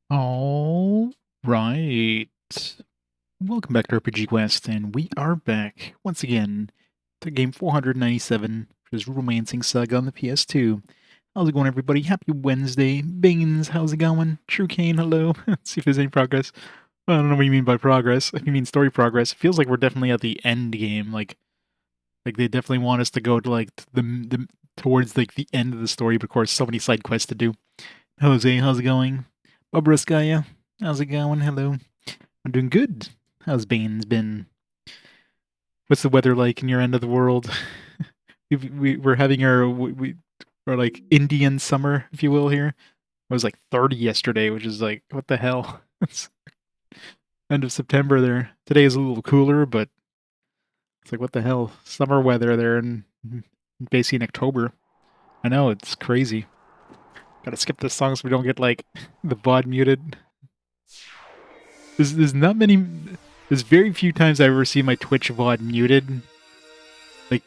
All right. Welcome back to RPG West, and we are back once again to game 497, which is Romancing SaGa on the PS2. How's it going, everybody? Happy Wednesday. Beans, how's it going? True Kane, hello. Let's see if there's any progress. I don't know what you mean by progress. If you mean story progress, it feels like we're definitely at the end game. Like they definitely want us to go to like the towards like the end of the story, but of course, so many side quests to do. Jose, how's it going? Bobriskaya, how's it going? Hello. I'm doing good. How's Bane's been? What's the weather like in your end of the world? We're having our like Indian summer, if you will, here. It was like 30 yesterday, which is like, what the hell? It's end of September there. Today is a little cooler, but it's like, what the hell? Summer weather there in basically in October. I know, it's crazy. Gotta skip this song so we don't get like the VOD muted. There's not many. There's very few times I've ever seen my Twitch VOD muted. Like,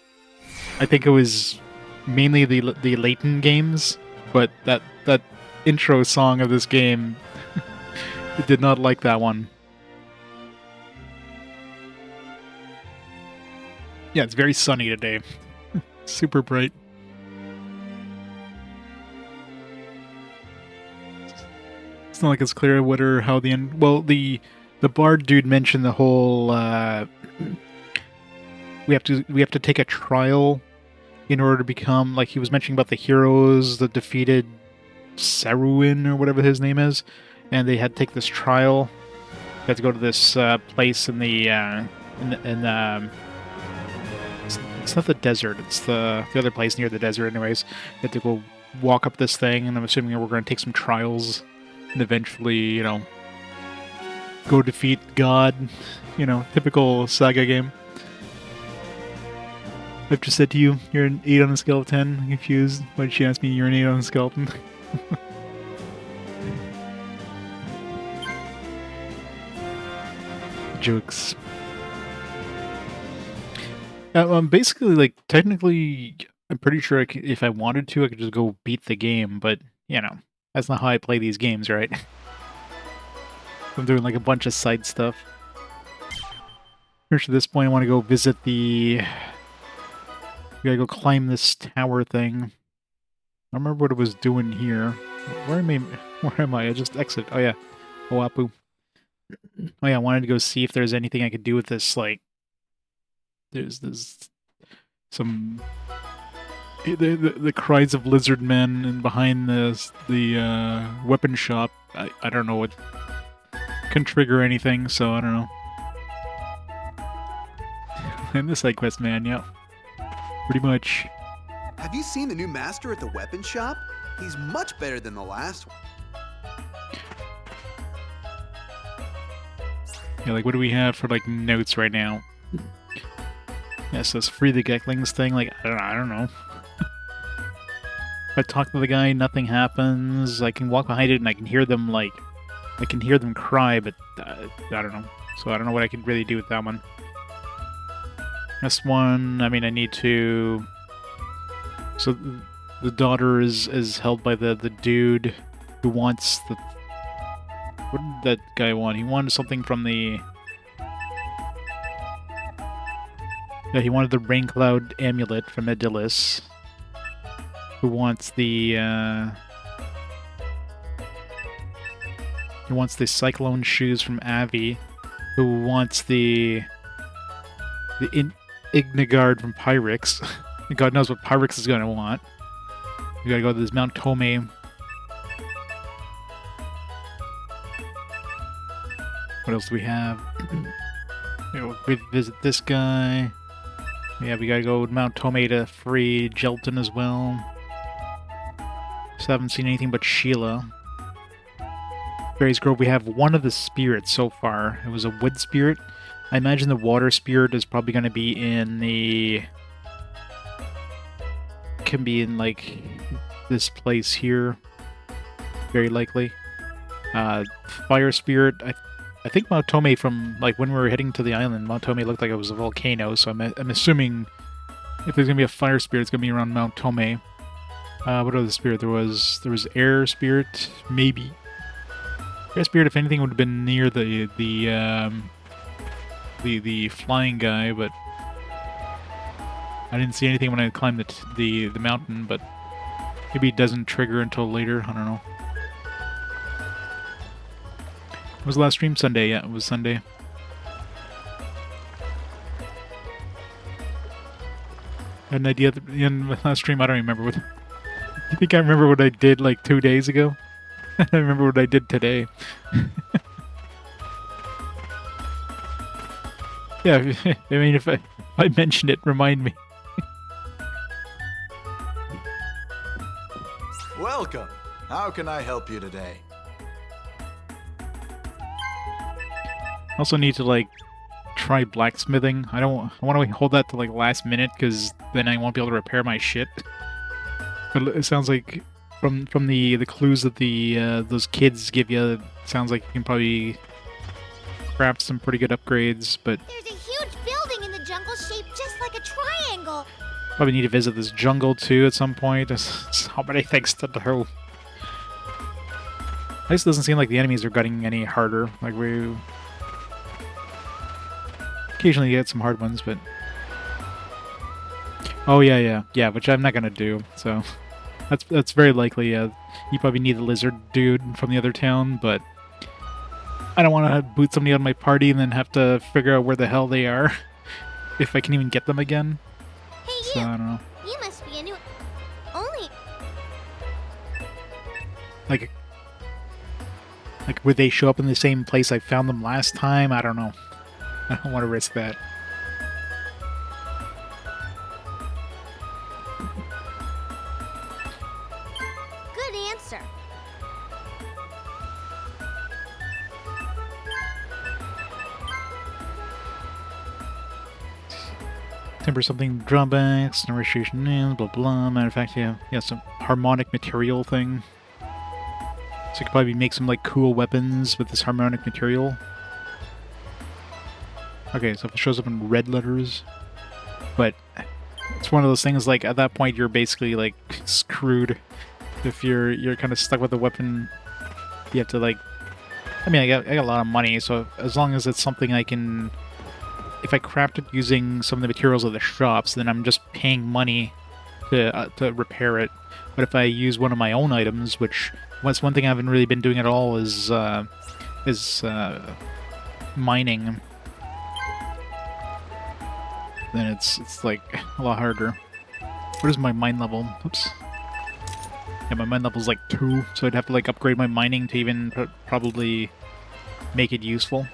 I think it was mainly the Layton games, but that intro song of this game, I did not like that one. Yeah, it's very sunny today. Super bright. It's not like it's clear what or how the end. Well, the bard dude mentioned the whole. We have to take a trial in order to become, like, he was mentioning about the heroes that defeated Saruin or whatever his name is, and they had to take this trial. They had to go to this place in the it's not the desert. It's the other place near the desert. Anyways, they had to go walk up this thing, and I'm assuming we're going to take some trials and eventually, go defeat God. Typical Saga game. I've just said to you, you're an 8 on a scale of 10. I'm confused. Why did she ask me you're an 8 on a skeleton? Jokes. Basically, like, technically, I'm pretty sure if I wanted to, I could just go beat the game, but, that's not how I play these games, right? I'm doing, like, a bunch of side stuff. First, at this point, I want to go visit the... We gotta go climb this tower thing. I don't remember what it was doing here. Where am I? I just exit. Oh, yeah. Oapu. Oh, yeah, I wanted to go see if there's anything I could do with this, like... There's some... The cries of lizard men and behind the weapon shop. I don't know what can trigger anything, so I don't know. And the side quest man, yeah. Pretty much. Have you seen the new master at the weapon shop? He's much better than the last one. Yeah, like, what do we have for, like, notes right now? Yeah, so it's free the Geklings thing, like, I don't know. If I talk to the guy, nothing happens. I can walk behind it and I can hear them, like, I can hear them cry, but I don't know. So I don't know what I can really do with that one. This one, I mean, I need to... So the daughter is held by the dude who wants the... What did that guy want? He wanted something from the... Yeah, he wanted the Rain Cloud Amulet from Edilis. Who wants the... He wants the Cyclone Shoes from Avi. Who wants the Ignigard from Pyrex. God knows what Pyrex is going to want. We gotta go to this Mount Tome. What else do we have? We visit this guy. Yeah, we gotta go to Mount Tome to free Jelton as well. So I haven't seen anything but Sheila. Fairies Grove, we have one of the spirits so far. It was a wood spirit. I imagine the water spirit is probably going to be in the... Can be in, like, this place here. Very likely. Fire spirit, I think Mount Tome from, like, when we were heading to the island, Mount Tome looked like it was a volcano, so I'm assuming if there's going to be a fire spirit, it's going to be around Mount Tome. What other spirit? There was air spirit, maybe. Grass Beard, if anything, would have been near the flying guy, but I didn't see anything when I climbed the mountain. But maybe it doesn't trigger until later. I don't know. Was the last stream Sunday? Yeah, it was Sunday. I had an idea in the last stream. I don't remember what. You think I remember what I did like 2 days ago? I remember what I did today. Yeah, I mean, if I mention it, remind me. Welcome. How can I help you today? I also need to like try blacksmithing. I want to hold that to like last minute because then I won't be able to repair my shit. But it sounds like from the clues that those kids give you, it sounds like you can probably craft some pretty good upgrades. But There's a huge building in the jungle shaped just like a triangle. probably need to visit this jungle too at some point. There's so many things to do. This doesn't seem like the enemies are getting any harder. Like we occasionally get some hard ones, but oh yeah, which I'm not gonna do. So that's very likely. You probably need the lizard dude from the other town, but I don't want to boot somebody out of my party and then have to figure out where the hell they are if I can even get them again. Hey, So you! I don't know. You must be a new. Only. Like would they show up in the same place I found them last time? I don't know. I don't want to risk that. Good answer. Timber something drawbacks, no restriction names, blah blah. Matter of fact, yeah, some harmonic material thing. So I could probably make some like cool weapons with this harmonic material. Okay, so if it shows up in red letters, but it's one of those things like at that point you're basically like screwed. If you're kind of stuck with the weapon, you have to like. I mean, I got a lot of money, so as long as it's something I can. If I craft it using some of the materials of the shops, then I'm just paying money to repair it. But if I use one of my own items, which was one thing I haven't really been doing at all, is mining, then it's like a lot harder. What is my mine level? Oops. Yeah, my mine level's like 2, so I'd have to like upgrade my mining to even probably make it useful.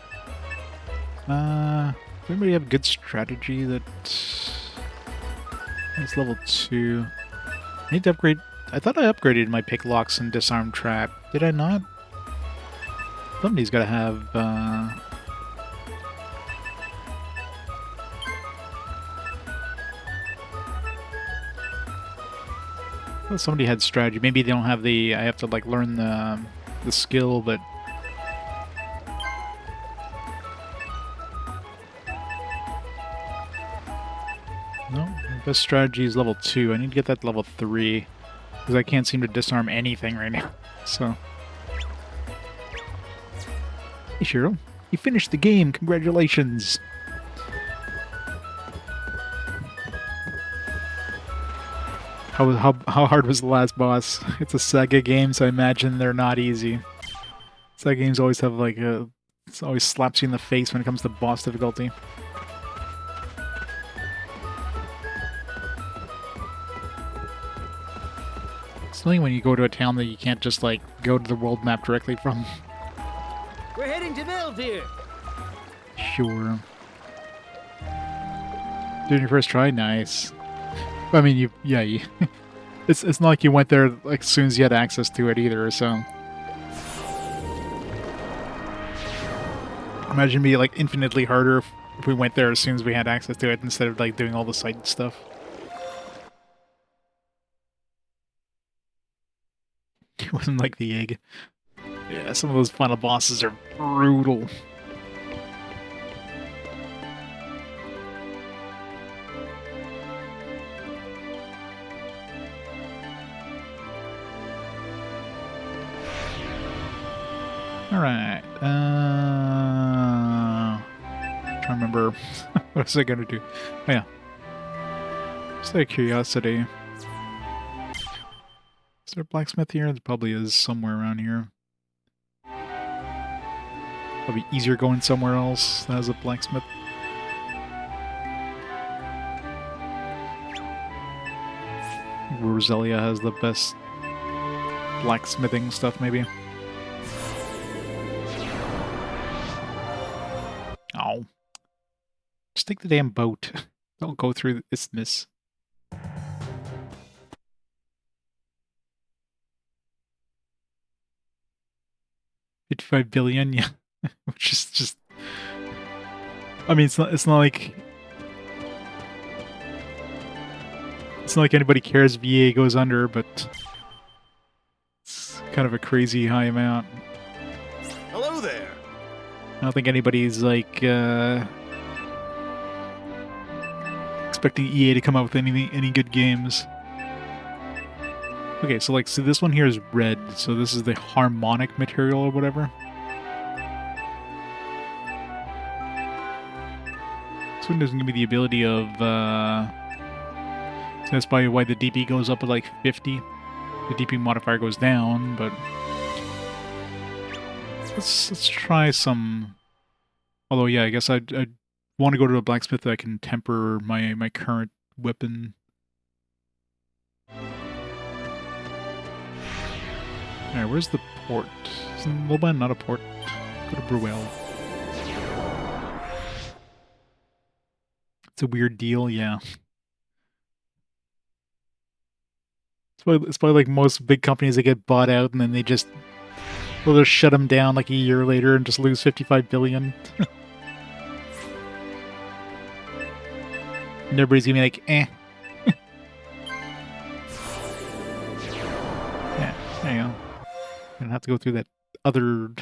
Does anybody have a good strategy that... It's level 2. I need to upgrade... I thought I upgraded my pick locks and disarm trap. Did I not? Somebody's gotta have, Well, somebody had strategy. Maybe they don't have the... I have to, like, learn the skill, but... No, my best strategy is level 2. I need to get that to level 3. Because I can't seem to disarm anything right now. So... Hey, Shiro. You finished the game. Congratulations. How hard was the last boss? It's a SaGa game, so I imagine they're not easy. SaGa games always have like a... It always slaps you in the face when it comes to boss difficulty. It's annoying when you go to a town that you can't just like go to the world map directly from. We're heading to Belvedere. Sure. Doing your first try? Nice. I mean, you... It's not like you went there like as soon as you had access to it either, so... Imagine it'd be like infinitely harder if we went there as soon as we had access to it instead of like doing all the side stuff. It wasn't like the egg. Yeah, some of those final bosses are brutal. Alright. Trying to remember what was I gonna do. Oh yeah. Just out of curiosity. Is there a blacksmith here? There probably is somewhere around here. Probably easier going somewhere else that has a blacksmith. Rosalia has the best blacksmithing stuff, maybe. Oh. Just take the damn boat. Don't go through the isthmus. 55 billion, yeah. Which is just... I mean, it's not like... It's not like anybody cares if VA goes under, but... It's kind of a crazy high amount. Hello there. I don't think anybody's, like, expecting EA to come out with any good games. Okay, so, like, so this one here is red, so this is the harmonic material or whatever. This one doesn't give me the ability of, so that's probably why the DP goes up at, like, 50. The DP modifier goes down, but... Let's try some... Although, yeah, I guess I'd want to go to a blacksmith that I can temper my current weapon. Alright, where's the port? Isn't Loban not a port? Go to Bruel. It's a weird deal, yeah. It's probably like most big companies that get bought out and then they just... Well, they'll shut them down like a year later and just lose 55 billion. And everybody's gonna be like, eh. Yeah, there you go. You don't have to go through that other...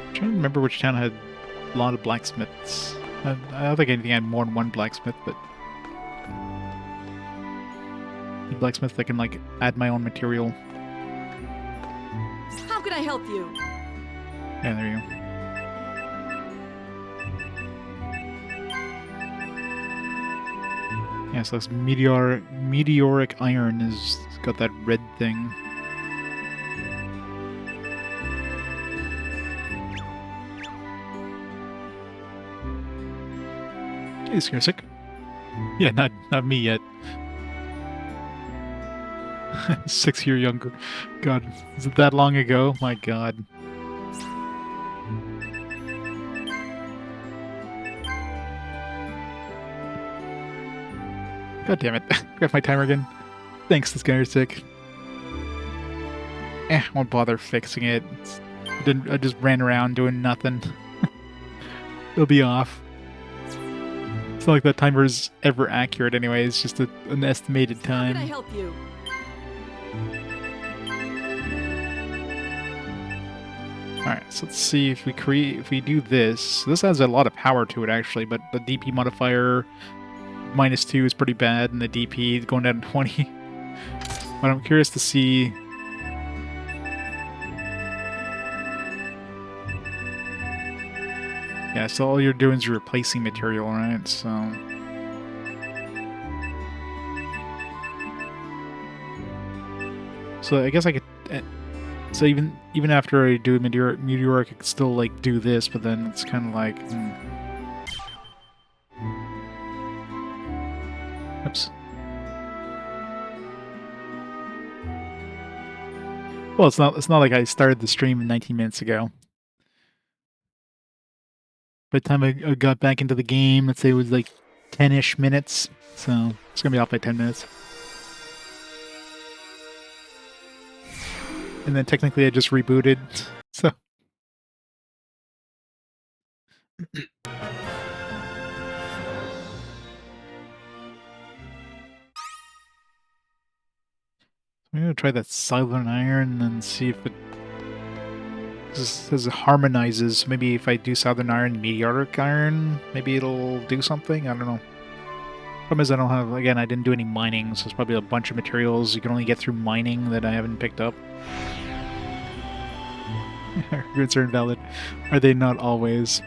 I'm trying to remember which town had a lot of blacksmiths. I don't think anything had more than one blacksmith, but... A blacksmith that can, like, add my own material. How can I help you? Yeah, there you go. Yeah, so this meteoric iron has got that red thing. Hey, Scarsik. Yeah, not me yet. 6 years younger. God, is it that long ago? My God. God damn it. Grab my timer again. Thanks, this guy is sick. Won't bother fixing it. I just ran around doing nothing. It'll be off. It's not like that timer is ever accurate anyway, it's just an estimated time. How can I help you? Alright, so let's see if we do this. This has a lot of power to it actually, but the DP modifier -2 is pretty bad, and the DP going down to 20. But I'm curious to see... Yeah, so all you're doing is you're replacing material, right? So... So I guess I could... So even after I do meteoric, I could still, like, do this, but then it's kind of like... Oops. Well, it's not like I started the stream 19 minutes ago. By the time I got back into the game, let's say it was like 10-ish minutes, so it's gonna be off by 10 minutes. And then technically I just rebooted, so... I'm gonna try that silent iron and see if it... This says it harmonizes. Maybe if I do Southern Iron, Meteoric Iron, maybe it'll do something? I don't know. Problem is I don't have, again, I didn't do any mining, so there's probably a bunch of materials you can only get through mining that I haven't picked up. Arguments are invalid. Are they not always?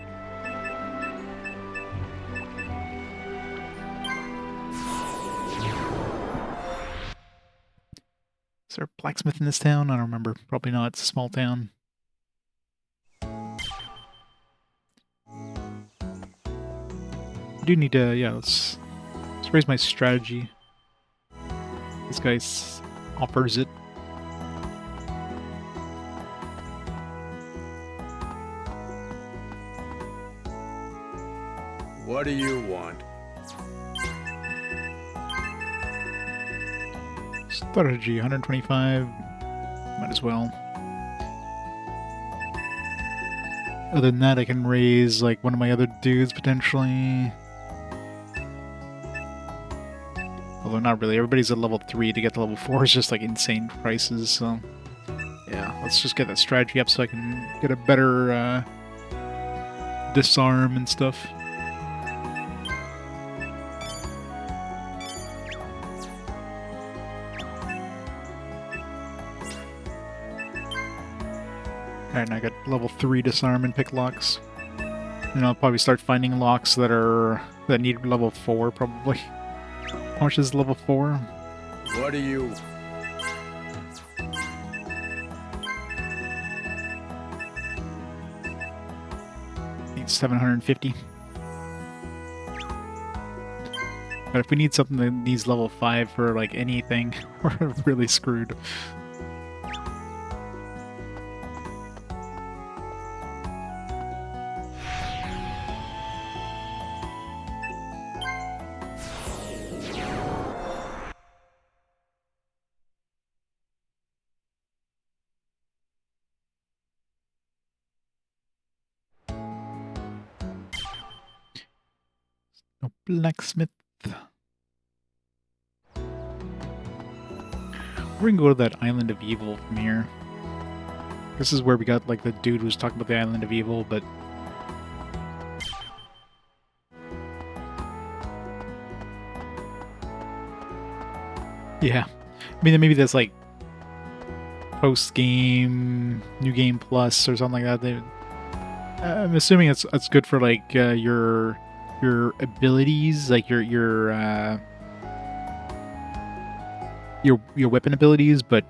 Is there a blacksmith in this town? I don't remember. Probably not. It's a small town. I do need to, yeah, let's raise my strategy. This guy offers it. What do you want? Strategy, 125. Might as well. Other than that, I can raise, like, one of my other dudes, potentially. Although not really. Everybody's at level 3. To get to level 4 is just, like, insane prices, so... Yeah, let's just get that strategy up so I can get a better, disarm and stuff. Alright, and I got level 3 disarm and pick locks. And I'll probably start finding locks that need level 4, probably. How much is level 4? What do you... I think 750. But if we need something that needs level 5 for, like, anything, we're really screwed. No blacksmith. We're gonna go to that Island of Evil from here. This is where we got, like, the dude who was talking about the Island of Evil, but... Yeah. I mean, maybe that's, like, post-game, New Game Plus, or something like that. I'm assuming it's good for, like, your abilities, like your weapon abilities, but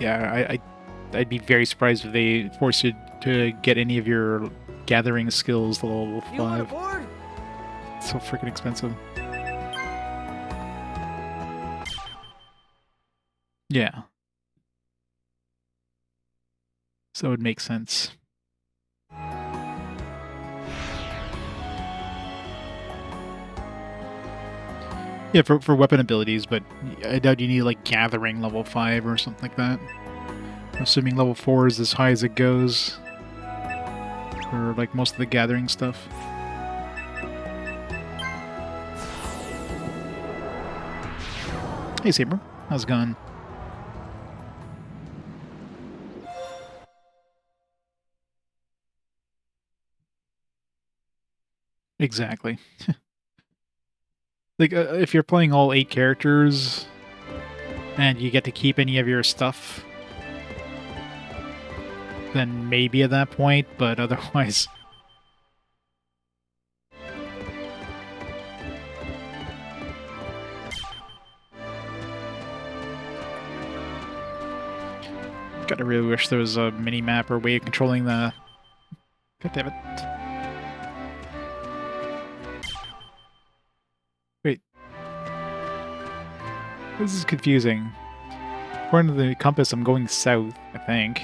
yeah, I'd be very surprised if they force you to get any of your gathering skills to level 5. You on board? It's so freaking expensive. Yeah. So it would make sense. Yeah, for weapon abilities, but I doubt you need, like, gathering level 5 or something like that. I'm assuming level 4 is as high as it goes for, like, most of the gathering stuff. Hey, Saber. How's it going? Exactly. Like, if you're playing all 8 characters and you get to keep any of your stuff, then maybe at that point, but otherwise... Gotta really wish there was a mini-map or way of controlling the... God damn it. Wait. This is confusing. According to the compass, I'm going south, I think.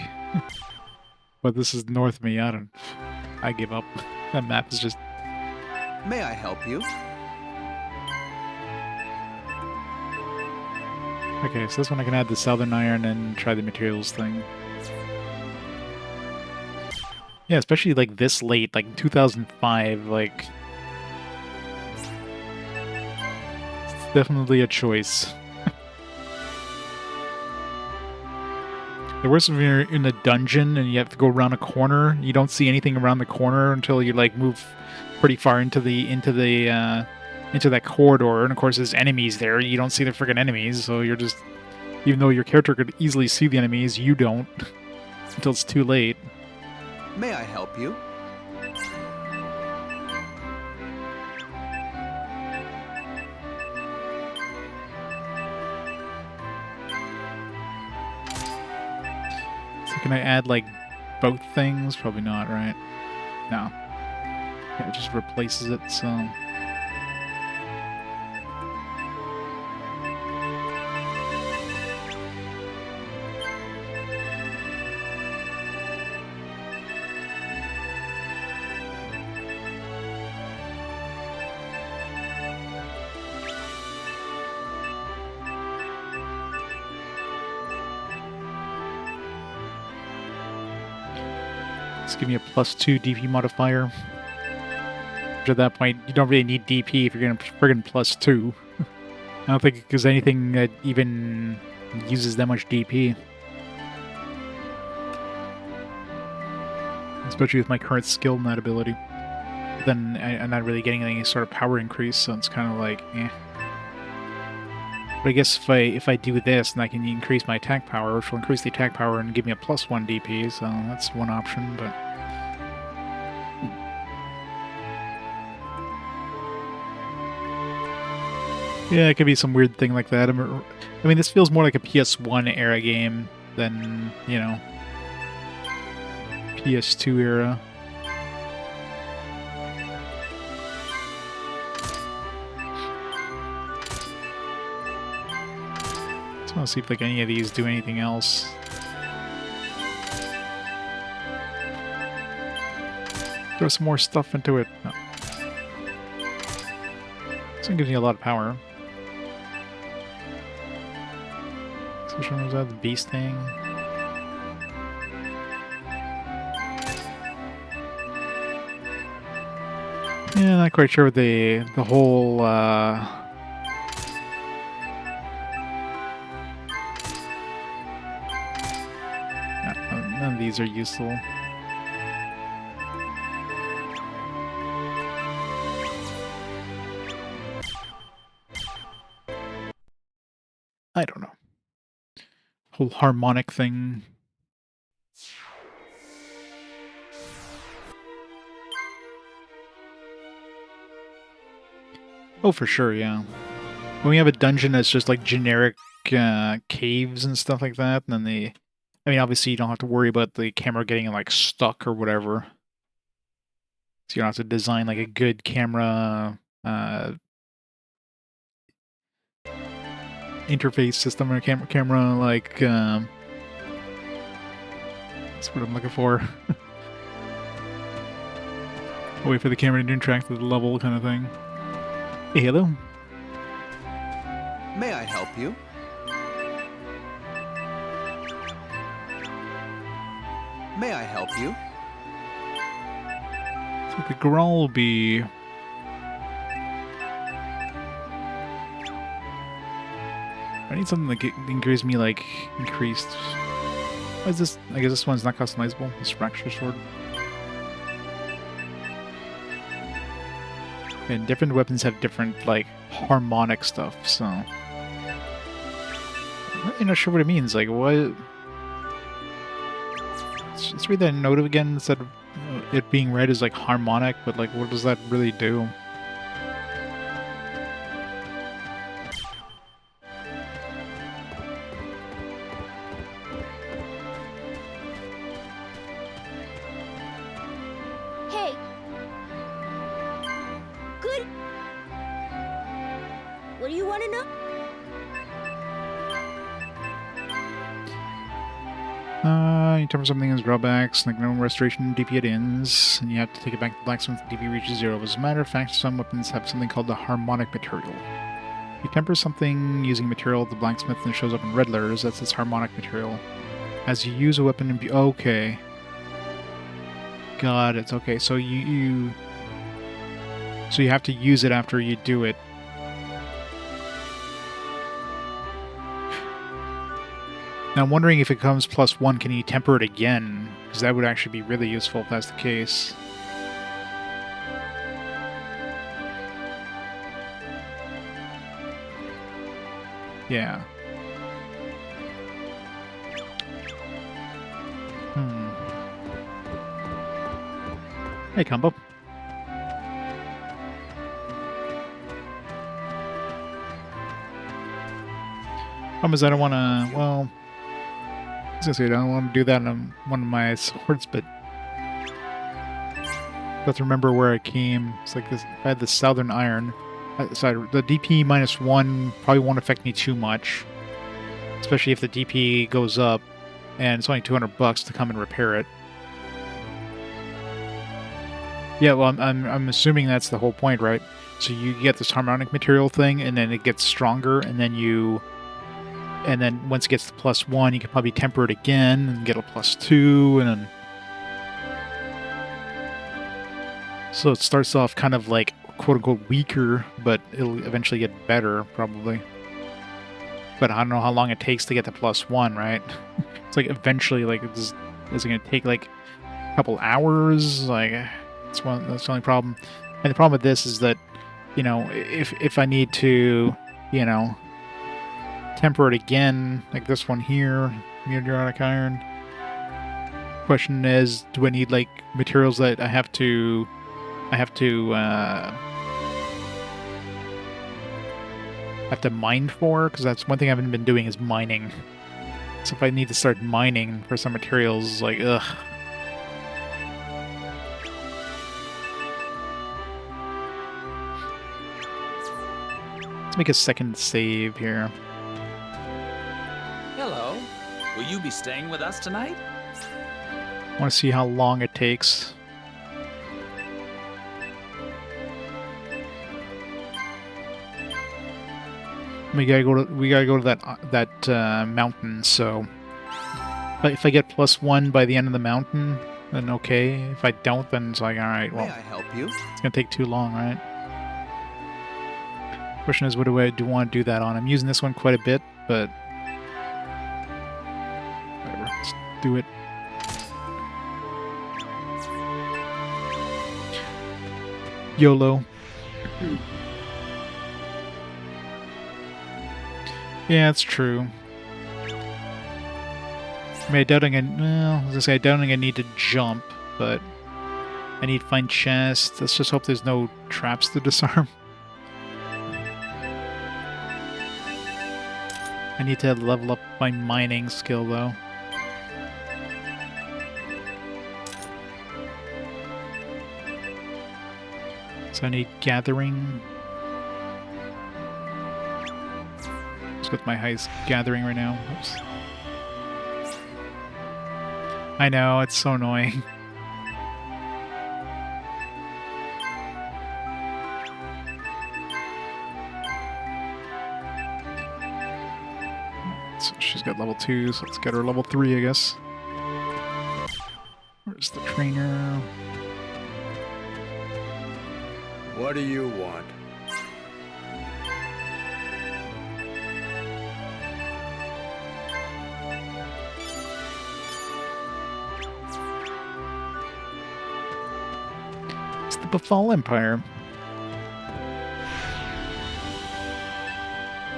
But this is north of me, I give up. That map is just... May I help you? Okay, so this one I can add the Southern Iron and try the materials thing. Yeah, especially, like, this late, like, 2005, like... It's definitely a choice. The worst if you're in a dungeon and you have to go around a corner. You don't see anything around the corner until you like move pretty far into that corridor. And of course, there's enemies there. You don't see the freaking enemies, so you're just, even though your character could easily see the enemies, you don't until it's too late. May I help you? So can I add like both things? Probably not, right? No. Yeah, it just replaces it, so. Let's give me a +2 DP modifier. At that point, you don't really need DP if you're gonna friggin' +2. I don't think there's anything that even uses that much DP. Especially with my current skill in that ability. Then I'm not really getting any sort of power increase, so it's kind of like, eh. But I guess if I do this, then I can increase my attack power, which will increase the attack power and give me a +1 DP, so that's one option, but... Yeah, it could be some weird thing like that. I mean, this feels more like a PS1 era game than, you know, PS2 era. I want to see if like any of these do anything else. Throw some more stuff into it. No. This one gives me a lot of power. So which one was that? The beast thing? Yeah, not quite sure what the whole none of these are useful. I don't know. Whole harmonic thing. Oh, for sure, yeah. When we have a dungeon that's just like generic caves and stuff like that, and then I mean, obviously you don't have to worry about the camera getting like stuck or whatever. So you don't have to design like a good camera interface system or camera like that's what I'm looking for. Wait for the camera to interact with the level kind of thing. Hey, hello. May I help you? May I help you? So the growl will be... I need something that gives me, like, increased... What is this? I guess this one's not customizable. This fracture sword. And different weapons have different, like, harmonic stuff, so... I'm really not sure what it means. Like, what... Let's read that note again instead of it being read as, like, harmonic, but, like, what does that really do? Hey. Good. What do you want to know? In terms of something as drawbacks, like no restoration DP it ends, and you have to take it back to the blacksmith DP reaches 0. As a matter of fact, some weapons have something called the harmonic material. If you temper something using material at the blacksmith and it shows up in red letters, that's its harmonic material. As you use a weapon and okay. Got it. Okay, so you have to use it after you do it. Now I'm wondering if it comes +1, can you temper it again? Because that would actually be really useful if that's the case. Yeah. Hey, combo. Problem is, I don't want to. Well, I was gonna say I don't want to do that on one of my swords, but I have to remember where I came. It's like this. I had the Southern Iron. So the DP -1 probably won't affect me too much, especially if the DP goes up, and it's only $200 to come and repair it. Yeah, well, I'm assuming that's the whole point, right? So you get this harmonic material thing, and then it gets stronger, and then once it gets to +1, you can probably temper it again and get a +2, and then so it starts off kind of like quote unquote weaker, but it'll eventually get better, probably. But I don't know how long it takes to get to +1, right? It's like eventually, like, is it going to take like a couple hours? Like, that's the only problem. And the problem with this is that, you know, if I need to, you know, temper it again, like this one here, meteoric iron. Question is, do I need like materials that I have to mine for? Because that's one thing I haven't been doing is mining. So if I need to start mining for some materials, like, ugh. Let's make a second save here. Hello. Will you be staying with us tonight? I want to see how long it takes. We gotta go to that mountain. So, but if I get +1 by the end of the mountain, then okay. If I don't, then it's like, all right, well, May I help you? it's gonna take too long, right? Question is, what do I want to do that on? I'm using this one quite a bit, but whatever. Let's do it. YOLO. Yeah, it's true. I mean, I was gonna say, I doubt I need to jump, but I need to find chests. Let's just hope there's no traps to disarm. I need to level up my mining skill, though. So I need gathering. Let's go with my highest gathering right now. Oops. I know, it's so annoying. So she's got level 2, so let's get her level 3, I guess. Where's the trainer? What do you want? It's the Befall Empire.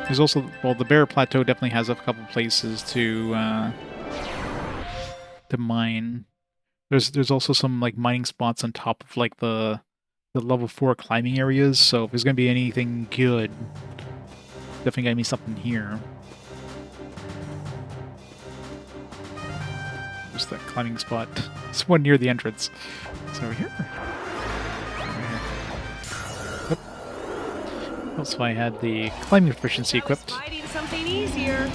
There's also, well, the Bear Plateau definitely has a couple places to mine. There's also some like mining spots on top of like the level 4 climbing areas. So if there's gonna be anything good, definitely gotta be something here. There's that climbing spot. It's one near the entrance. It's over here. Also, I had the climbing efficiency equipped. Something easier.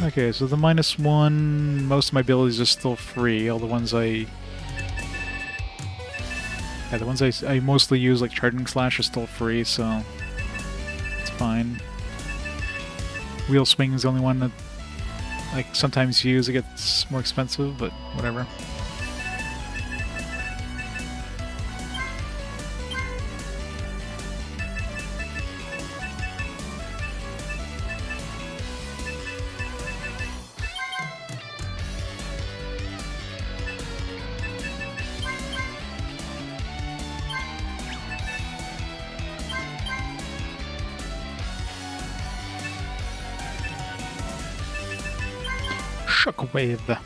Okay, so the -1, most of my abilities are still free. All the ones I mostly use, like Charging Slash, are still free, so it's fine. Wheel Swing is the only one that I sometimes use. It gets more expensive, but whatever. Shockwave.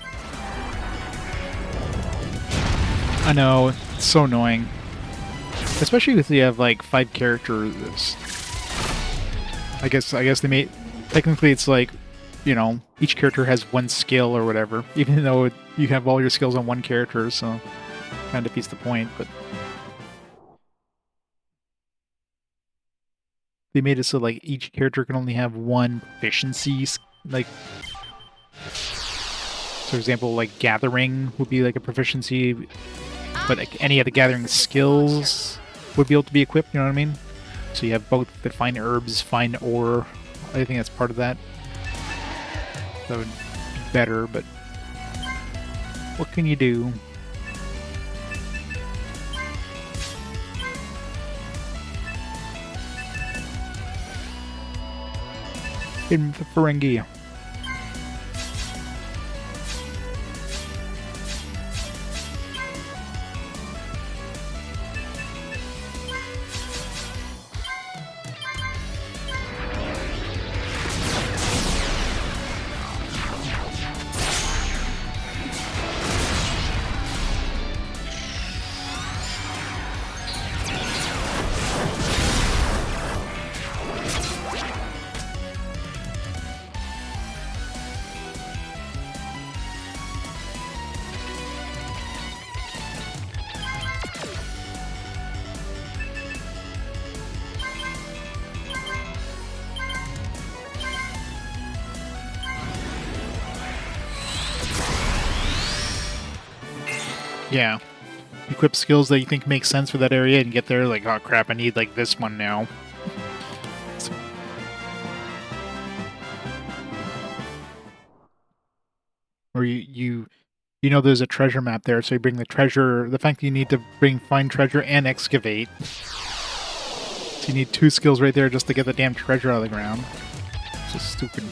I know, it's so annoying. Especially if you have like 5 characters. I guess they made technically it's like, you know, each character has 1 skill or whatever, even though you have all your skills on 1 character, so kind of defeats the point, but they made it so like each character can only have 1 proficiency, like, for example, like gathering would be like a proficiency, but like any of the gathering skills would be able to be equipped, you know what I mean? So you have both the find herbs, find ore. I think that's part of that. That would be better, but what can you do? In the Ferengi. Yeah. Equip skills that you think make sense for that area and get there like, oh crap, I need like this one now. Or you know there's a treasure map there, so you bring the treasure. The fact that you need to find treasure and excavate. So you need 2 skills right there just to get the damn treasure out of the ground. It's just stupid.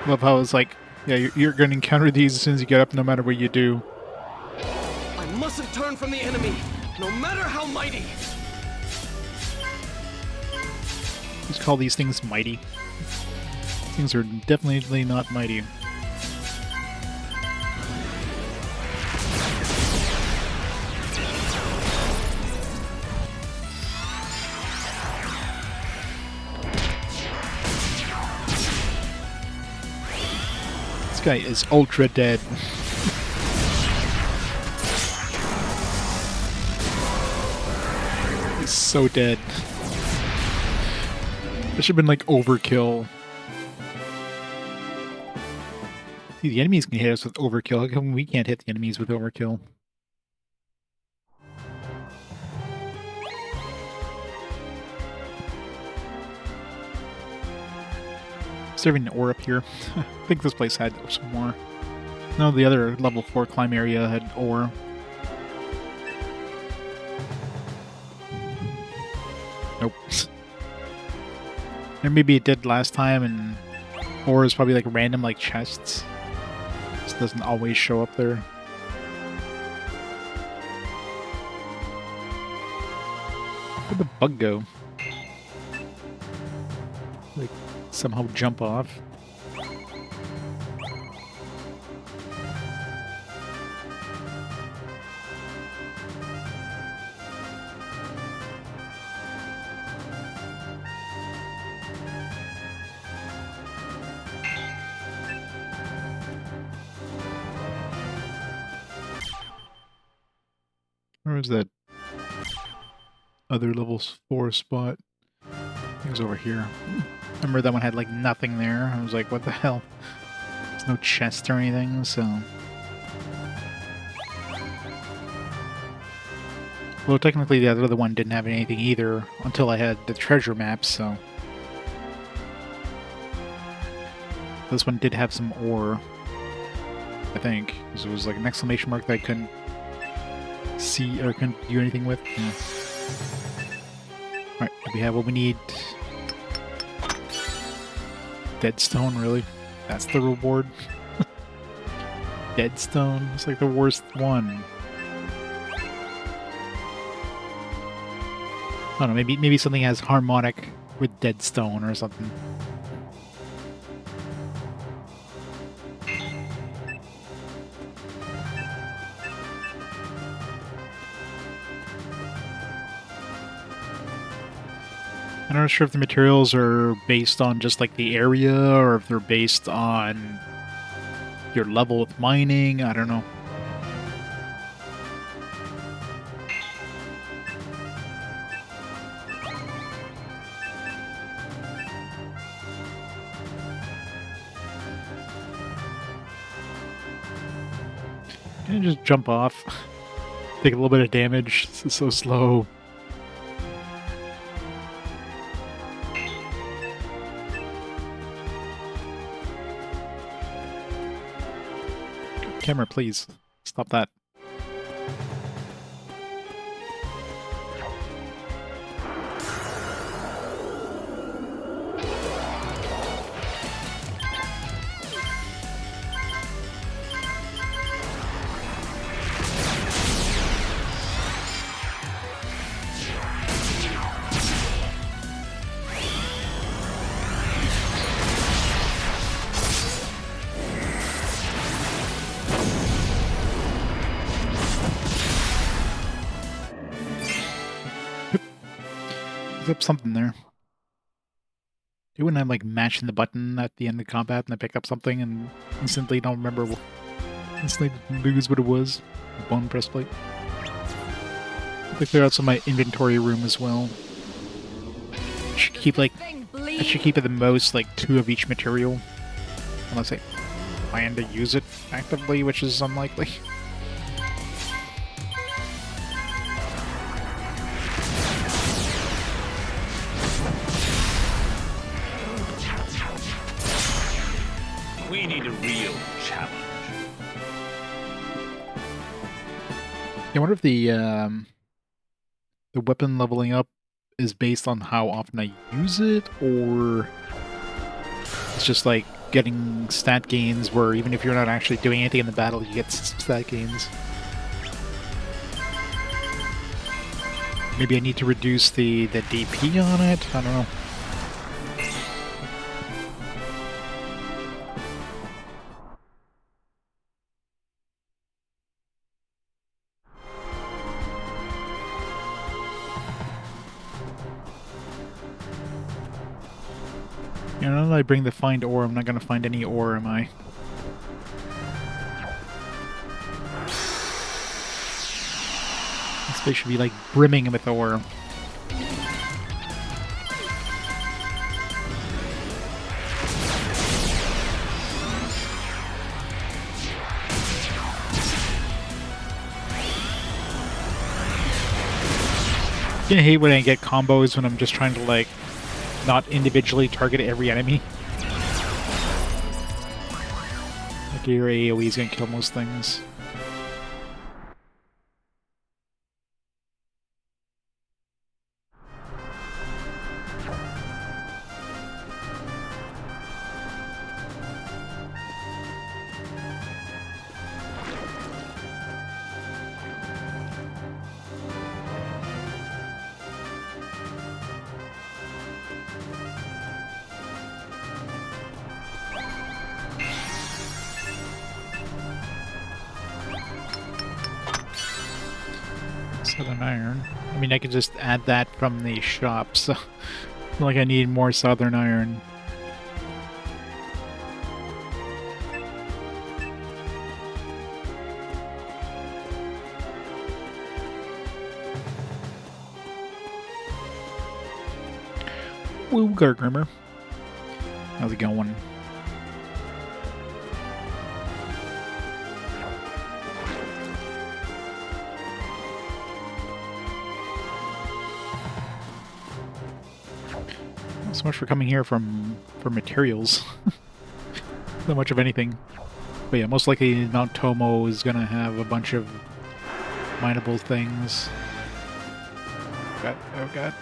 Love how it's like, yeah, you're going to encounter these as soon as you get up, no matter what you do. I mustn't turn from the enemy, no matter how mighty. Just call these things mighty. Things are definitely not mighty. This guy is ultra dead. He's so dead. That should have been like overkill. See, the enemies can hit us with overkill. How come we can't hit the enemies with overkill? Is there even an ore up here? I think this place had some more. No, the other level 4 climb area had ore. Nope. Or maybe it did last time, and ore is probably like random, like chests. This doesn't always show up there. Where'd the bug go? Like, somehow jump off. Where was that other level 4 spot? I think it was over here. Remember that one had like nothing there? I was like, what the hell? There's no chest or anything, so Well, technically the other one didn't have anything either until I had the treasure maps, so... This one did have some ore, I think, because it was like an exclamation mark that I couldn't see or couldn't do anything with. Yeah. Alright, we have what we need. Deadstone, really? That's the reward? Deadstone? It's like the worst one. I don't know, maybe something has harmonic with Deadstone or something. I'm not sure if the materials are based on just like the area or if they're based on your level with mining. I don't know. Can I just jump off? Take a little bit of damage. This is so slow. Camera, please. Stop that. Up something there. You wouldn't have like mashing the button at the end of combat and I pick up something and instantly don't remember instantly lose what it was. Bone breastplate. To clear out some of my inventory room as well. I should keep like I should keep at the most like 2 of each material. Unless I plan to use it actively, which is unlikely. We need a real challenge. I wonder if the weapon leveling up is based on how often I use it, or it's just like getting stat gains where even if you're not actually doing anything in the battle, you get stat gains. Maybe I need to reduce the DP on it? I don't know. You know, now that I bring the find ore, I'm not going to find any ore, am I? This place should be like brimming with ore. I'm gonna hate when I get combos when I'm just trying to like not individually target every enemy. Like your AoE is gonna kill most things. Southern iron. I mean, I could just add that from the shop, so it's not like I need more southern iron. Woo, Gargrimmer. How's it going? So much for coming here for materials. Not much of anything. But yeah, most likely Mount Tomo is gonna have a bunch of mineable things. God, oh god.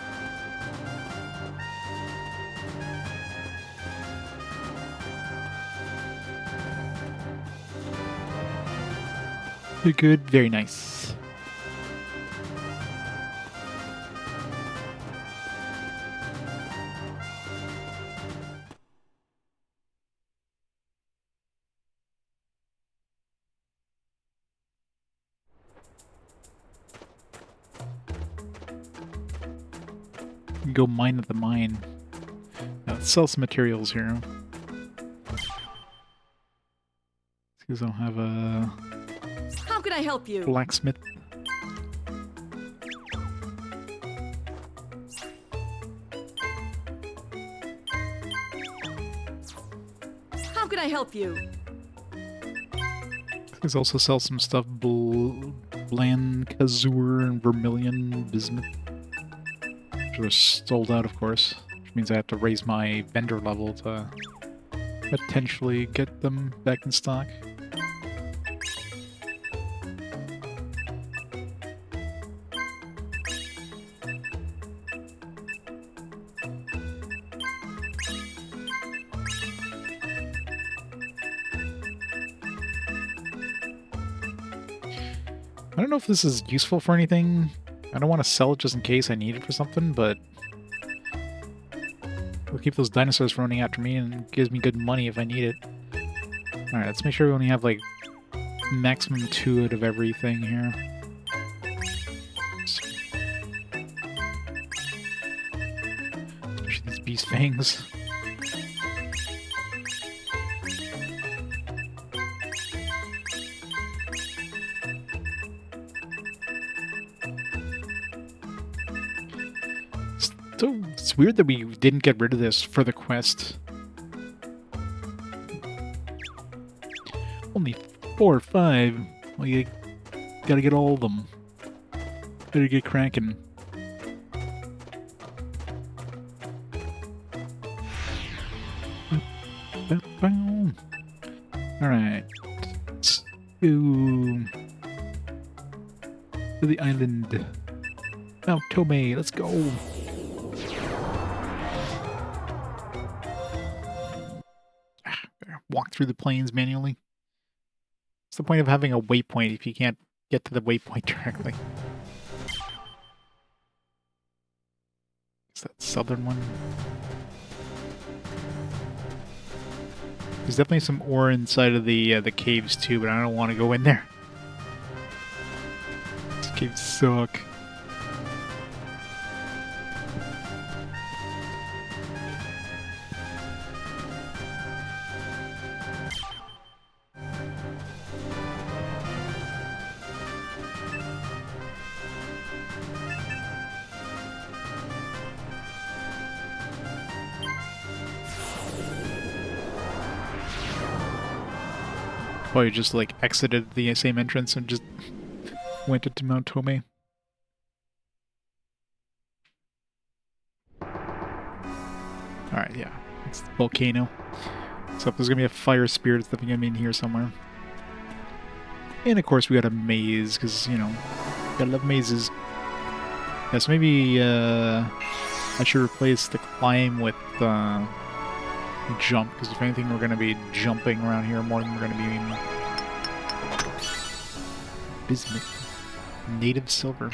You're good, very nice. Go mine at the mine. Now, let's sell some materials here. Because I don't have a How can I help you? blacksmith. How can I help you? Let's also sell some stuff. Blancazur and Vermilion Bismuth. Which are sold out, of course. Which means I have to raise my vendor level to potentially get them back in stock. I don't know if this is useful for anything. I don't want to sell it just in case I need it for something, but it'll keep those dinosaurs from running after me and gives me good money if I need it. Alright, let's make sure we only have like maximum 2 out of everything here. Especially these beast fangs. So it's weird that we didn't get rid of this for the quest. Only 4 or 5. Well, you gotta get all of them. Better get cracking. Alright. Let's go to the island. Mount Tomei, let's go. Walk through the plains manually. What's the point of having a waypoint if you can't get to the waypoint directly? Is that southern one? There's definitely some ore inside of the caves too, but I don't want to go in there. These caves suck. Probably just like exited the same entrance and just went into Mount Tomei. Alright, yeah. It's the volcano. So if there's gonna be a fire spirit, it's definitely gonna be in here somewhere. And of course we got a maze, because, you know, gotta love mazes. Yeah, so maybe I should replace the climb with jump, because if anything we're going to be jumping around here more than we're going to be bismuth. Native silver.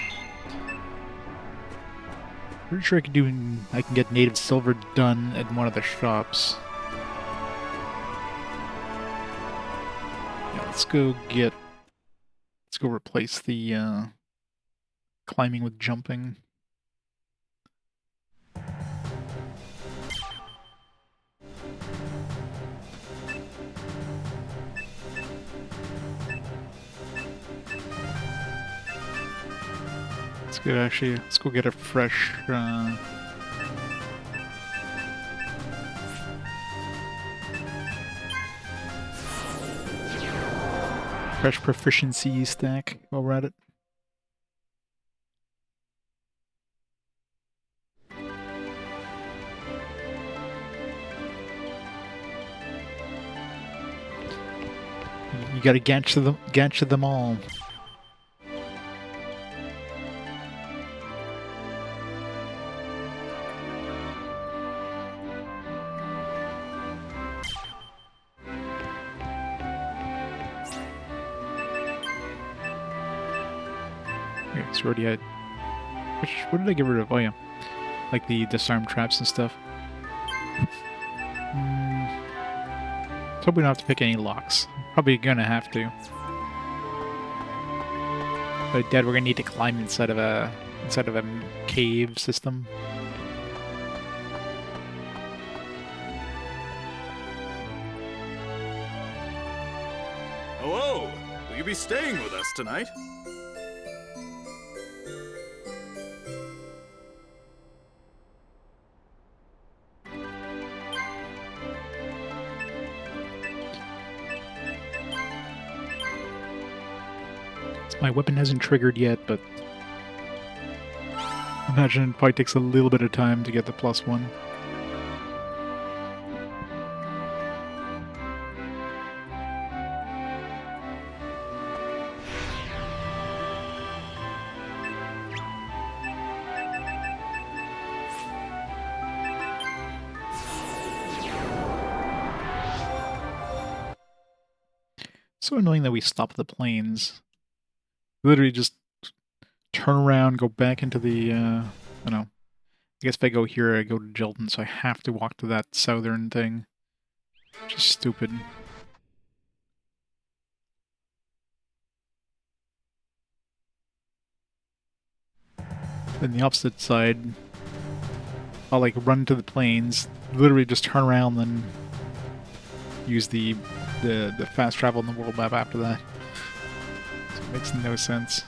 Pretty sure I can get native silver done at one of the shops. Yeah, let's go replace the climbing with jumping. Let's go get a fresh fresh proficiency stack while we're at it. You gotta ganch them all. Okay, so already had... what did I get rid of? Oh yeah. Like the disarm traps and stuff. Let's hope we don't have to pick any locks. Probably gonna have to. But Dad, we're gonna need to climb inside of a cave system. Hello! Will you be staying with us tonight? My weapon hasn't triggered yet, but I imagine it probably takes a little bit of time to get the +1. So annoying that we stopped the planes. Literally just turn around, go back into the, I don't know. I guess if I go here, I go to Jelton, so I have to walk to that southern thing. Just stupid. Then the opposite side, I'll like run to the plains, literally just turn around, then use the fast travel in the world map after that. So it makes no sense.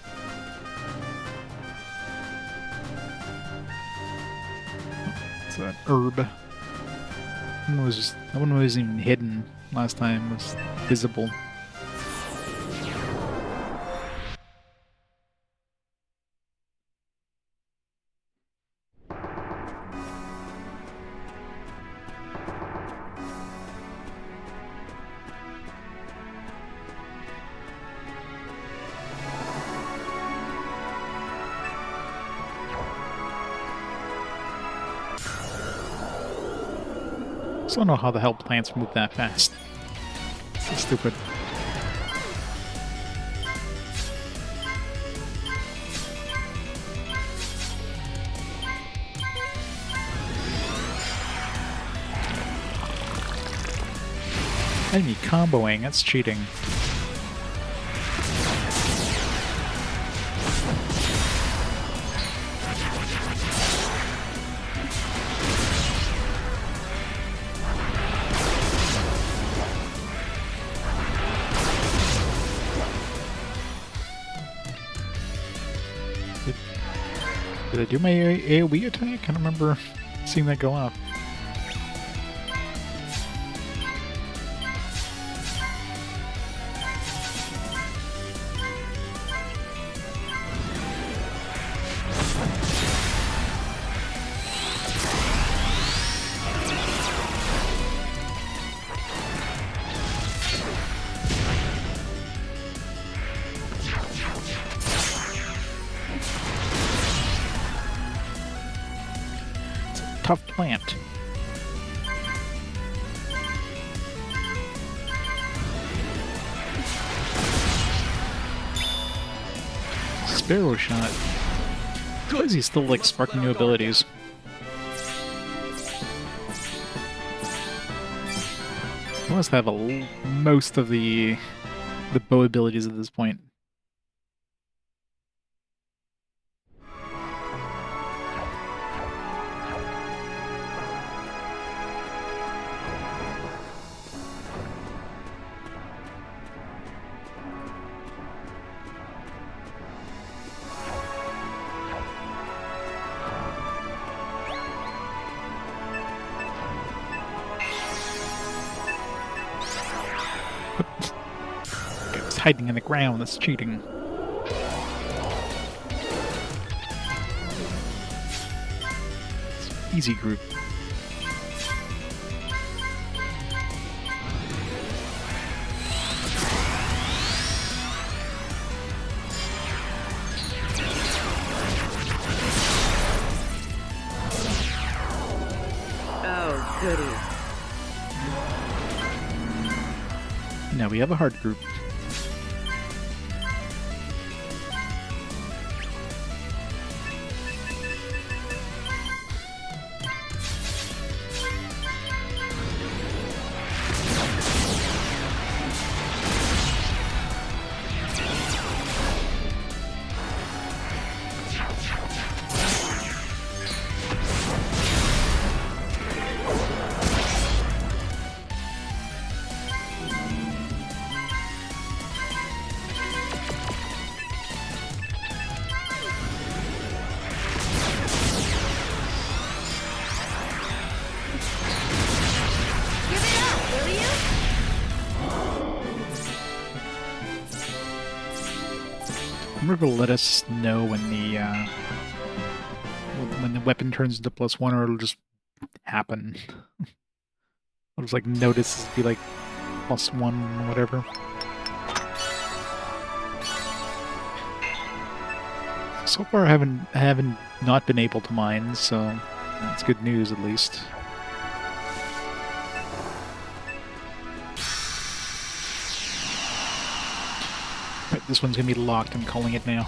It's an herb. That one wasn't even hidden last time, it was visible. I don't know how the hell plants move that fast. So stupid. Enemy comboing, that's cheating. Did I do my AoE attack? I don't remember seeing that go off. Tough plant. Sparrow shot. Why is he still like sparking new abilities? He must have most of the bow abilities at this point. Hiding in the ground, that's cheating. It's easy group. goody. Now we have a hard group. Give it up, will you? Remember to let us know when the weapon turns into +1, or it'll just happen. I'll just like notice be like +1, whatever. So far, I haven't not been able to mine, so that's good news at least. Right, this one's gonna be locked. I'm calling it now.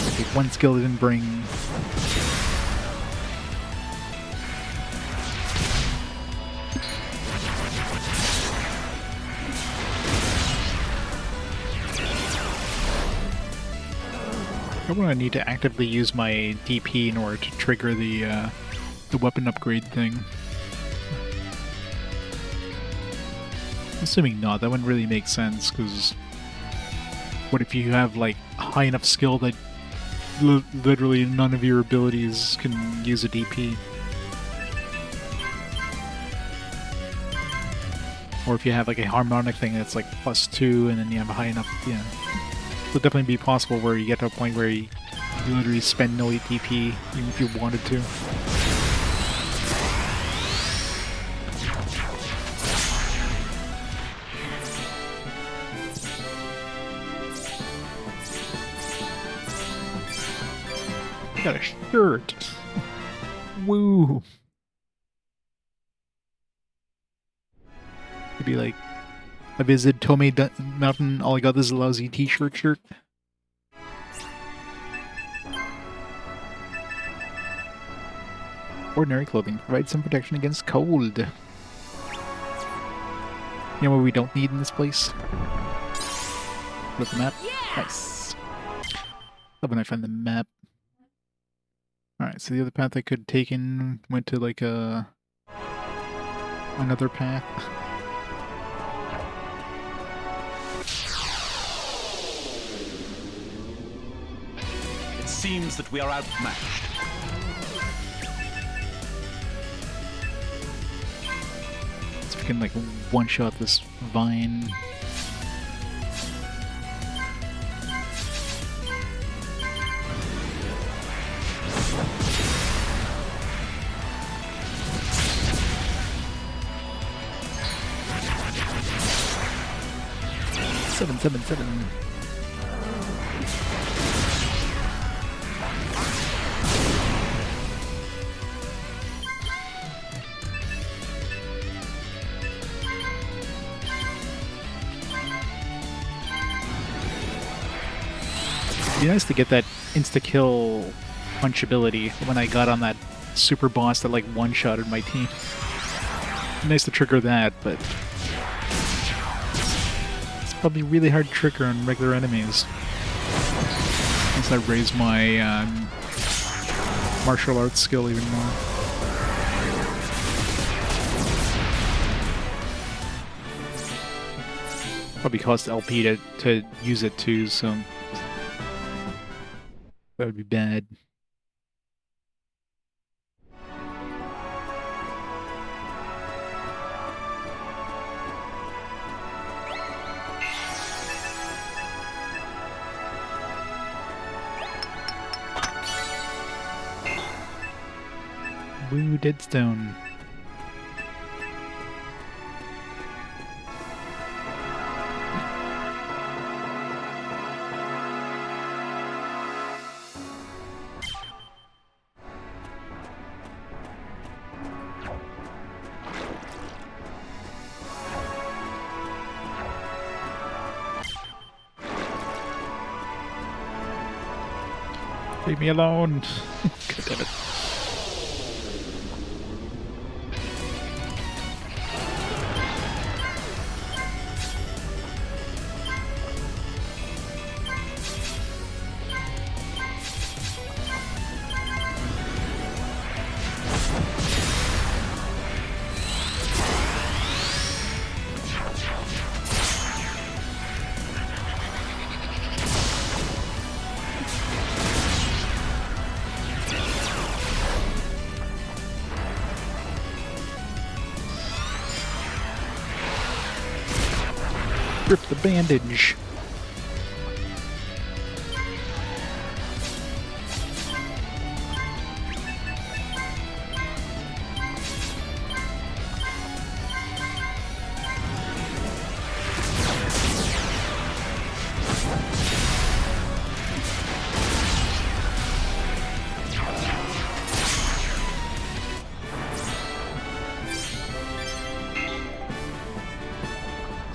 Okay, one skill didn't bring. Probably I need to actively use my DP in order to trigger the weapon upgrade thing. Assuming not, that wouldn't really make sense, because what if you have like a high enough skill that literally none of your abilities can use a DP? Or if you have like a harmonic thing that's like +2 and then you have a high enough, yeah. It'll definitely be possible where you get to a point where you literally spend no ATP even if you wanted to. I got a shirt! Woo! Could be like, I visited Tomei Mountain, all I got is a lousy t-shirt shirt. Ordinary clothing provides some protection against cold. You know what we don't need in this place? Look at the map. Nice. Love when I find the map. Alright, so the other path I could have taken went to like another path. It seems that we are outmatched. Let's freaking like one-shot this vine. Seven. It'd be nice to get that insta-kill punch ability when I got on that super boss that like one-shotted my team. Nice to trigger that, but it's probably really hard to trigger on regular enemies. Once I raise my martial arts skill even more. Probably cost LP to use it too, so that would be bad. Woo, Deadstone. Leave me alone. God damn it. Rip the bandage.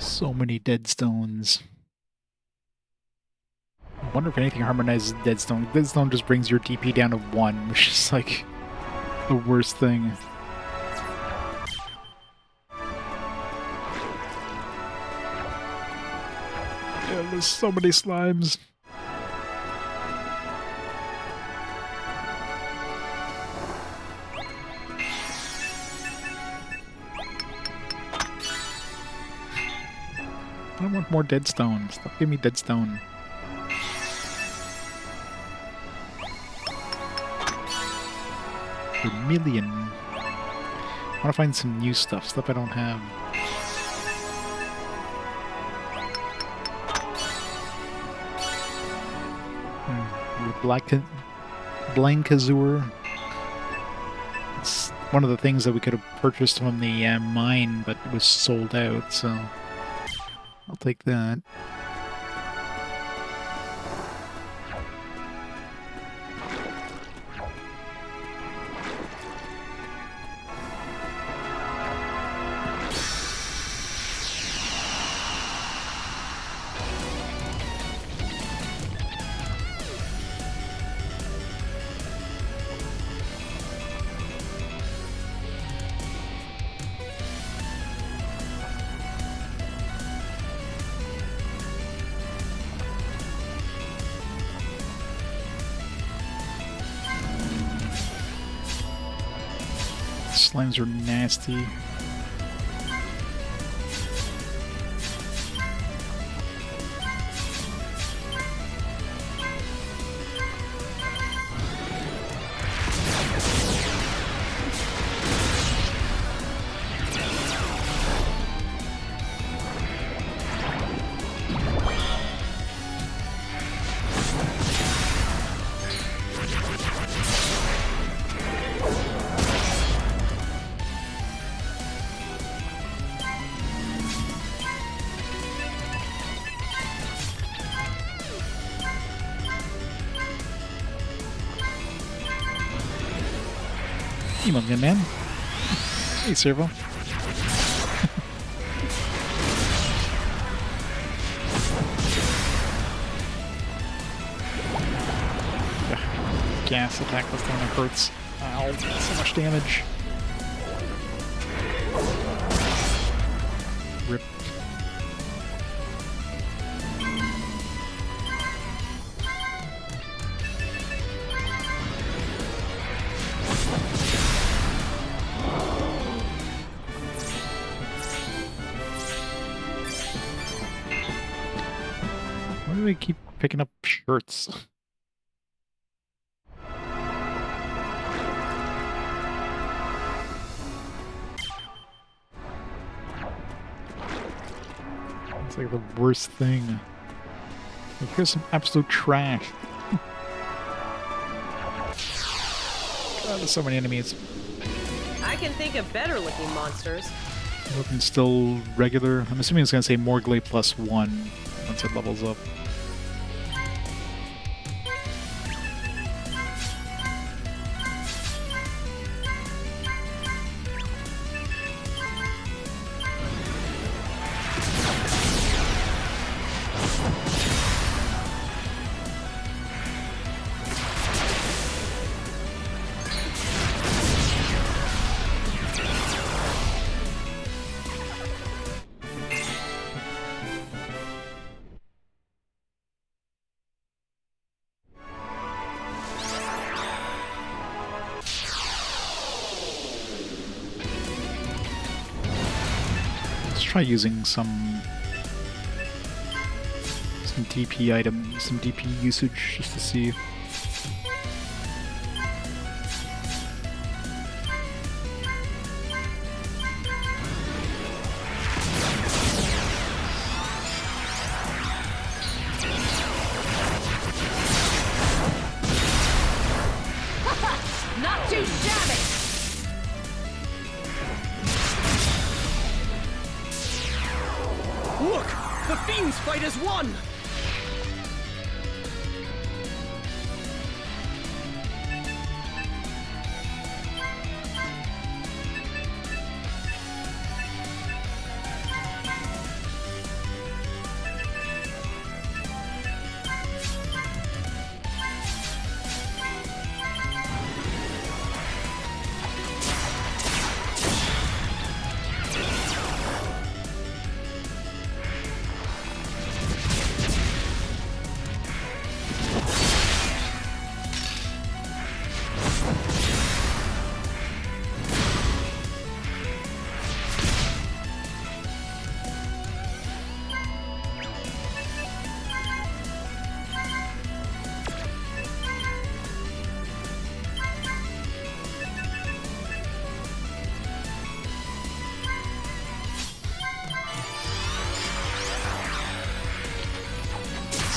So many dead stones. I wonder if anything harmonizes deadstone. Deadstone just brings your DP down to 1, which is like the worst thing. Yeah, there's so many slimes. I don't want more dead stone. Stop giving me dead stone. Vermilion. I want to find some new stuff I don't have. Blankazur. It's one of the things that we could have purchased from the mine, but it was sold out, so I'll take that. Slimes are nasty. Come on, good man. Hey, Servo. Gas attack this time, it hurts. Ow, so much damage. Rip. Why do they keep picking up shirts? It's like the worst thing. Like, here's some absolute trash. God, there's so many enemies. I can think of better looking monsters. Looking still regular. I'm assuming it's going to say Morglay +1 once it levels up. Let's try using some DP items, some DP usage, just to see. Not too shabby! Look! The Fiend's fight is won!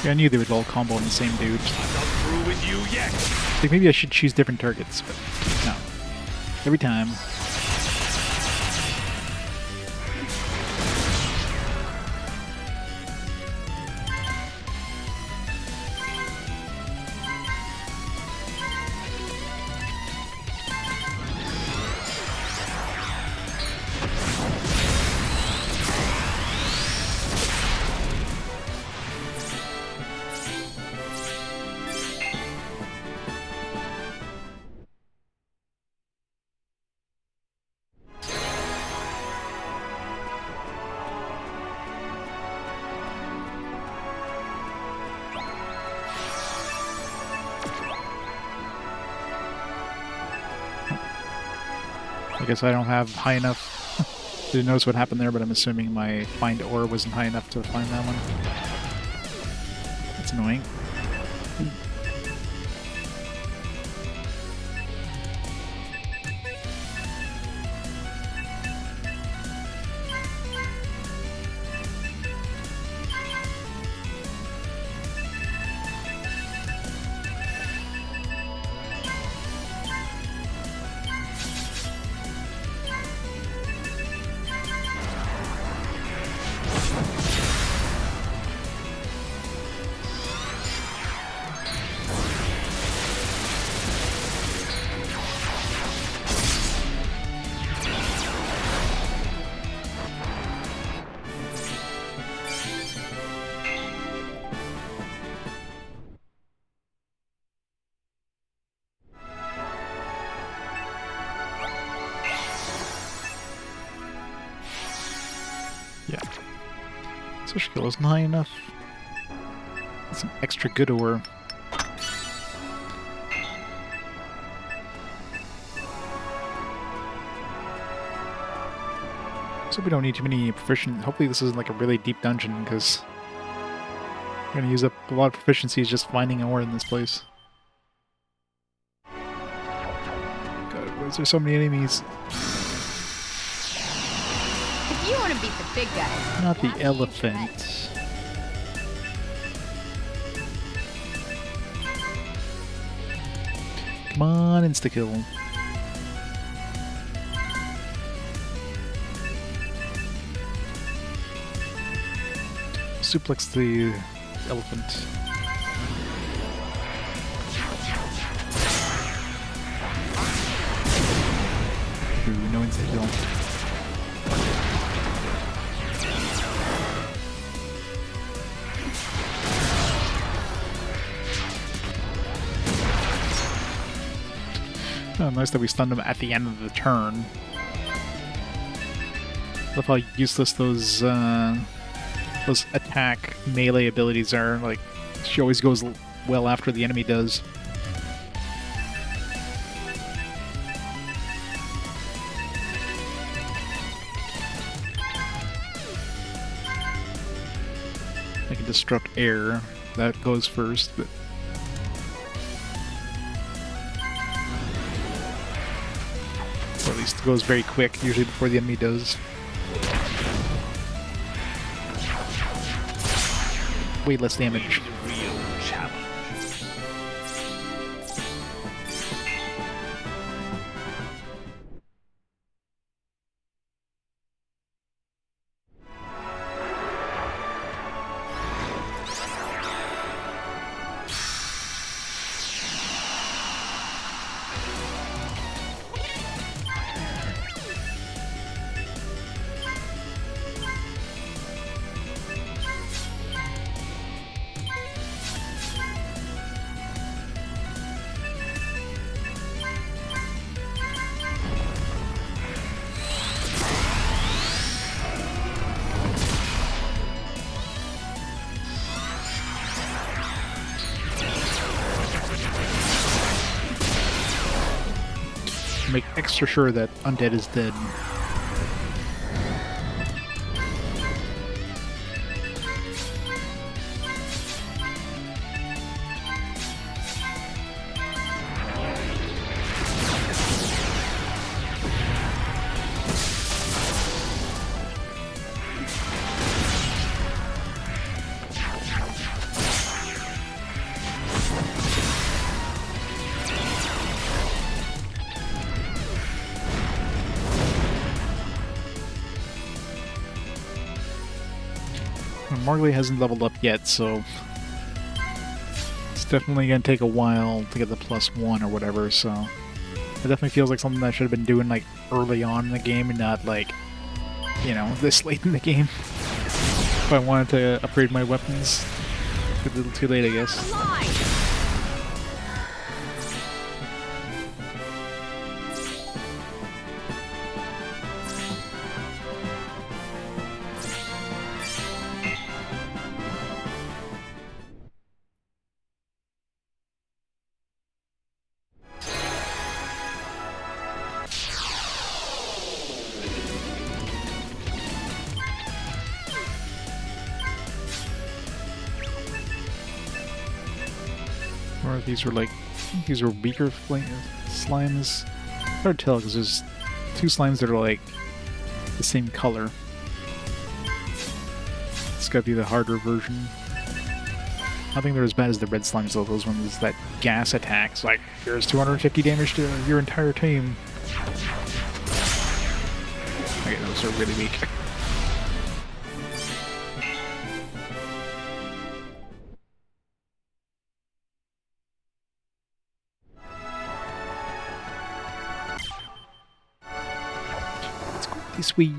See, I knew they would all combo on the same dude. I'm not through with you yet. Like, maybe I should choose different targets, but no. Every time. I guess I don't have high enough. Didn't notice what happened there, but I'm assuming my find ore wasn't high enough to find that one. That's annoying. Yeah. Social skill isn't high enough. Some extra good ore. So we don't need too many proficient. Hopefully this isn't like a really deep dungeon, because we're gonna use up a lot of proficiencies just finding ore in this place. God, why is there so many enemies? If you want to beat the big guys, Not the that means elephant. Come on, insta-kill. Suplex the elephant. Ooh, no insta-kill. Oh, nice that we stunned him at the end of the turn. Love how useless those attack melee abilities are. Like, she always goes well after the enemy does. I can destruct air. That goes first, but... Or at least it goes very quick, usually before the enemy does. Way less damage. Real challenge. Make extra sure that undead is dead. Marley hasn't leveled up yet, so it's definitely going to take a while to get the +1 or whatever, so it definitely feels like something that I should have been doing like early on in the game and not like, you know, this late in the game. If I wanted to upgrade my weapons, a little too late, I guess. Or these were like, I think these were weaker slimes. Hard to tell because there's two slimes that are like the same color. It's gotta be the harder version. I don't think they're as bad as the red slimes though. Those ones that gas attacks, like here's 250 damage to your entire team. Okay, those are really weak. This way.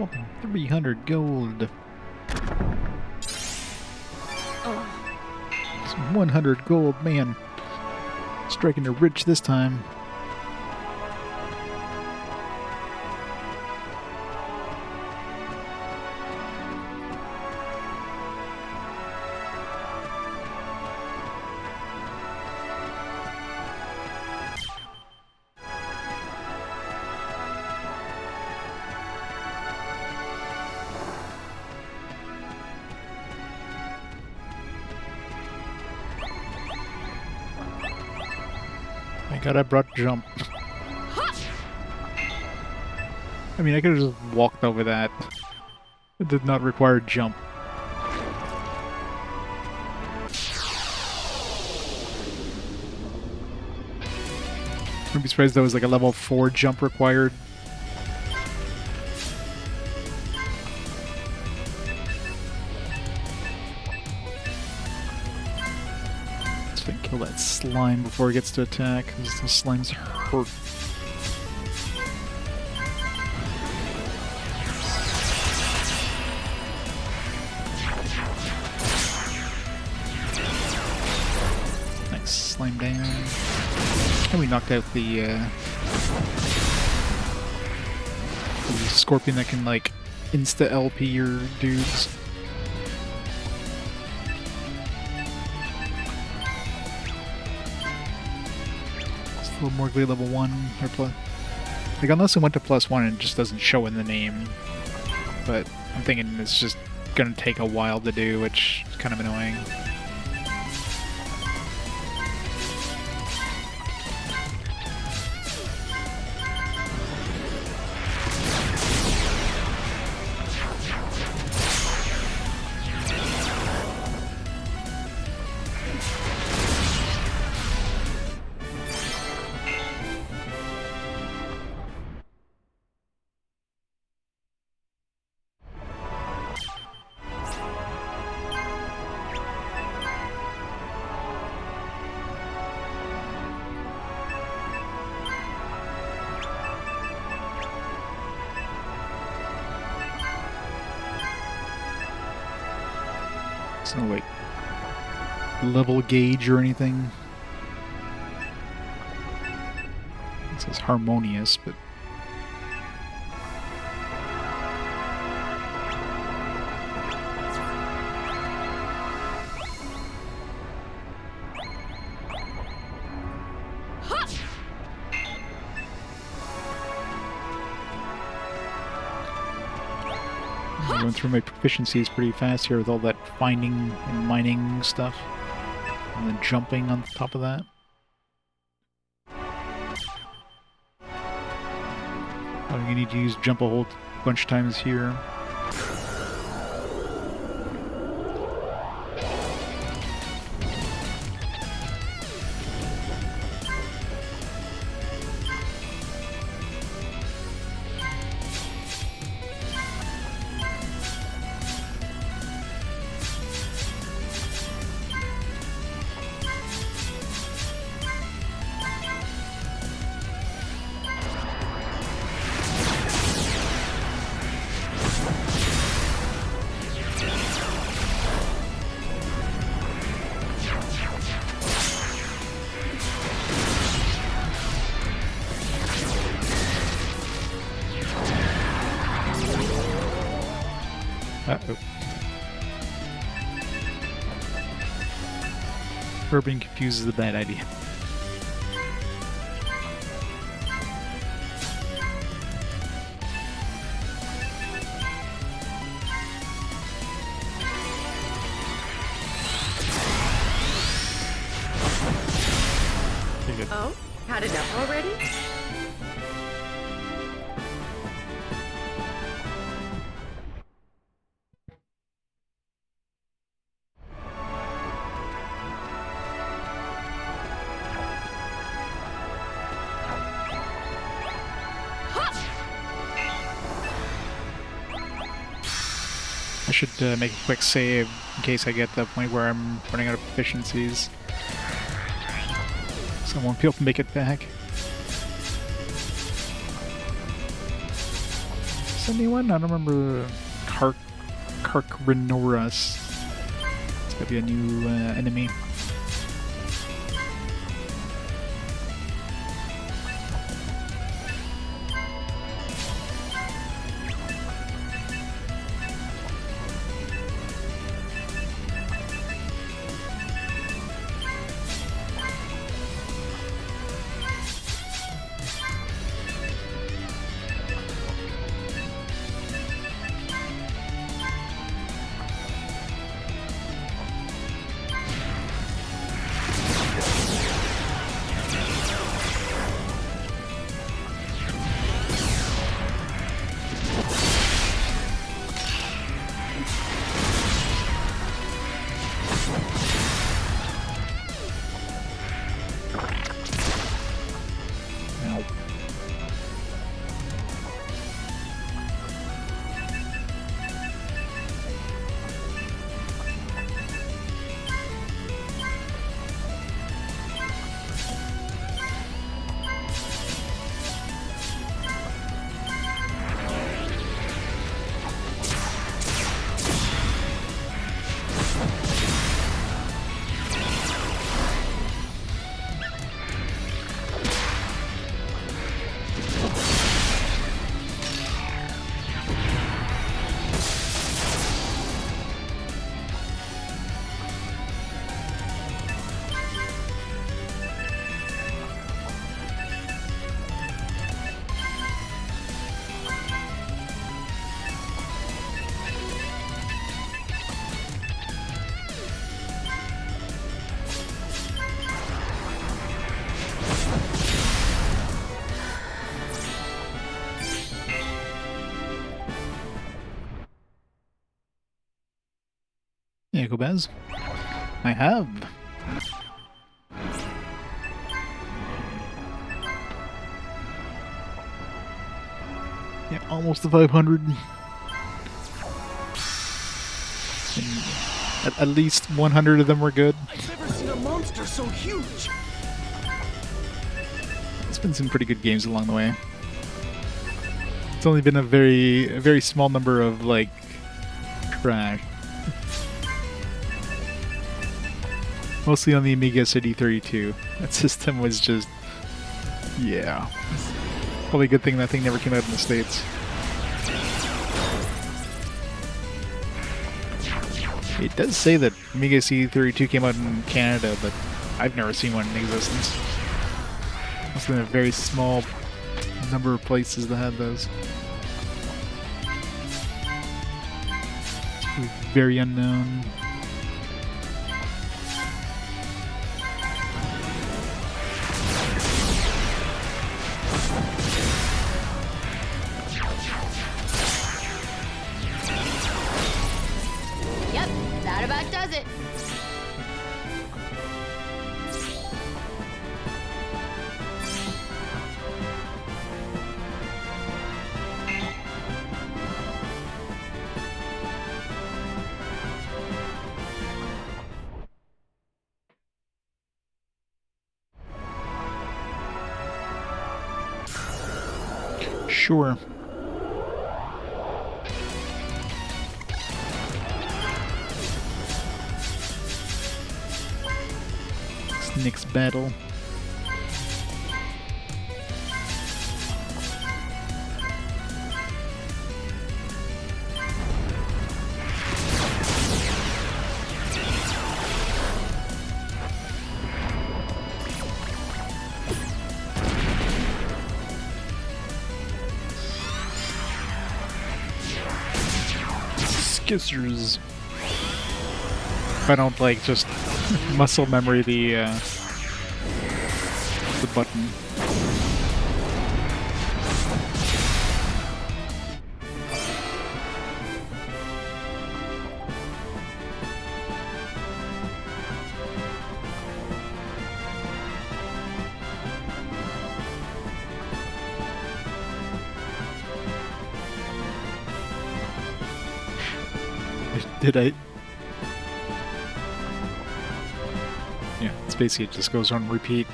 Oh, 300 gold. It's 100 gold, man. Striking the rich this time. Thank God I brought jump. I mean, I could have just walked over that. It did not require jump. I'd be surprised there was like a level 4 jump required. Let's try and kill that slime before it gets to attack, because the slimes hurt. Nice, slime down. And we knocked out the scorpion that can, like, insta-LP your dudes. It's a little more glee level 1, or plus. Like, unless it went to +1 and it just doesn't show in the name. But I'm thinking it's just gonna take a while to do, which is kind of annoying. There's no, like, level gauge or anything. It says harmonious, but... I went through my proficiencies pretty fast here with all that finding and mining stuff. And then jumping on top of that. Oh, you need to use jump a whole bunch of times here. Uh-oh. Being confused is a bad idea. Oh? Had enough already? I should make a quick save in case I get to the point where I'm running out of proficiencies. So I won't be able to make it back. Is there anyone? I don't remember. Karkrinoras. It's gotta be a new enemy. Bez. I have. Yeah, almost to 500. And at least 100 of them were good. I've never seen a monster so huge. It's been some pretty good games along the way. It's only been a very small number of, like, trash. Mostly on the Amiga CD32. That system was just... yeah. Probably a good thing that thing never came out in the States. It does say that Amiga CD32 came out in Canada, but I've never seen one in existence. Must have been a very small number of places that had those. Very unknown. Yep, that about does it. Sure. Next battle. Skissers. If I don't like just muscle memory the button. Did I? Yeah, it's basically it just goes on repeat.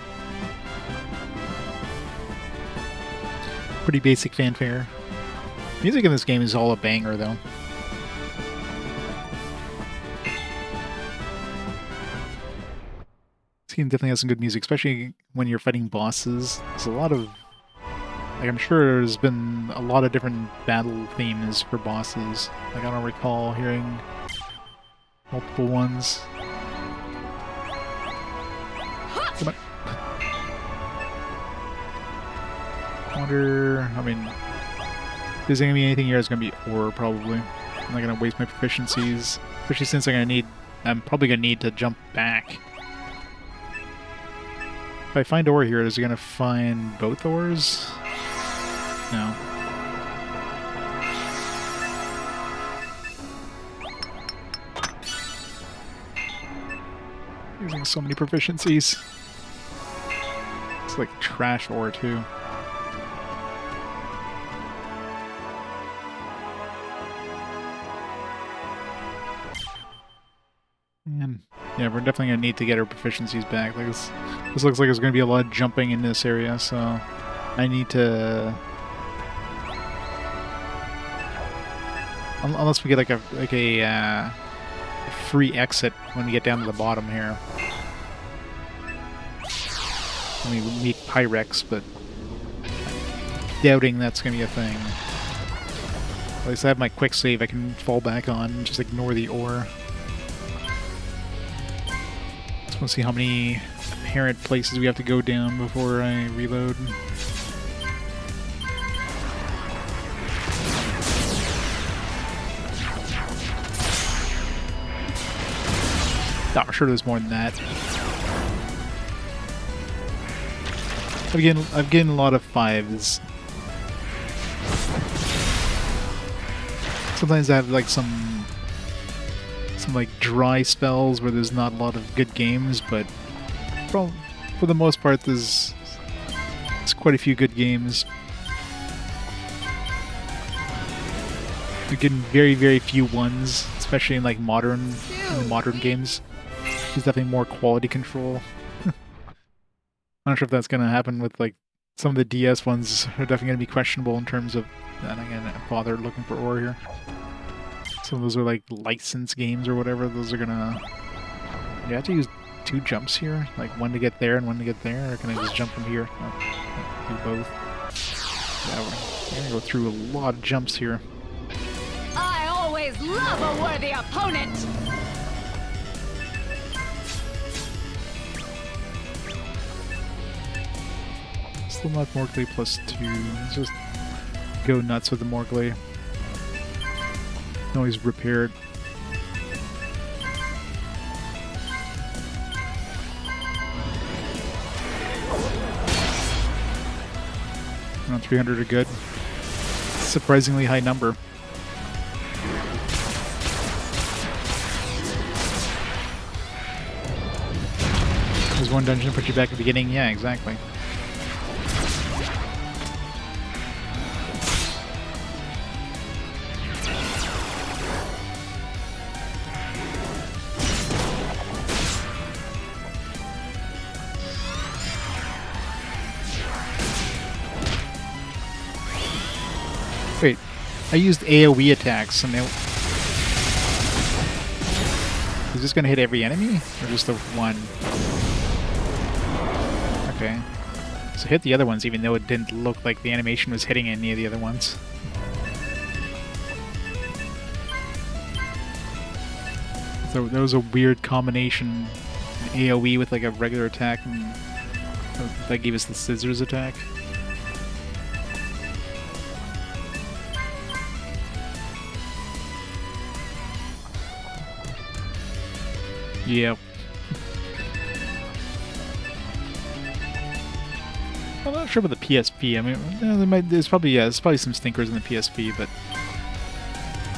Pretty basic fanfare. Music in this game is all a banger, though. This game definitely has some good music, especially when you're fighting bosses. There's a lot of... like, I'm sure there's been a lot of different battle themes for bosses. Like, I don't recall hearing multiple ones. Come on. Wonder, I mean, if there's gonna be anything here, it's gonna be ore probably. I'm not gonna waste my proficiencies, especially since I'm probably gonna need to jump back. If I find ore here, is it gonna find both ores? No. Using so many proficiencies. It's like trash ore too. And yeah, we're definitely gonna need to get our proficiencies back. Like this looks like there's gonna be a lot of jumping in this area, so I need to. Unless we get like a free exit when we get down to the bottom here. When we meet Pyrex, but doubting that's gonna be a thing. At least I have my quick save I can fall back on and just ignore the ore. Just want to see how many apparent places we have to go down before I reload. No, I'm sure there's more than that. I've getting a lot of 5s. Sometimes I have like some some like dry spells where there's not a lot of good games, but for the most part, there's quite a few good games. You're getting very, very few ones, especially in like modern games. There's definitely more quality control. I'm not sure if that's gonna happen with like some of the DS ones. Are definitely gonna be questionable in terms of. I'm gonna bother looking for ore here. Some of those are like licensed games or whatever. Those are gonna. You have to use 2 jumps here, like one to get there and one to get there, or can I just jump from here? No, do both. Yeah, we're gonna go through a lot of jumps here. I always love a worthy opponent! Still not Morgley +2. Let's just go nuts with the Morgley. Always repaired. Around 300 are good. Surprisingly high number. There's one dungeon put you back at the beginning. Yeah, exactly. Wait, I used AoE attacks and is this gonna hit every enemy? Or just the one? Okay. So hit the other ones even though it didn't look like the animation was hitting any of the other ones. So there was a weird combination AoE with like a regular attack and that gave us the scissors attack. Yep. I'm not sure about the PSP. I mean, there's probably some stinkers in the PSP, but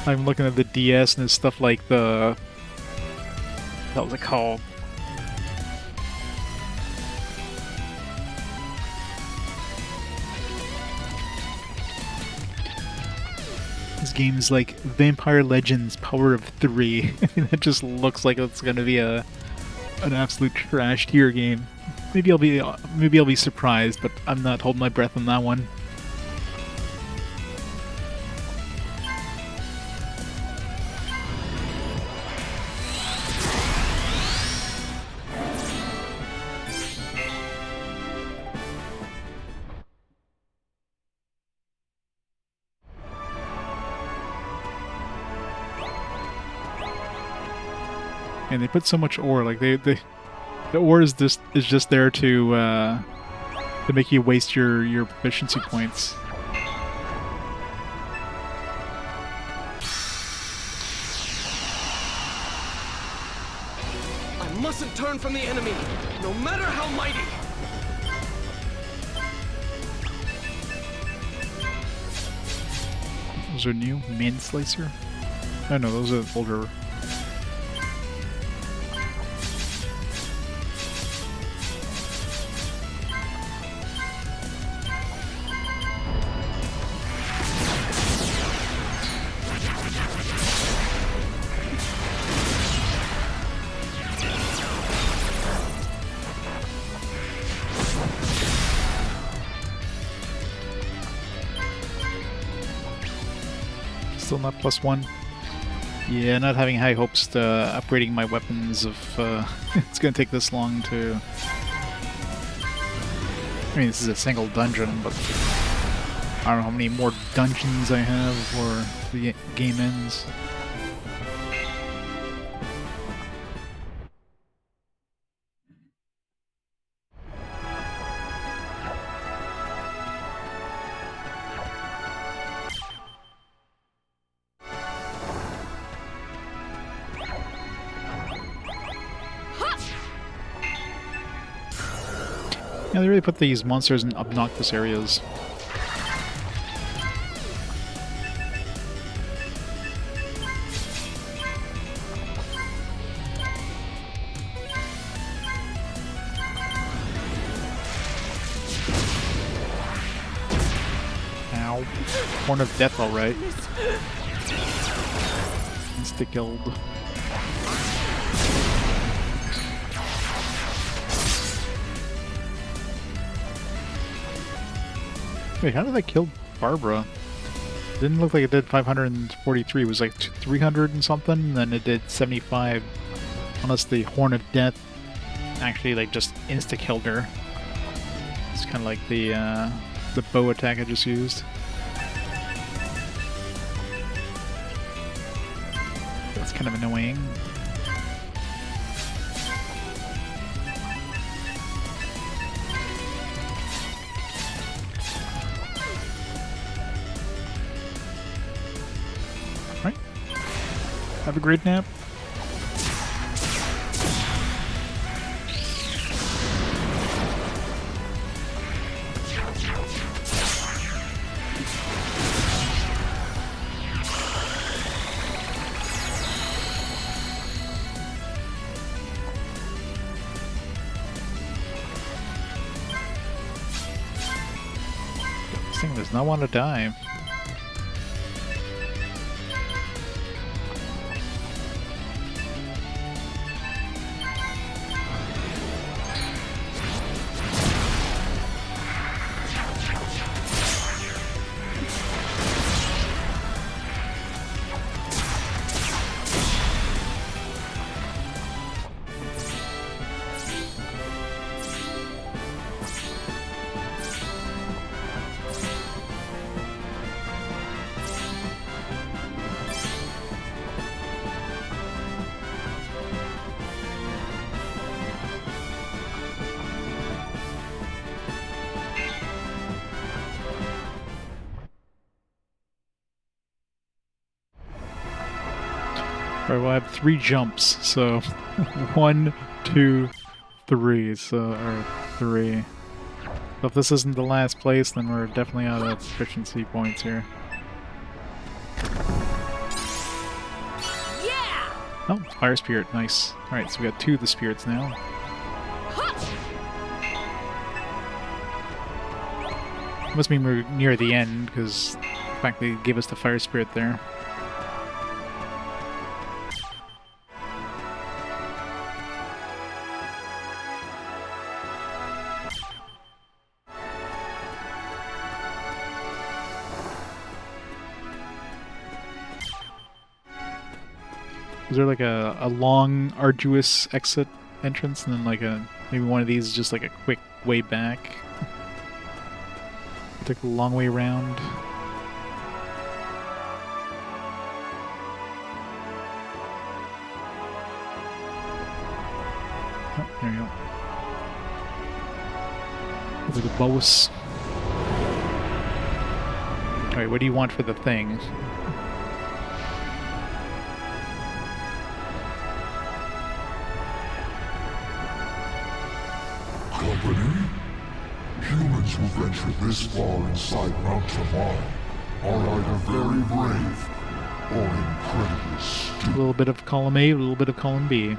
I'm looking at the DS and there's stuff like the what was it called? This game's like Vampire Legends Power of 3. It just looks like it's gonna be an absolute trash tier game. Maybe I'll be surprised, but I'm not holding my breath on that one. And they put so much ore, like the ore is just there to make you waste your proficiency points. I mustn't turn from the enemy, no matter how mighty. Those are new? Main Slicer? Oh no, those are older. Still not +1. Yeah, not having high hopes to upgrading my weapons if it's gonna take this long to... I mean, this is a single dungeon, but I don't know how many more dungeons I have before the game ends. Yeah, they really put these monsters in obnoxious areas. Ow. Horn of Death, alright. Insta-killed. Wait, how did I kill Barbara? Didn't look like it did 543. It was like 300 and something, and then it did 75. Unless the Horn of Death actually like just insta-killed her. It's kind of like the bow attack I just used. That's kind of annoying. Right. Have a great nap. This thing does not want to die. Alright, well I have 3 jumps, so 1, 2, 3, or 3. So if this isn't the last place, then we're definitely out of efficiency points here. Yeah! Oh, Fire Spirit, nice. Alright, so we got 2 of the spirits now. Must mean we're near the end, because the fact they gave us the Fire Spirit there. Is there like a long, arduous exit entrance, and then like maybe one of these is just like a quick way back? Take a long way around. Oh, there you go. Over the boss. Alright, what do you want for the thing? Company? Humans who venture this far inside Mount Tamai are either very brave or incredibly A stupid. little bit of column A, a little bit of column B. If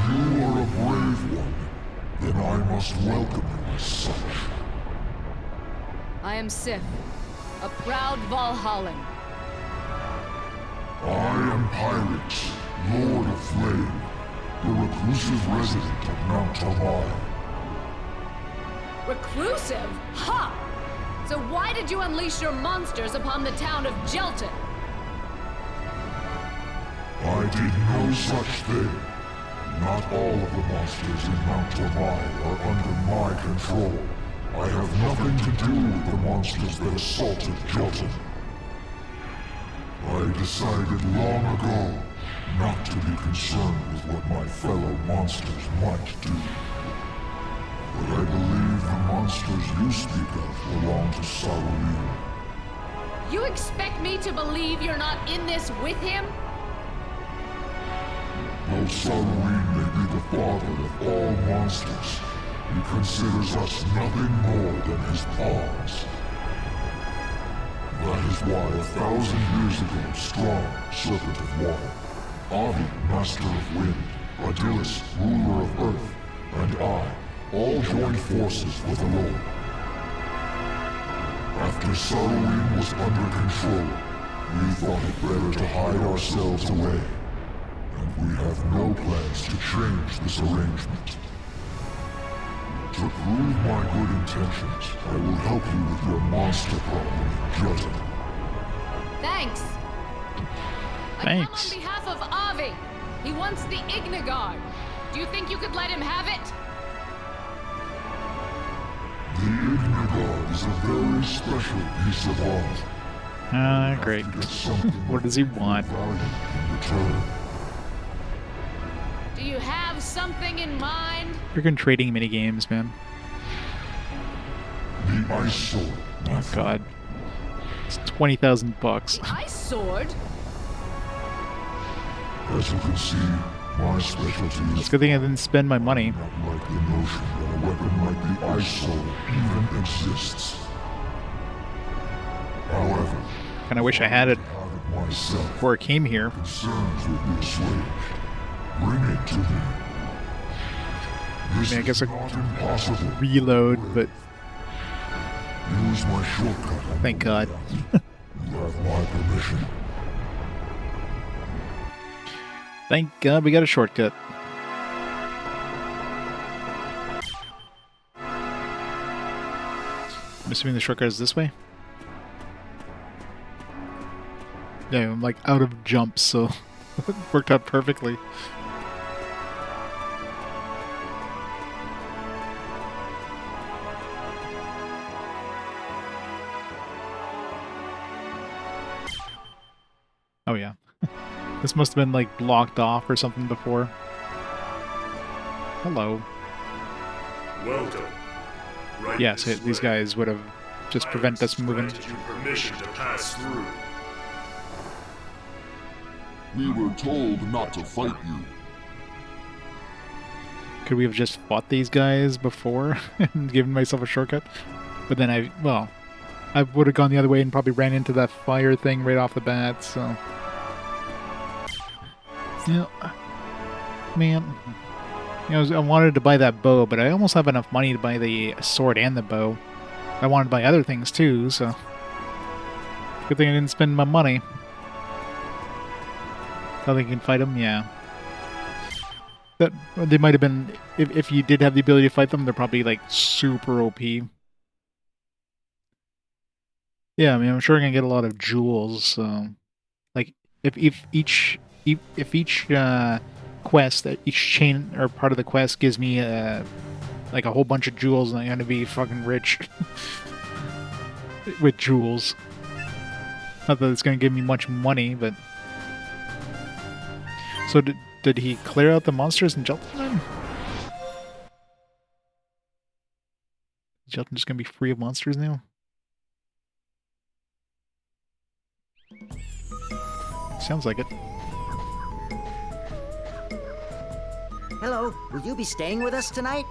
you are a brave one, then I must welcome you as such. I am Sif, a proud Valhallan. I am Pyrix, Lord of Flame, the reclusive resident of Mount Tamai. Reclusive? Ha! So why did you unleash your monsters upon the town of Jelton? I did no such thing. Not all of the monsters in Mount Tamai are under my control. I have nothing to do with the monsters that assaulted Jelton. I decided long ago not to be concerned with what my fellow monsters might do. But I believe the monsters you speak of belong to Saruin. You expect me to believe you're not in this with him? Though Saruin may be the father of all monsters, he considers us nothing more than his pawns. That is why 1,000 years ago, Strong, Serpent of Water, Avi, Master of Wind, Adilis, Ruler of Earth, and I all joined forces with the Lord. After Halloween was under control, we thought it better to hide ourselves away. And we have no plans to change this arrangement. To prove my good intentions, I will help you with your monster problem in Gato. Thanks. I Thanks. come on behalf of Avi. He wants the Ignagard. Do you think you could let him have it? The Ignagard is a very special piece of art. Great. You get something What does he want? value in return. Do you have something in mind? Freaking trading minigames, man. The Ice Sword, my Oh friend. god. It's $20,000. Ice sword? As you can see, my specialty It's is a good thing I didn't spend my money. not like the notion that a weapon like the Ice Sword even exists. However, Kinda wish I had it to have it myself, before I came here. concerns will be assuaged. Bring it to me. This I guess is I- not impossible. Reload, but Use my shortcut. thank god. You have my permission. Thank god we got a shortcut. I'm assuming the shortcut is this way? Yeah, I'm like out of jumps, so it worked out perfectly. Oh yeah. This must have been like blocked off or something before. Hello. Welcome. Right Yes, this these way. guys would have just prevent us from moving. Granted you permission to pass through. We were told not to fight you. Could we have just fought these guys before and given myself a shortcut? But then I would have gone the other way and probably ran into that fire thing right off the bat, so... Yeah. Man. You know, I wanted to buy that bow, but I almost have enough money to buy the sword and the bow. I wanted to buy other things too, so... Good thing I didn't spend my money. I think you can fight them, yeah. That they might have been, if you did have the ability to fight them, they're probably like super OP. Yeah, I mean, I'm sure I can get a lot of jewels. So, like, if each quest, each chain or part of the quest gives me like a whole bunch of jewels, and I'm gonna be fucking rich with jewels. Not that it's gonna give me much money, but so did he clear out the monsters in Jotunheim? Is Jotunheim just gonna be free of monsters now? Sounds like it. Hello, will you be staying with us tonight?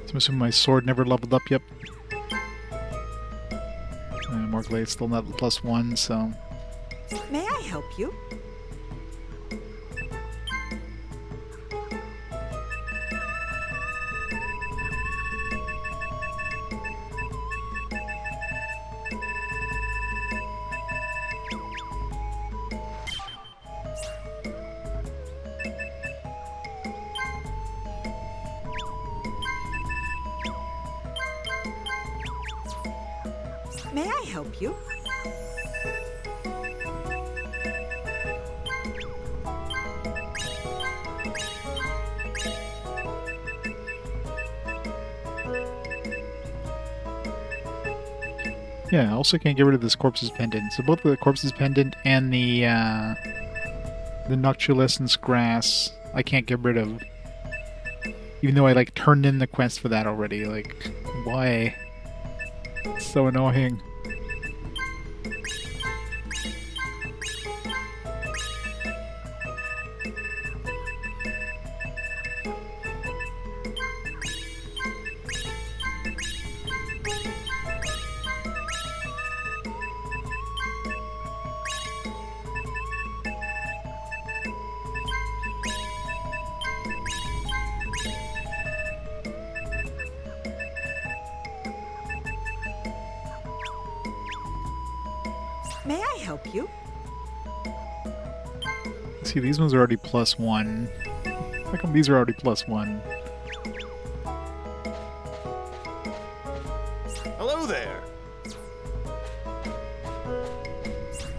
So I'm assuming my sword never leveled up yet. More glade, still not +1, so... May I help you? May I help you? Yeah, I also can't get rid of this corpse's pendant. So both the corpse's pendant and the noctulescence grass I can't get rid of. Even though I like turned in the quest for that already. Like, why? It's so annoying. May I help you? See, these ones are already +1. How come these are already +1? Hello there.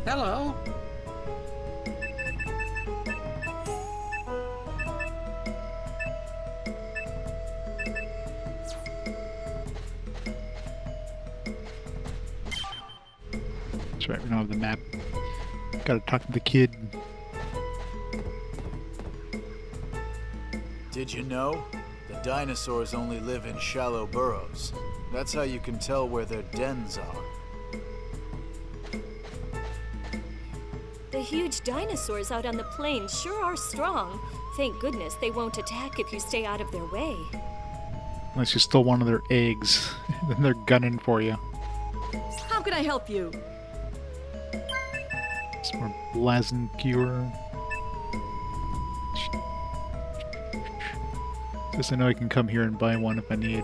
Hello. That's right, we don't have the map. Gotta talk to the kid. Did you know? The dinosaurs only live in shallow burrows. That's how you can tell where their dens are. The huge dinosaurs out on the plains sure are strong. Thank goodness they won't attack if you stay out of their way. Unless you stole one of their eggs, then they're gunning for you. How can I help you? Some more Blazin cure. Just I know I can come here and buy one if I need.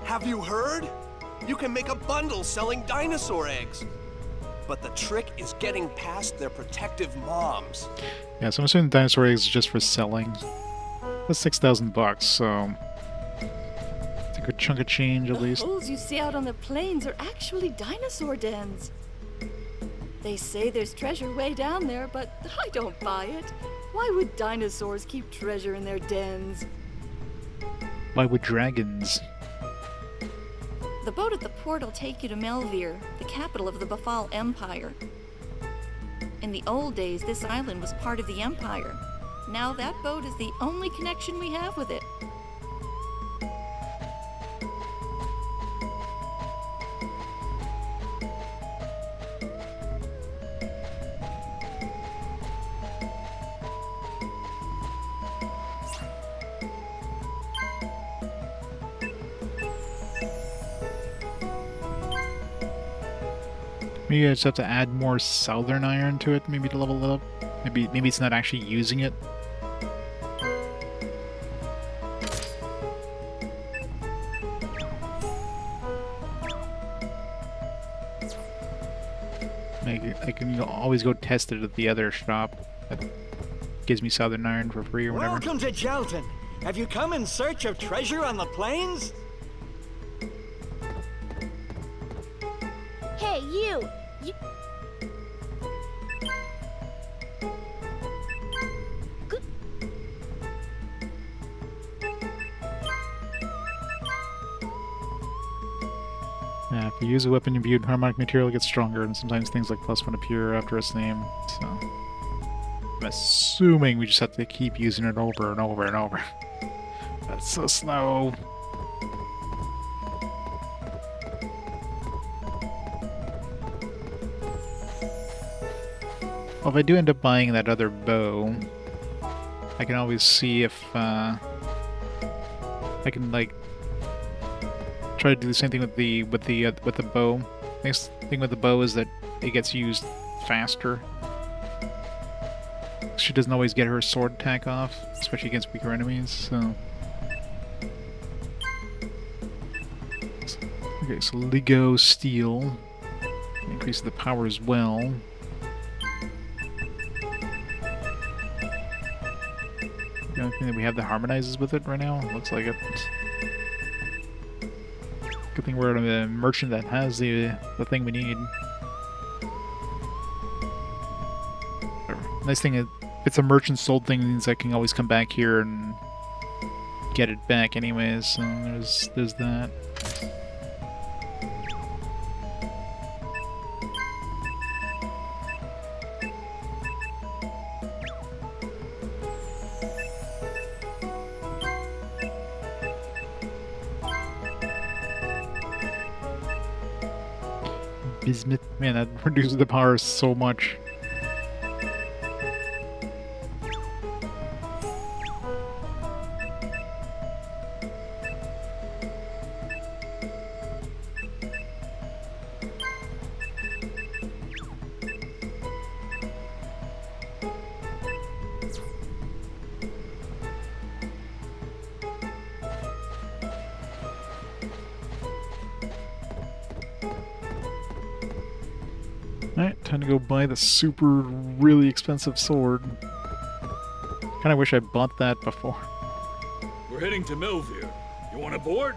Have you heard? You can make a bundle selling dinosaur eggs. But the trick is getting past their protective moms. Yeah, so I'm assuming dinosaur eggs is just for selling. That's $6,000, so it's a good chunk of change at least. The holes you see out on the plains are actually dinosaur dens. They say there's treasure way down there, but I don't buy it. Why would dinosaurs keep treasure in their dens? Why would dragons? The boat at the port will take you to Melvir, the capital of the Bafal Empire. In the old days, this island was part of the Empire. Now that boat is the only connection we have with it. Maybe I just have to add more southern iron to it, maybe to level it up. Maybe it's not actually using it. I can always go test it at the other shop. That gives me southern iron for free or whatever. Welcome to Jelton. Have you come in search of treasure on the plains? Hey, you! Yeah, if you use a weapon imbued harmonic material, it gets stronger, and sometimes things like +1 appear after its name, so... I'm assuming we just have to keep using it over and over and over. That's so slow. Well, if I do end up buying that other bow, I can always see if I can like try to do the same thing with the bow. Next thing with the bow is that it gets used faster. She doesn't always get her sword attack off, especially against weaker enemies. So okay, so Lego Steel increases the power as well. The only thing that we have that harmonizes with it right now, looks like it. Good thing we're at a merchant that has the thing we need. Nice thing is, if it's a merchant sold thing, means I can always come back here and get it back anyways, so there's that. Bismuth, man, that reduces the power so much. Alright, time to go buy the super, really expensive sword. Kinda wish I bought that before. We're heading to Melvere. You want aboard?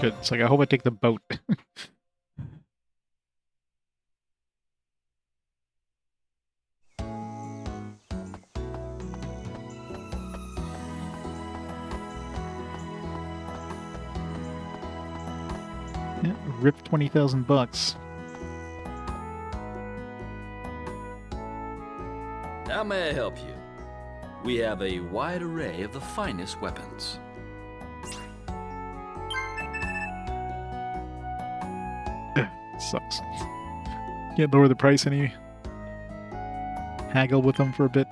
Good. It's like, I hope I take the boat. Yeah, rip 20,000 bucks. How may I help you? We have a wide array of the finest weapons. Sucks. Can't lower the price any. Haggle with them for a bit.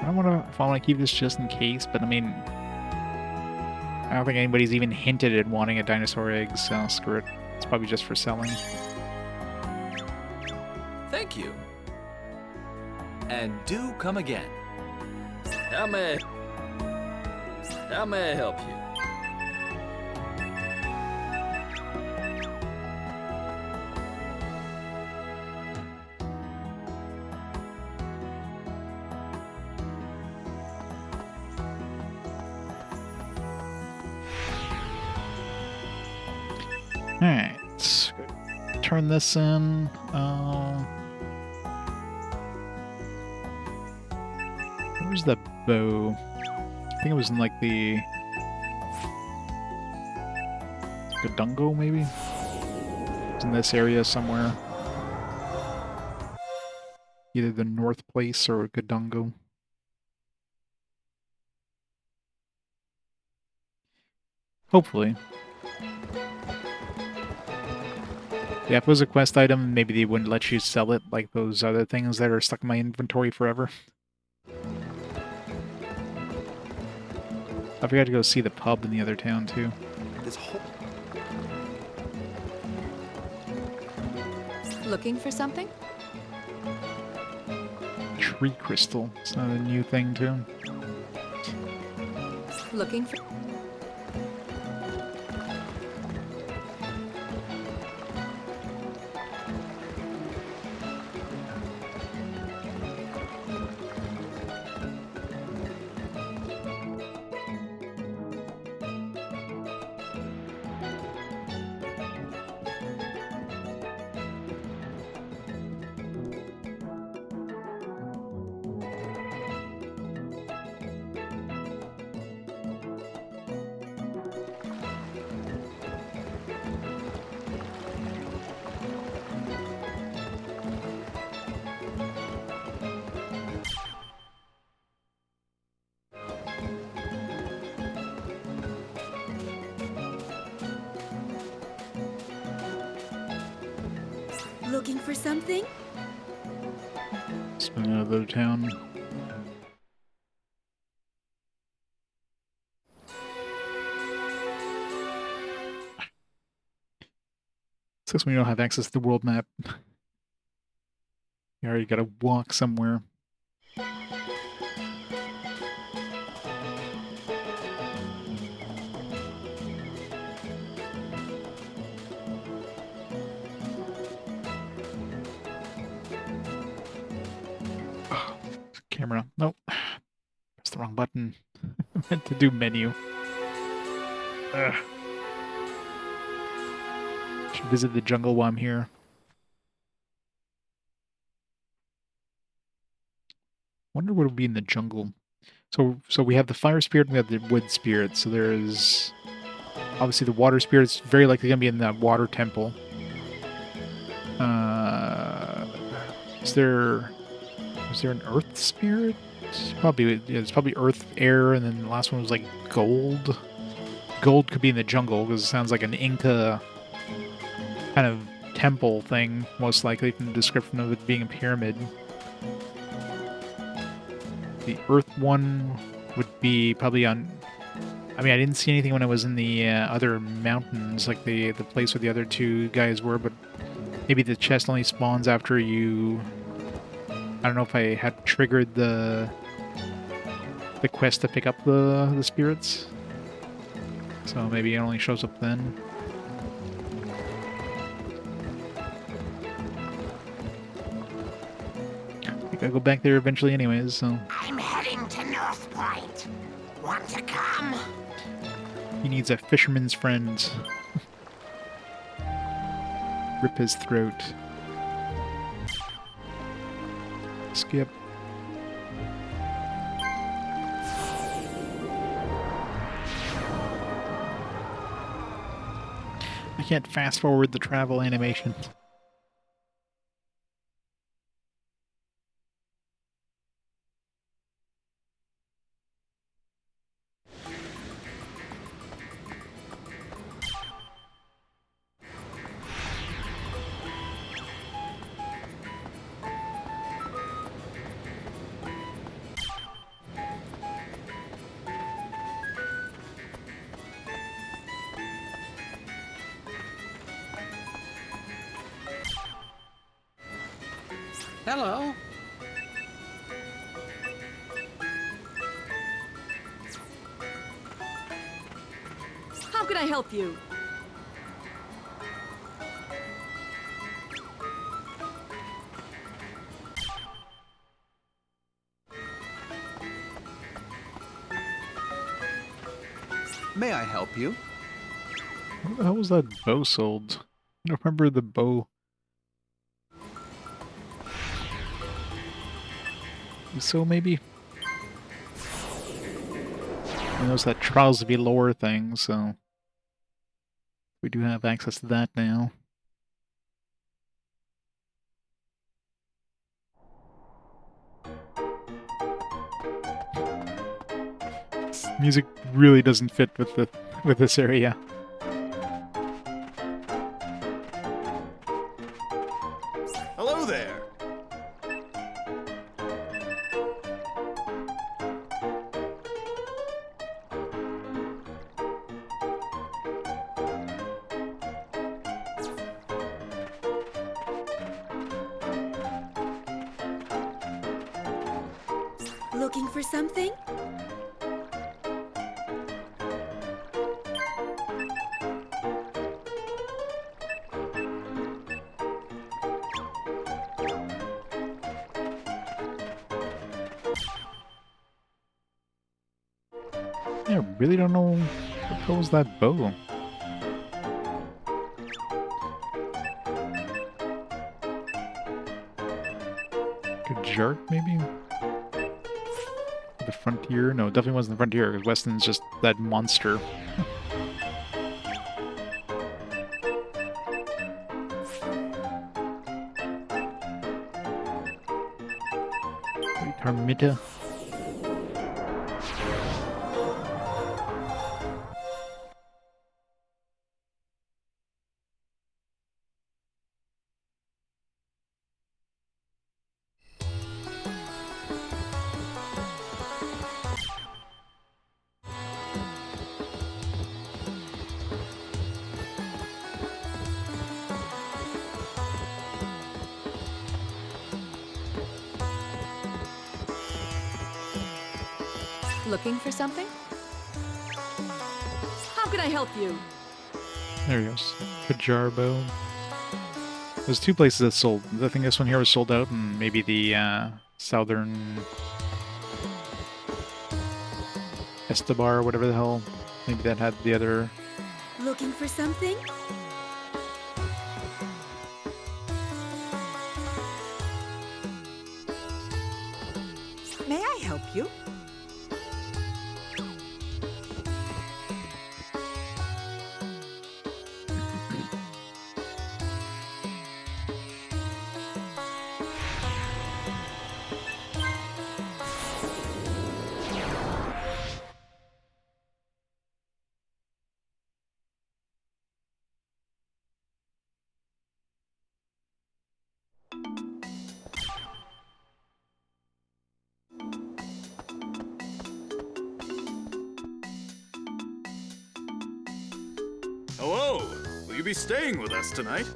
I want to keep this just in case, but I mean, I don't think anybody's even hinted at wanting a dinosaur egg, so screw it. It's probably just for selling. Thank you. And do come again. How may I help you? Alright, turn this in. Where's that bow? I think it was in like the Gadungo, maybe? It's in this area somewhere. Either the North Place or Gadungo. Hopefully. Yeah, if it was a quest item, maybe they wouldn't let you sell it like those other things that are stuck in my inventory forever. I forgot to go see the pub in the other town, too. This whole... Looking for something? Tree crystal. It's not a new thing, too. Looking for... Looking for something? Spin another town. Sucks when you don't have access to the world map. You already gotta walk somewhere. Camera. Nope. Pressed the wrong button. I meant to do menu. Ugh. Should visit the jungle while I'm here. Wonder what would be in the jungle. So we have the fire spirit and we have the wood spirit. So there's obviously the water spirit is very likely going to be in that water temple. Is there an earth spirit? Probably, yeah, it's probably earth, air, and then the last one was like gold. Gold could be in the jungle because it sounds like an Inca kind of temple thing, most likely from the description of it being a pyramid. The earth one would be probably on... I mean, I didn't see anything when I was in the other mountains, like the place where the other two guys were, but maybe the chest only spawns after you... I don't know if I had triggered the quest to pick up the spirits. So maybe it only shows up then. I think I'll go back there eventually anyways, so... I'm heading to North Point. Want to come? He needs a fisherman's friend. Rip his throat. Skip. I can't fast forward the travel animation. Hello. How can I help you? May I help you? Where the hell was that bow sold? I don't remember the bow. So maybe? I know that trials to be lower thing, so we do have access to that now. This music really doesn't fit with this area. Hello there. Looking for something? I really don't know what the hell was that bow. Good jerk, maybe? The frontier? No, it definitely wasn't the frontier, because Weston's just that monster. Wait, Armita? Looking for something? How can I help you? There he goes. Kajar bow. There's two places that sold. I think this one here was sold out, and maybe the southern Estebar, whatever the hell. Maybe that had the other. Looking for something? May I help you? you be staying with us tonight?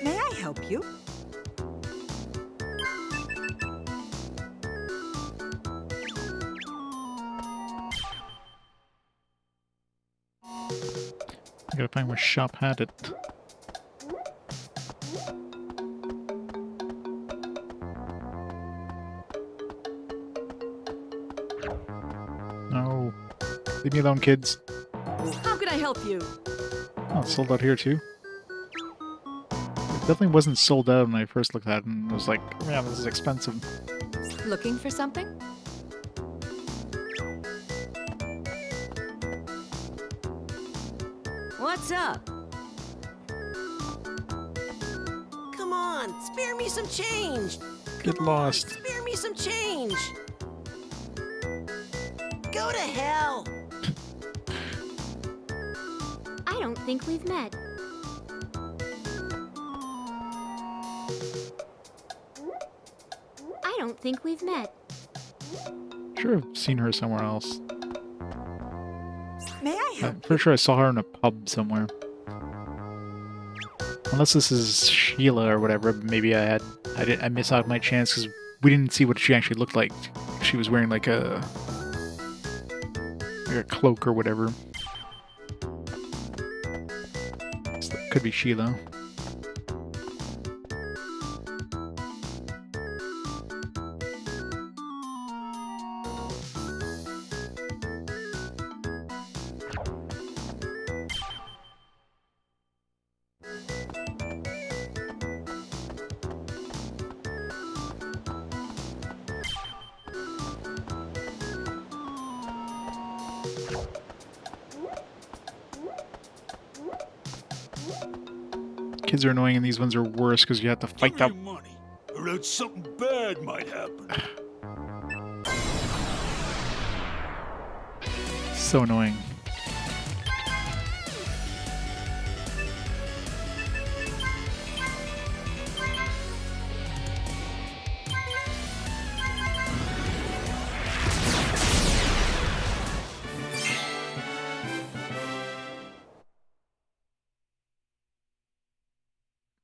May I help you? I gotta find where shop had it. No. Leave me alone, kids. How can I help you? Oh, it's sold out here too. It definitely wasn't sold out when I first looked at it and was like, man, this is expensive. Looking for something? What's up? Come on, spare me some change. Get lost. Spare me some change. Go to hell. I don't think we've met. I don't think we've met. Sure, I've seen her somewhere else. May I help? I'm pretty sure I saw her in a pub somewhere. Unless this is Sheila or whatever, maybe I missed out my chance because we didn't see what she actually looked like. She was wearing like a cloak or whatever. So it could be Sheila. Kids are annoying and these ones are worse because you have to fight them. Money, or else something bad might happen. So annoying.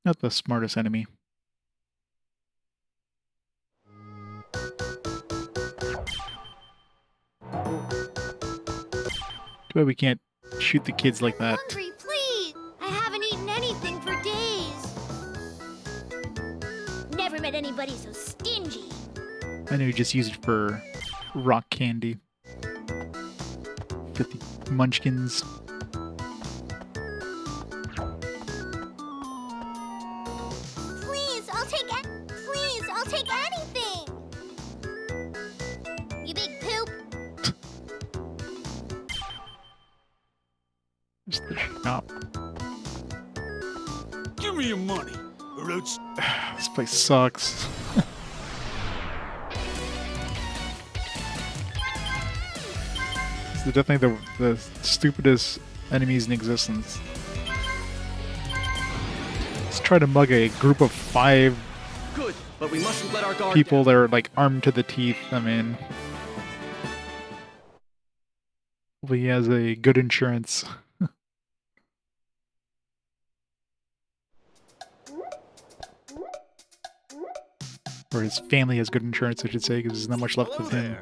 Not the smartest enemy. Too bad we can't shoot the kids like that. Hungry, please! I haven't eaten anything for days. Never met anybody so stingy. I know you just use it for rock candy. 50 munchkins. Please, I'll take anything. You big poop. Just the shop. Give me your money, or else... This place sucks. This is definitely the stupidest enemies in existence. Let's try to mug a group of 5 Good, but we mustn't let our guard people down. that are like armed to the teeth. I mean, hopefully he has a good insurance. Or his family has good insurance, I should say, because there's not much left of him.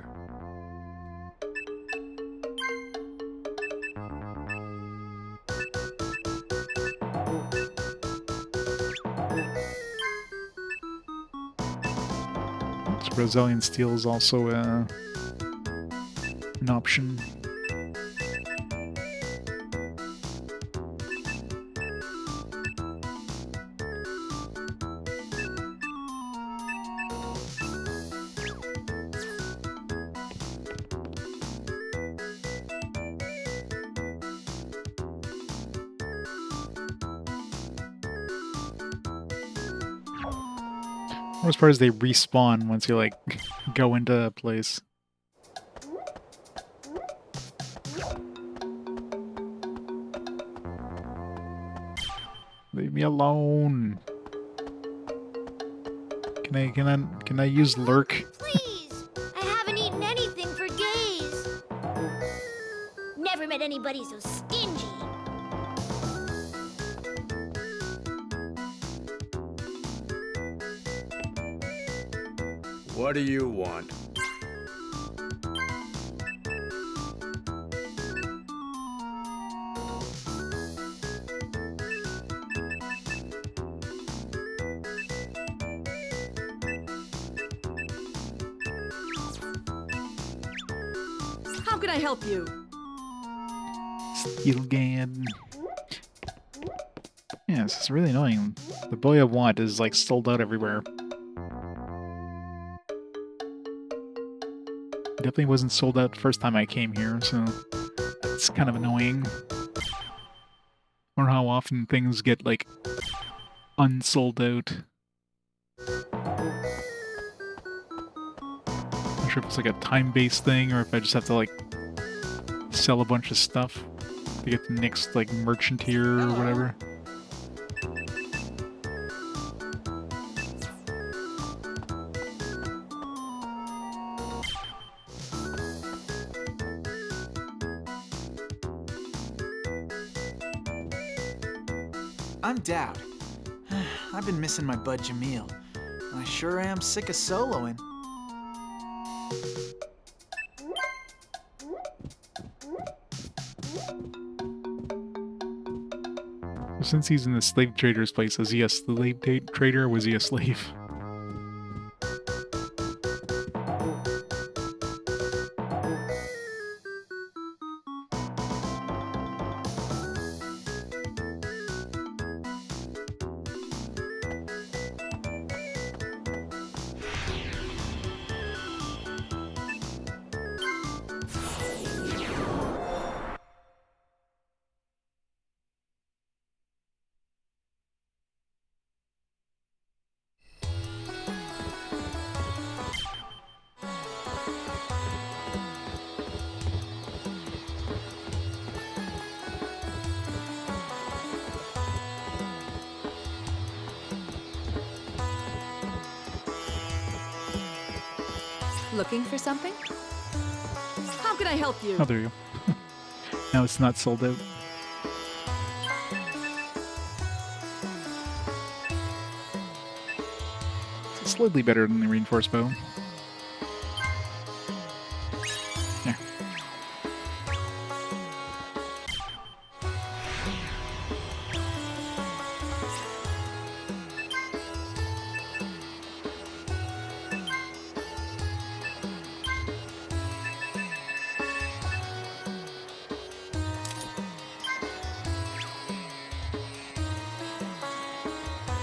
Brazilian steel is also an option. Worst part is they respawn once you like go into a place. Leave me alone. Can I use lurk? Please! I haven't eaten anything for days. Never met anybody so stingy. What do you want? How can I help you? Steel gun. Yeah, this is really annoying. The boy I want is like sold out everywhere. Definitely wasn't sold out the first time I came here, so that's kind of annoying. Or how often things get like unsold out. Not sure if it's like a time-based thing or if I just have to like sell a bunch of stuff to get the next like merchant here or whatever. I'm Dowd. I've been missing my bud Jamil. And I sure am sick of soloing. Since he's in the slave trader's place, is he a slave trader or was he a slave? Looking for something? How can I help you? Oh, there you go. Now it's not sold out. It's slightly better than the reinforced bow. Yeah.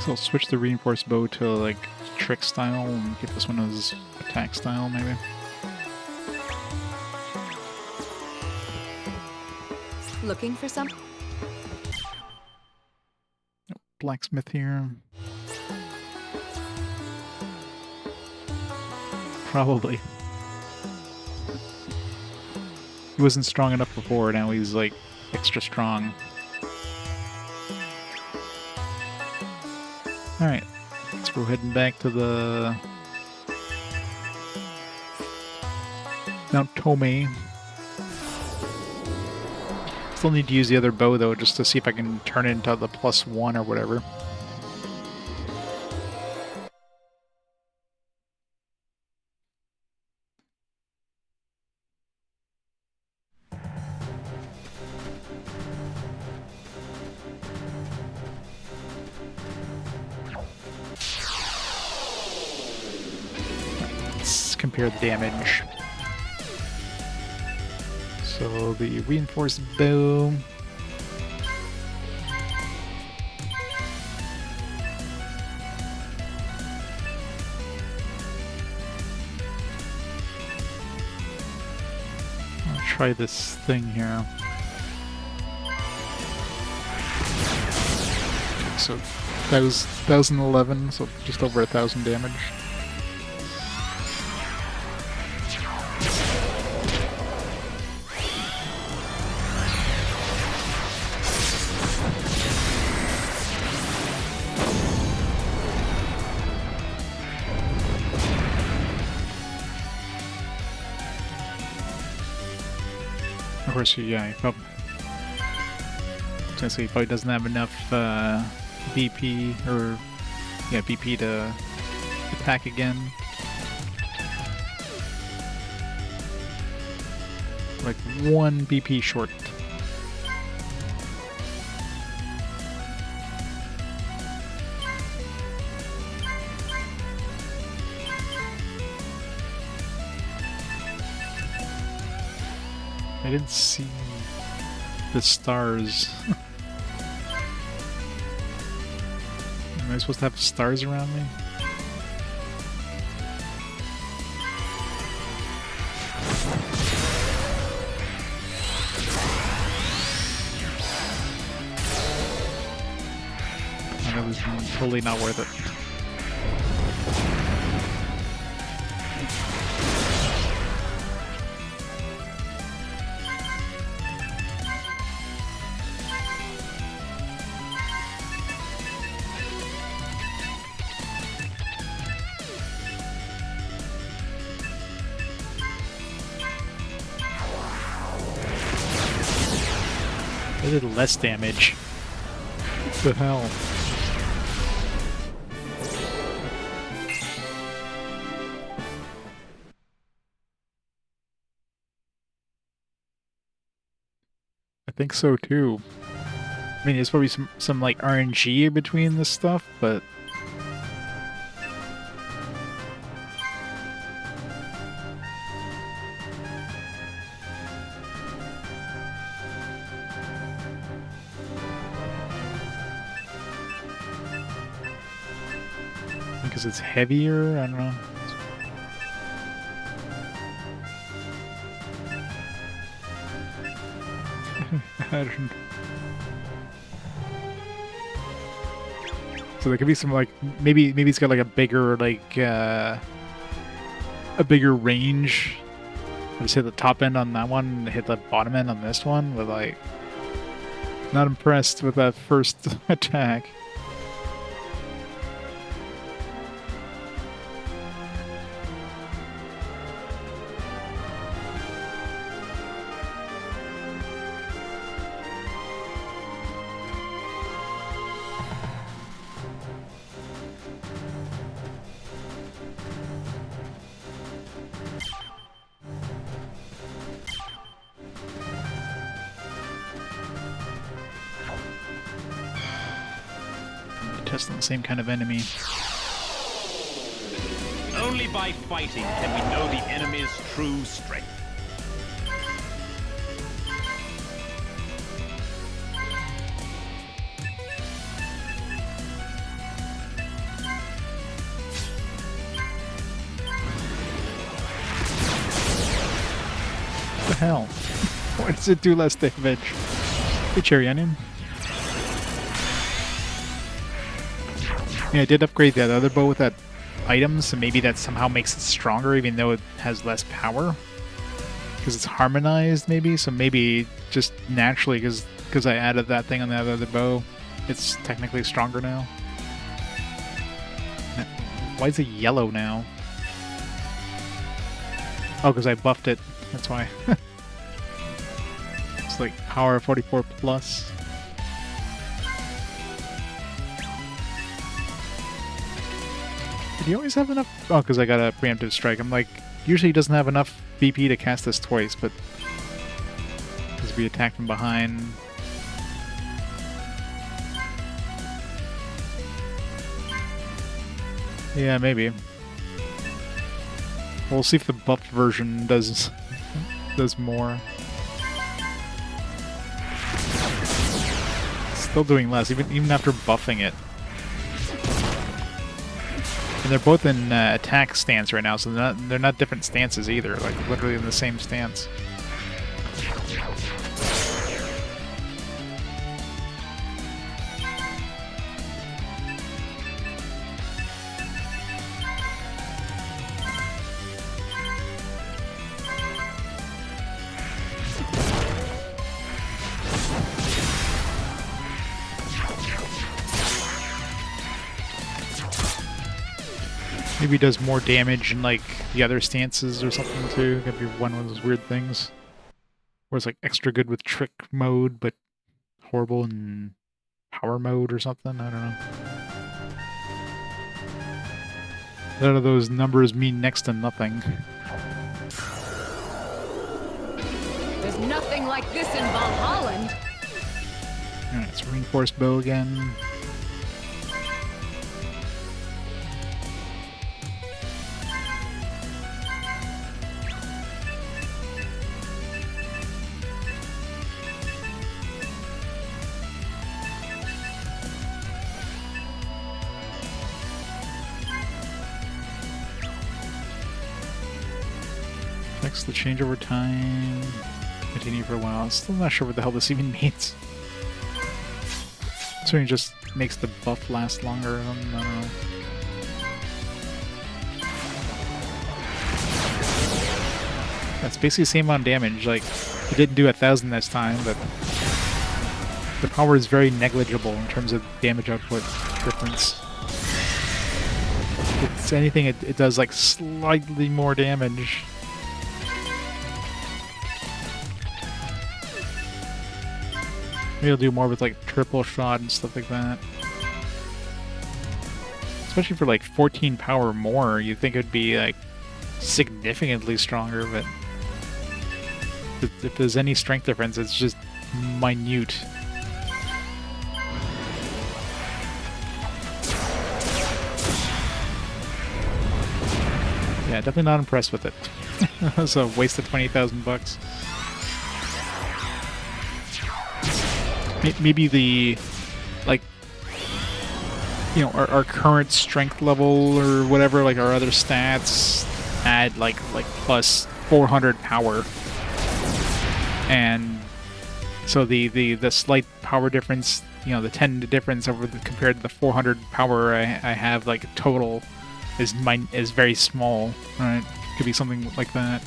So I'll switch the reinforced bow to like trick style and get this one as attack style maybe. Looking for some? Blacksmith here. Probably. He wasn't strong enough before, now he's like extra strong. Alright, let's go heading back to the Mount Tomei. Still need to use the other bow though, just to see if I can turn it into the +1 or whatever. Compare the damage. So the reinforced bow. I'll try this thing here. Okay, so that was 1011, so just over 1,000 damage. course, yeah, he probably, he probably doesn't have enough BP or BP to attack again. Like 1 BP short. I didn't see the stars. Am I supposed to have stars around me? Oh, that was totally not worth it. I did less damage. What the hell? I think so too. I mean, there's probably some like RNG between this stuff, but because it's heavier, I don't know. I don't know. So there could be some like maybe it's got like a bigger a bigger range. I just hit the top end on that one and hit the bottom end on this one, but like not impressed with that first attack. Testing the same kind of enemy. Only by fighting can we know the enemy's true strength. What the hell? Why does it do less damage? Hey, Cherry Onion. Yeah, I did upgrade that other bow with that item, so maybe that somehow makes it stronger even though it has less power. Because it's harmonized, maybe? So maybe just naturally, because I added that thing on that other bow, it's technically stronger now. Why is it yellow now? Oh, because I buffed it. That's why. It's like power 44 plus. Do you always have enough? Oh, because I got a preemptive strike. I'm like, usually he doesn't have enough BP to cast this twice, but because we attacked from behind. Yeah, maybe. We'll see if the buffed version does more. Still doing less, even after buffing it. And they're both in attack stance right now, so they're not different stances either. Like literally in the same stance. Maybe does more damage in like the other stances or something too. Could be one of those weird things. Or it's like extra good with trick mode, but horrible in power mode or something. I don't know. None of those numbers mean next to nothing. There's nothing like this in Valhalla. Alright, it's reinforced bow again. Fix the changeover time. Continue for a while. I'm still not sure what the hell this even means. So it just makes the buff last longer. I don't know. That's basically the same amount of damage. Like, it didn't do 1,000 this time, but the power is very negligible in terms of damage output difference. If it's anything, it does like slightly more damage. Maybe I'll do more with like triple shot and stuff like that. Especially for like 14 power more, you'd think it'd be like significantly stronger, but if there's any strength difference, it's just minute. Yeah, definitely not impressed with it. That was a waste of 20,000 bucks. Maybe the, like, you know, our current strength level or whatever, like our other stats add like plus 400 power, and so the slight power difference, you know, the 10 difference over compared to the 400 power I have like total is very small. Right? Could be something like that.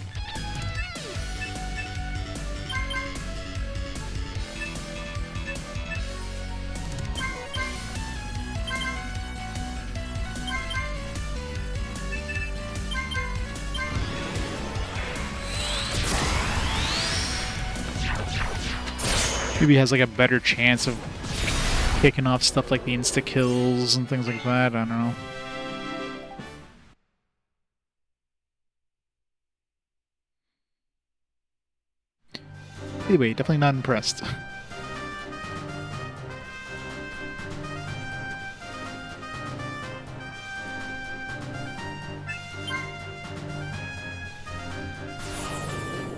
Maybe has like a better chance of kicking off stuff like the insta kills and things like that. I don't know. Anyway, definitely not impressed.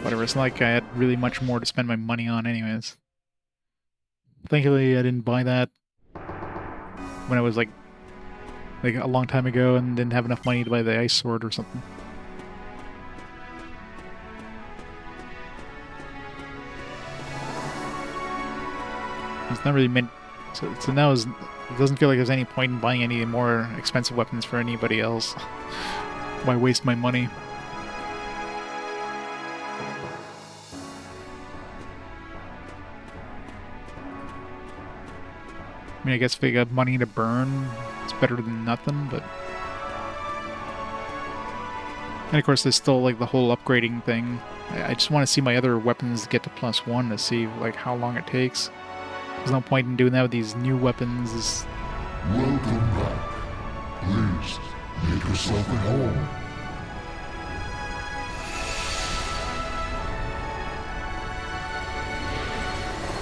Whatever, it's not like I had really much more to spend my money on anyways. Thankfully, I didn't buy that when I was like a long time ago and didn't have enough money to buy the ice sword or something. It's not really meant. So now it doesn't feel like there's any point in buying any more expensive weapons for anybody else. Why waste my money? I mean, I guess if they got money to burn, it's better than nothing, but... And of course, there's still, like, the whole upgrading thing. I just want to see my other weapons get to +1 to see, like, how long it takes. There's no point in doing that with these new weapons. Welcome back. Please, make yourself at home.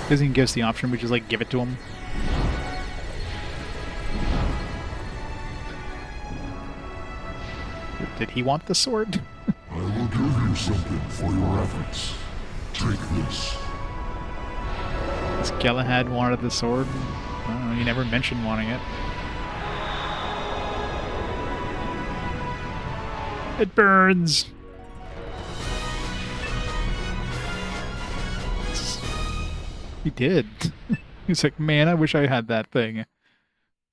Doesn't even give us the option, we just, like, give it to him. Did he want the sword? I will give you something for your efforts. Take this. Does Galahad wanted the sword? I don't know, he never mentioned wanting it. It burns! He did. He's like, man, I wish I had that thing.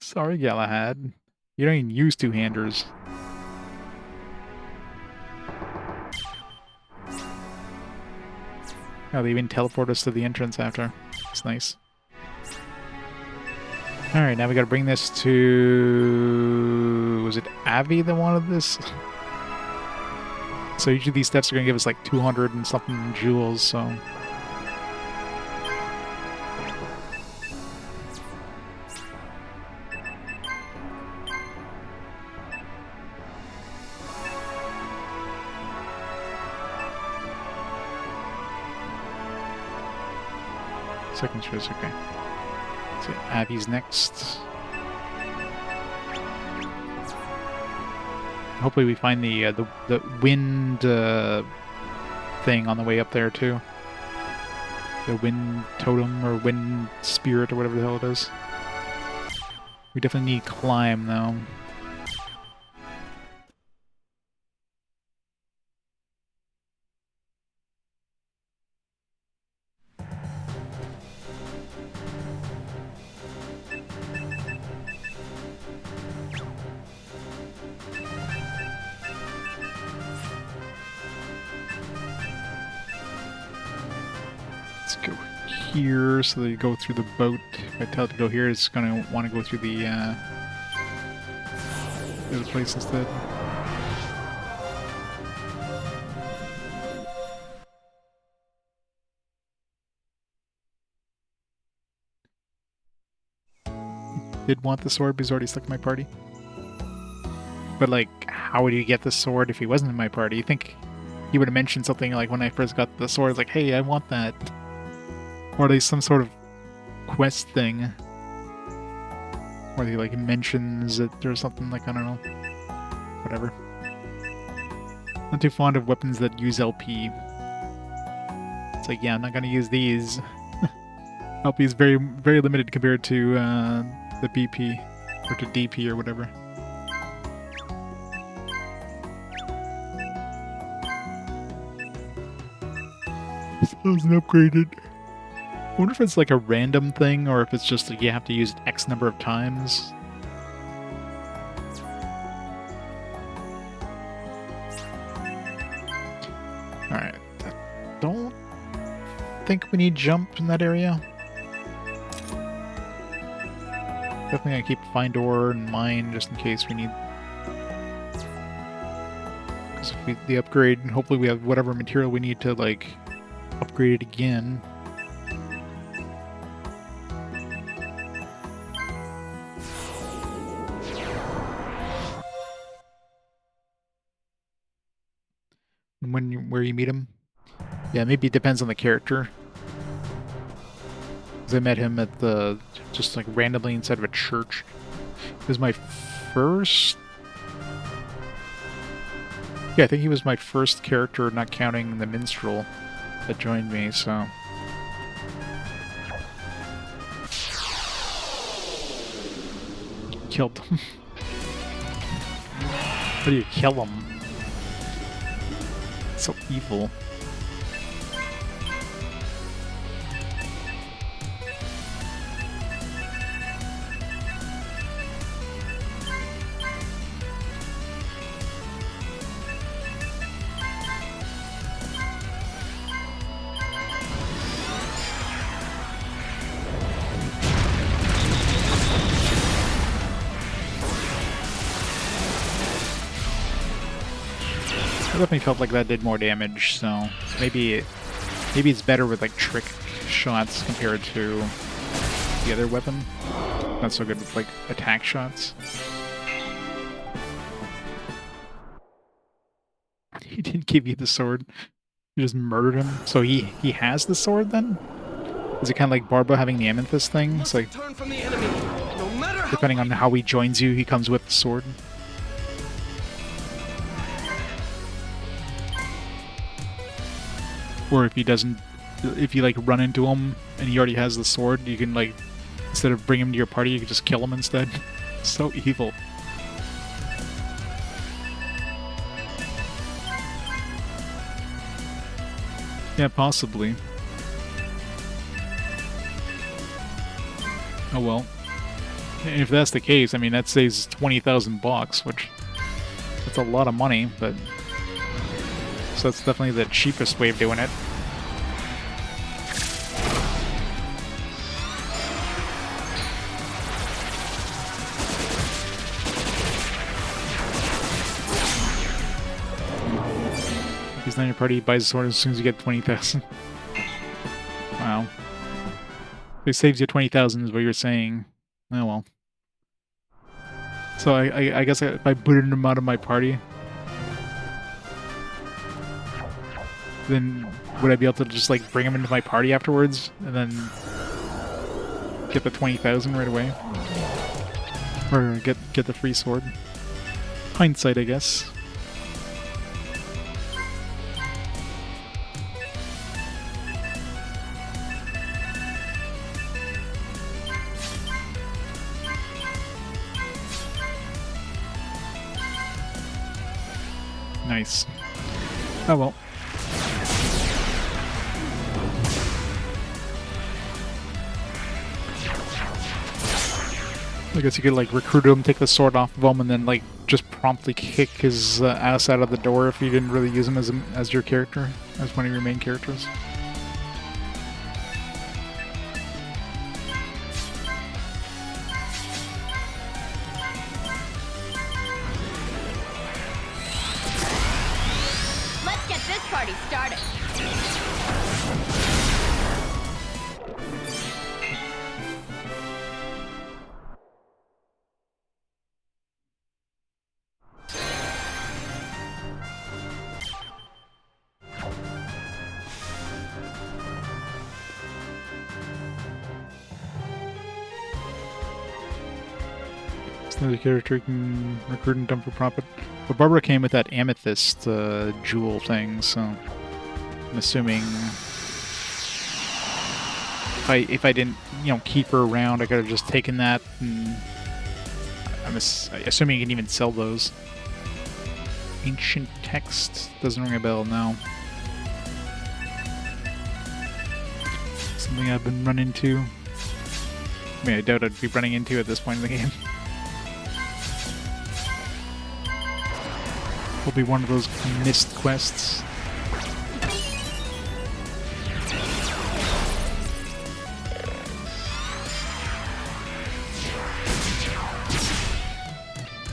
Sorry, Galahad. You don't even use two-handers. Oh, they even teleport us to the entrance after. It's nice. Alright, now we gotta bring this to... Was it Avi that wanted this? So usually these steps are gonna give us like 200 and something jewels, so... Second choice, okay. So Abby's next. Hopefully we find the wind thing on the way up there too. The wind totem or wind spirit or whatever the hell it is. We definitely need climb though. Let's go here so that you go through the boat. If I tell it to go here, it's going to want to go through the other place instead. Did want the sword, but he's already stuck in my party. But like, how would you get the sword if he wasn't in my party? You think he would have mentioned something like when I first got the sword, like, hey, I want that. Or at least some sort of quest thing. Where he like mentions it or something, like, I don't know. Whatever. Not too fond of weapons that use LP. It's like, yeah, I'm not gonna use these. LP is very, very limited compared to the BP, or to DP or whatever. Still isn't upgraded. I wonder if it's like a random thing, or if it's just like you have to use it X number of times. Alright. I don't think we need jump in that area. Definitely gonna keep find ore in mind just in case we need. Because if we the upgrade, and hopefully we have whatever material we need to like upgrade it again. And where you meet him? Yeah, maybe it depends on the character. Because I met him at the, just like randomly inside of a church. It was my first... Yeah, I think he was my first character, not counting the minstrel that joined me, so... Killed him. How do you kill him? So evil. I definitely felt like that did more damage, so maybe it's better with like trick shots compared to the other weapon. Not so good with like attack shots. He didn't give you the sword. You just murdered him. So he has the sword then? Is it kind of like Barba having the amethyst thing? It's like depending on how he joins you, he comes with the sword. Or if he doesn't, if you like run into him and he already has the sword, you can like, instead of bring him to your party, you can just kill him instead. So evil. Yeah, possibly. Oh well. And if that's the case, I mean, that saves 20,000 bucks, which that's a lot of money, but so that's definitely the cheapest way of doing it. If he's not in your party, he buys a sword as soon as you get 20,000. Wow. It saves you 20,000 is what you're saying. Oh well. So I guess if I booted him out of my party, then would I be able to just like bring him into my party afterwards and then get the 20,000 right away. Or get the free sword. Hindsight, I guess. Nice. Oh well. I guess you could like recruit him, take the sword off of him, and then like just promptly kick his ass out of the door if you didn't really use him as your character, as one of your main characters. Let's get this party started. Another character you can recruit and dump for profit. But Barbara came with that amethyst jewel thing, so I'm assuming if I didn't, you know, keep her around, I could have just taken that. And I'm assuming you can even sell those. Ancient text doesn't ring a bell now. Something I've been running into. I mean, I doubt I'd be running into at this point in the game. Will be one of those missed quests.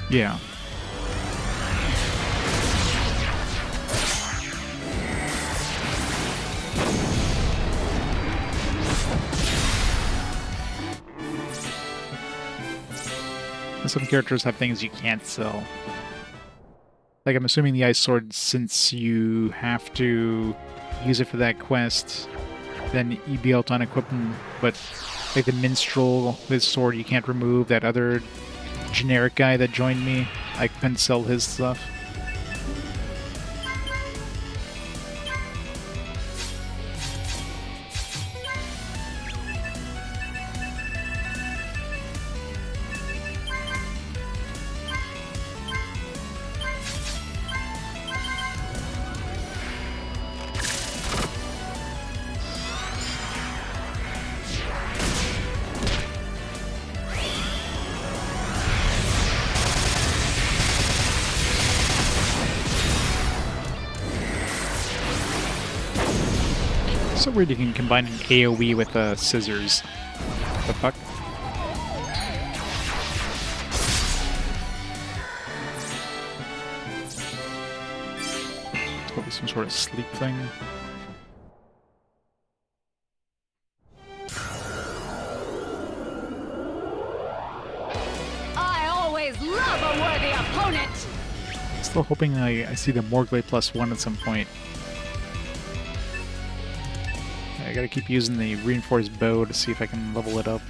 Yeah. Some characters have things you can't sell. Like, I'm assuming the ice sword, since you have to use it for that quest, then you'd be able to unequip them. But, like, the minstrel, his sword you can't remove. That other generic guy that joined me, I couldn't sell his stuff. So weird you can combine an AoE with scissors. What the fuck? It's probably some sort of sleep thing. I always love a worthy opponent! Still hoping I see the Morglay +1 at some point. I gotta keep using the reinforced bow to see if I can level it up.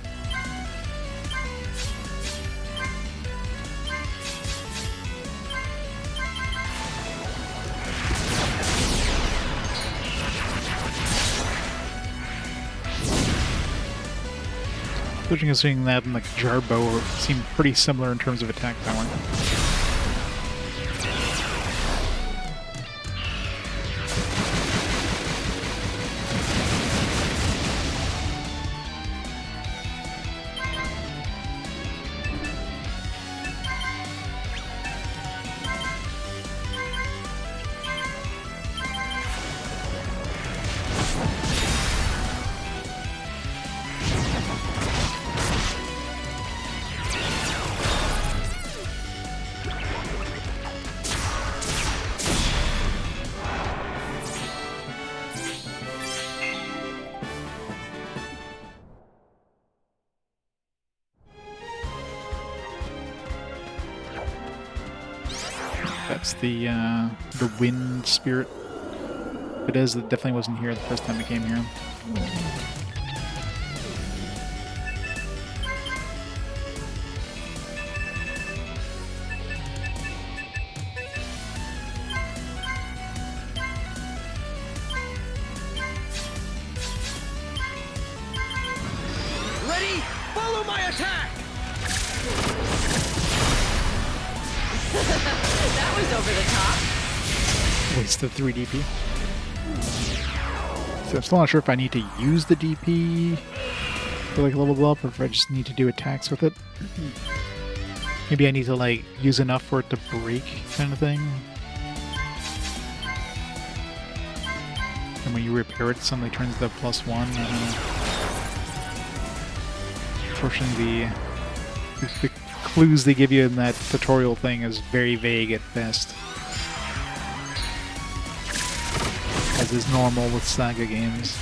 Switching and seeing that and the jar bow seem pretty similar in terms of attack power. That's the wind spirit. If it is, it definitely wasn't here the first time we came here. Attack! That was over the top. Waste the 3 DP. So I'm still not sure if I need to use the DP to like level up or if I just need to do attacks with it. Maybe I need to like use enough for it to break kind of thing. And when you repair it, it suddenly turns to +1. Unfortunately, the clues they give you in that tutorial thing is very vague at best. As is normal with SaGa games.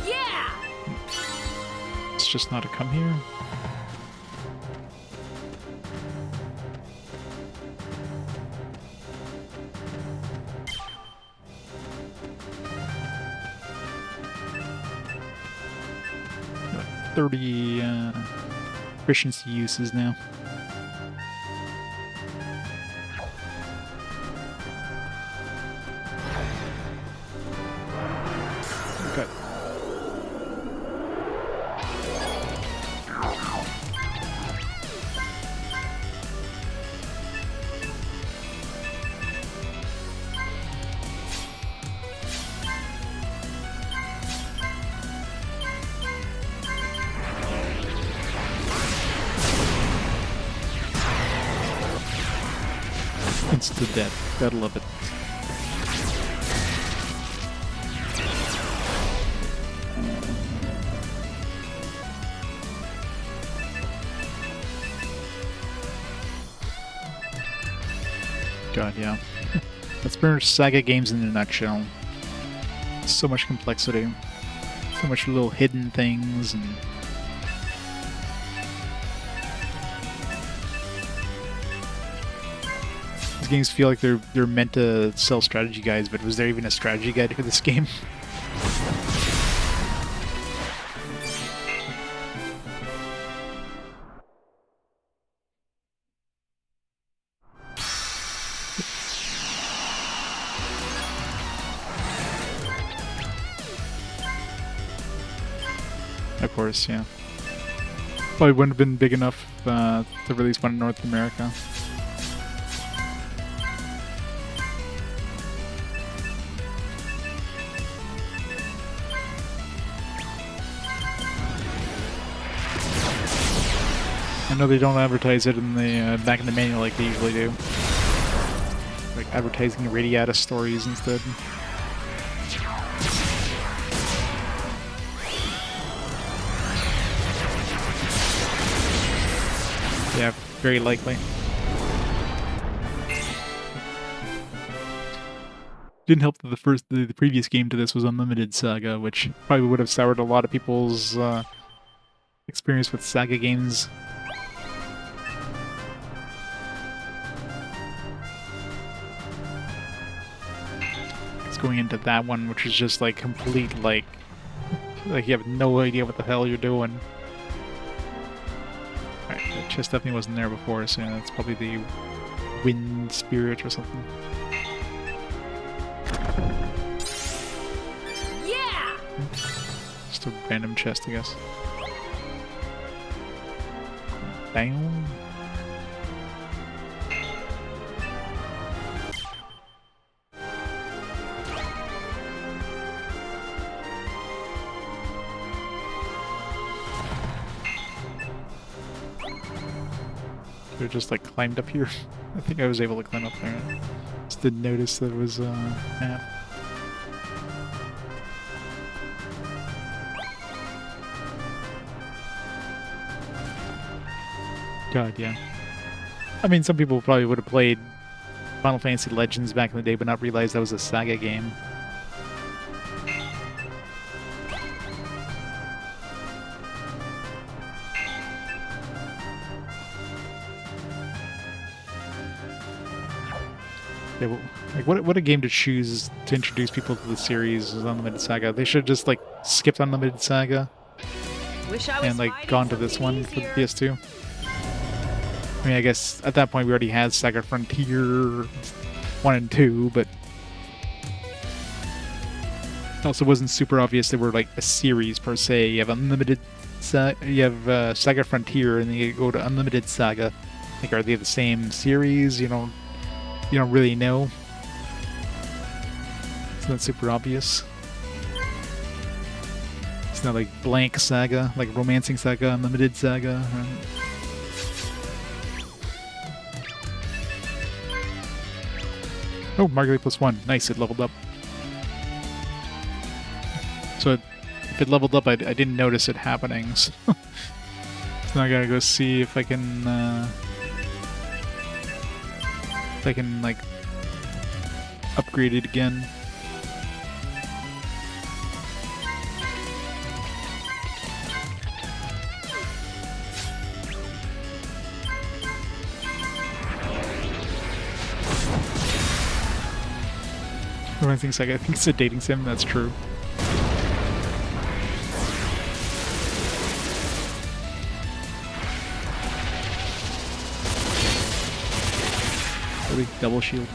Yeah! It's just not a come here. Got 30 efficiency uses now. Okay. Instant death. Gotta love it. God, yeah. That's pretty much SaGa games in a nutshell. So much complexity. So much little hidden things and... These games feel like they're meant to sell strategy guides, but was there even a strategy guide for this game? Of course, yeah. Probably wouldn't have been big enough to release one in North America. I know they don't advertise it in the back in the manual like they usually do. Like advertising Radiata stories instead. Yeah, very likely. Didn't help that the previous game to this was Unlimited SaGa, which probably would have soured a lot of people's experience with SaGa games. It's going into that one, which is just like complete like you have no idea what the hell you're doing. Alright, the chest definitely wasn't there before, so yeah, that's probably the wind spirit or something. Yeah! Just a random chest, I guess. Bam. Could have just like climbed up here. I think I was able to climb up there. Just didn't notice that it was map. God, yeah. I mean, some people probably would have played Final Fantasy Legends back in the day, but not realized that was a SaGa game. Yeah, well, like what a game to choose to introduce people to the series is Unlimited SaGa. They should have just like skipped Unlimited SaGa Wish I was and like gone to this one for the PS2. I mean, I guess at that point we already had SaGa Frontier 1 and 2, but it also wasn't super obvious they were like a series per se. You have Unlimited, you have SaGa Frontier, and then you go to Unlimited SaGa. Like, are they the same series? You don't really know. It's not super obvious. It's not like blank SaGa, like Romancing SaGa, Unlimited SaGa. Oh, Marguerite +1. Nice, it leveled up. So if it leveled up, I didn't notice it happening. So now I gotta go see if I can like upgrade it again. Romancing SaGa, I think it's a dating sim, that's true. Really, double shield.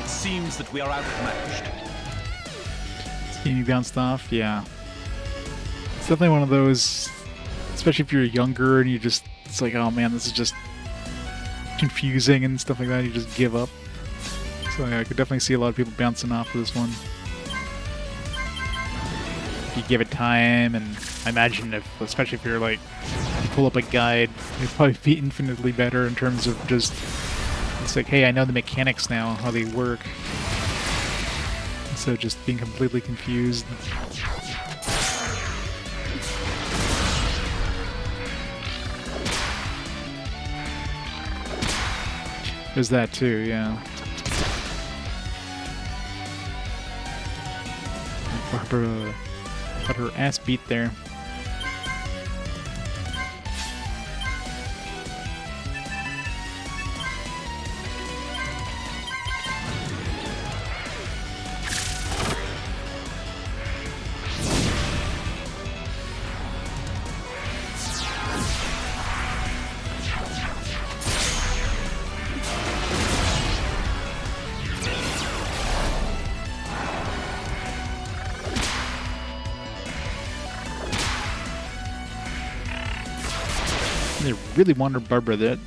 Seems that we are outmatched. Game bounced off, yeah. It's definitely one of those, especially if you're younger and it's like, oh man, this is just confusing and stuff like that, you just give up. So yeah, I could definitely see a lot of people bouncing off of this one. If you give it time, and I imagine especially if you're like, pull up a guide, it'd probably be infinitely better in terms of just, it's like, hey, I know the mechanics now, how they work. So just being completely confused. There's that too, yeah. Barbara got her ass beat there. They really wanted Barbara that.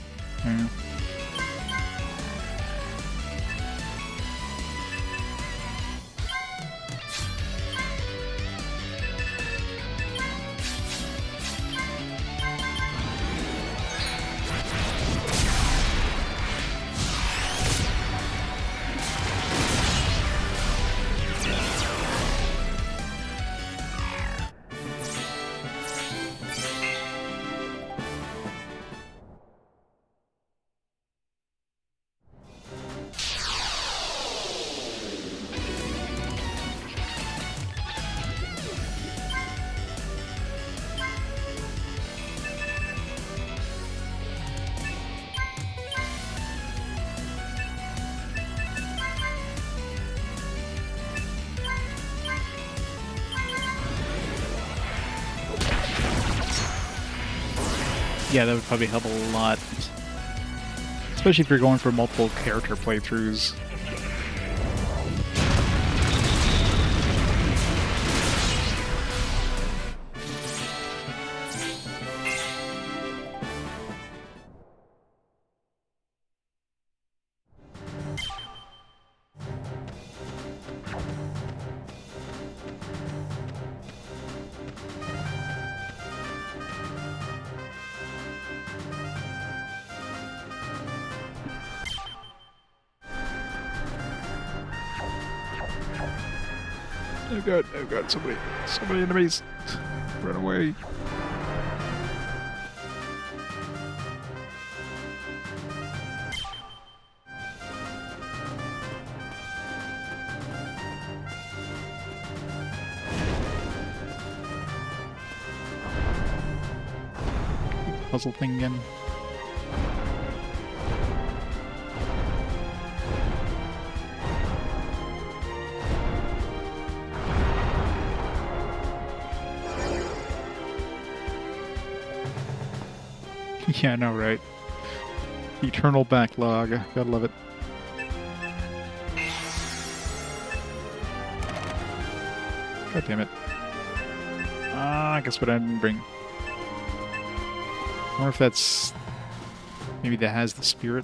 Yeah. Yeah, that would probably help a lot. Especially if you're going for multiple character playthroughs. Oh god, so many enemies. Run away. Puzzle thing again. Yeah, I know, right? Eternal backlog. Gotta love it. God damn it. I guess what I didn't bring. I wonder if that's... maybe that has the spirit.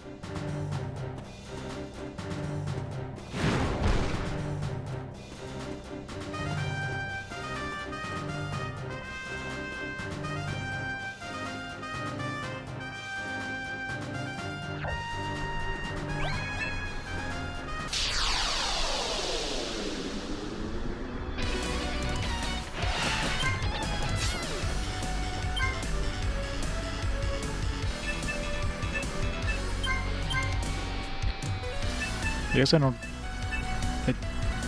I guess I don't... I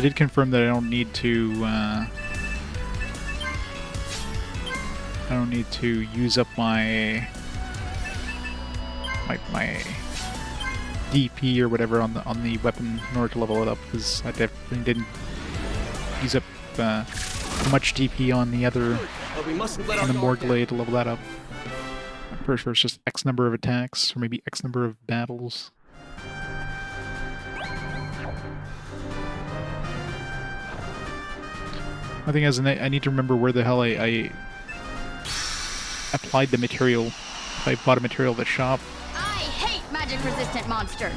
did confirm that I don't need to, I don't need to use up my DP or whatever on the weapon in order to level it up, because I definitely didn't use up much DP on the other, on the Morglade to level that up. I'm pretty sure it's just X number of attacks, or maybe X number of battles. I think I need to remember where the hell I applied the material. If I bought a material at the shop. I hate magic-resistant monsters.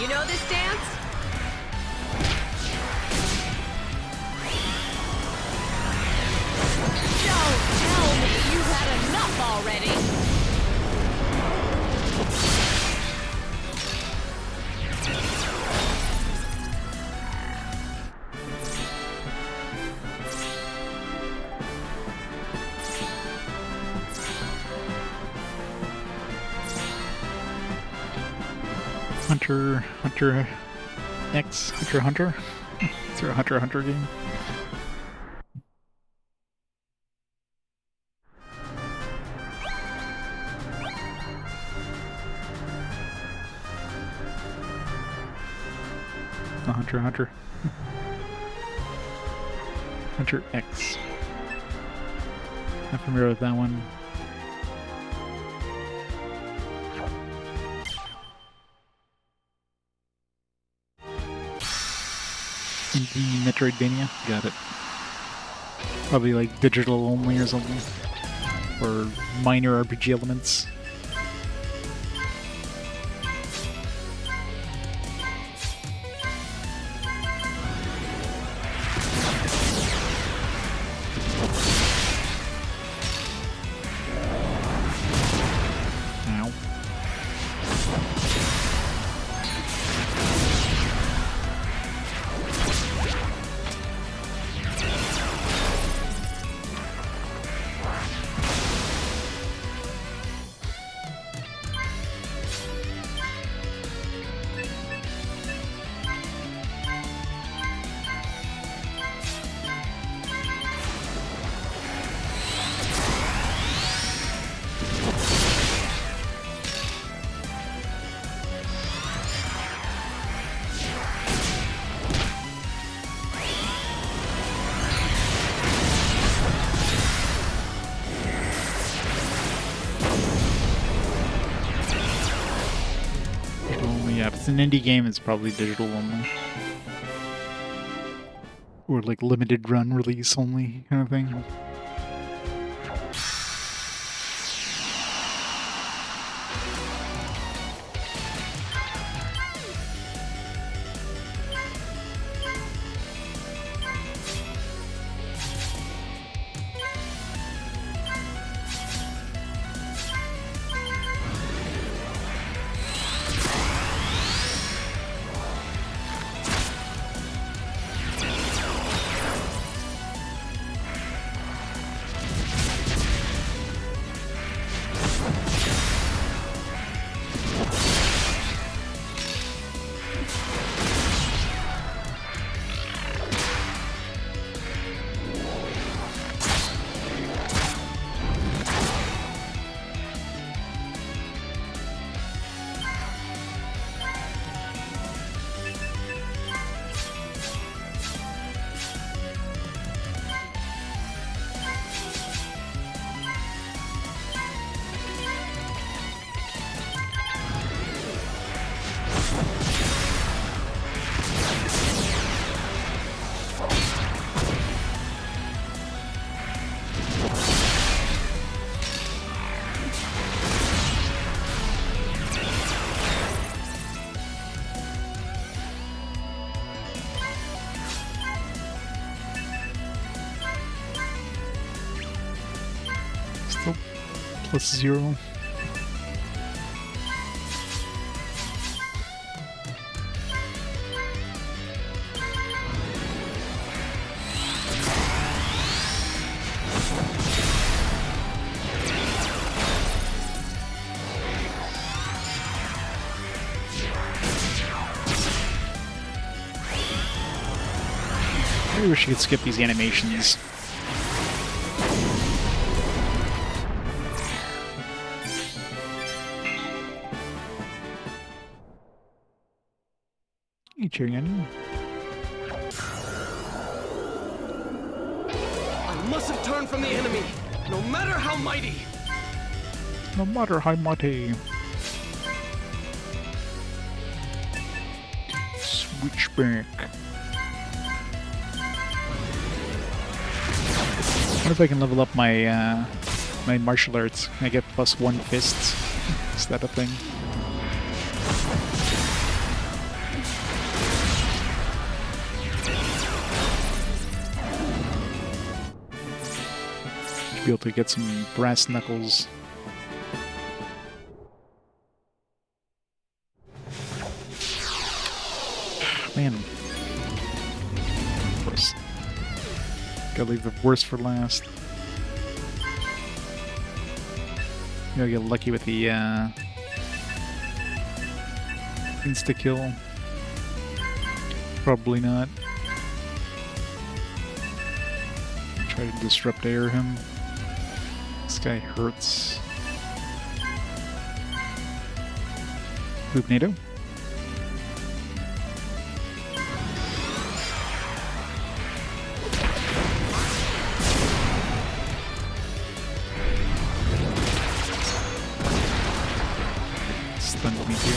You know this dance? Don't tell me you've had enough already! Hunter X, Hunter? Is there a Hunter game? A Hunter. Hunter X. Not familiar with that one. Indie Metroidvania? Got it. Probably like digital only or something. Or minor RPG elements. Yeah, if it's an indie game, it's probably digital only. Or like limited run release only kind of thing. Still +0. I wish you could skip these animations. You cheering on you? I mustn't turn from the enemy, no matter how mighty. No matter how mighty. Switchback. What if I can level up my my martial arts? I get +1 fists. Is that a thing? Should be able to get some brass knuckles. Man. Of course. Gotta leave the worst for last. Gotta get lucky with the insta-kill. Probably not. Try to disrupt air him. This guy hurts. Boopnado. Stunned me too.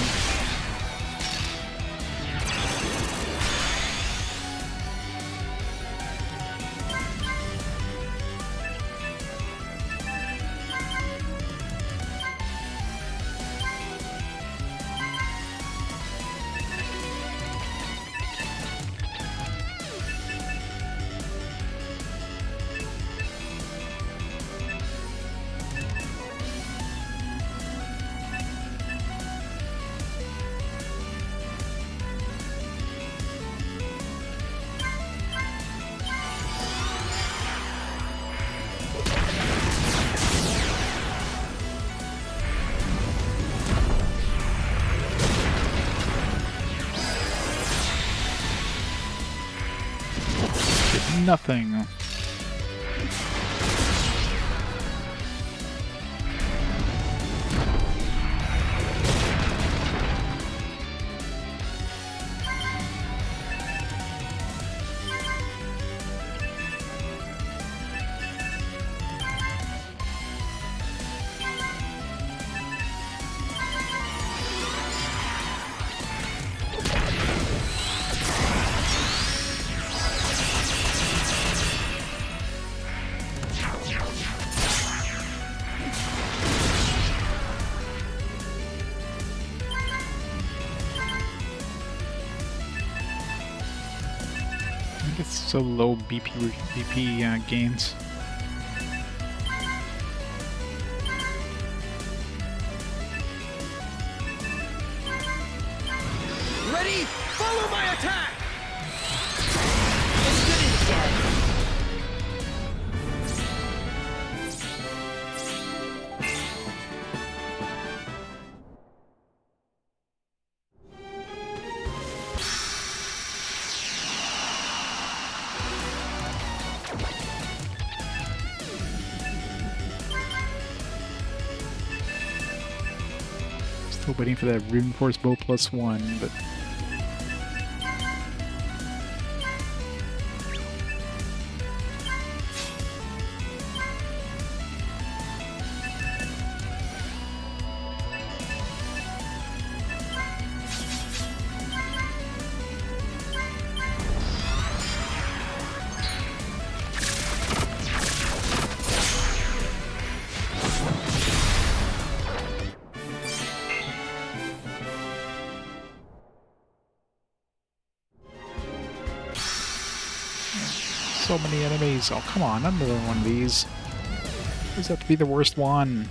Nothing. It's so low BP gains. Ready? Follow my attack! As good as dead. Still waiting for that reinforced bow +1, but so many enemies. Oh, come on, another one of these. Does have to be the worst one?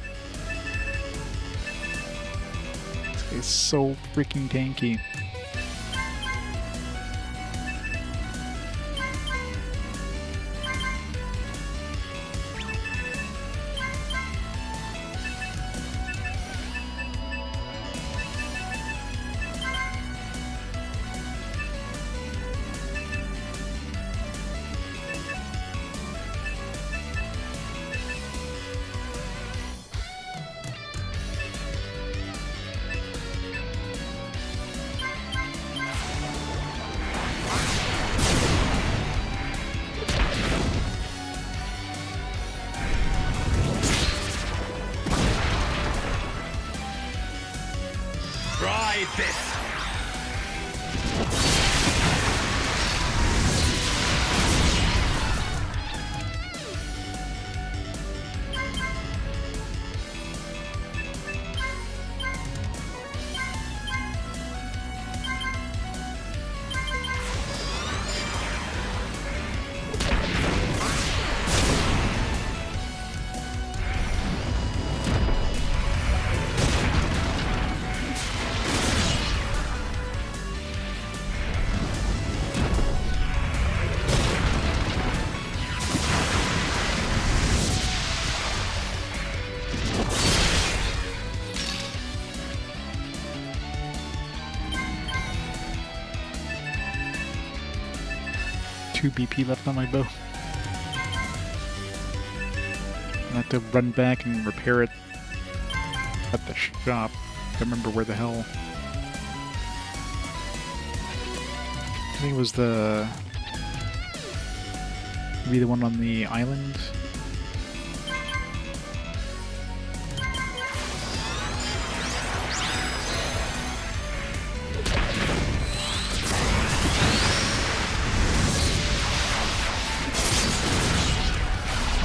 This guy's so freaking tanky. Try this! Two BP left on my bow. I have to run back and repair it at the shop. I don't remember where the hell. I think it was maybe the one on the island.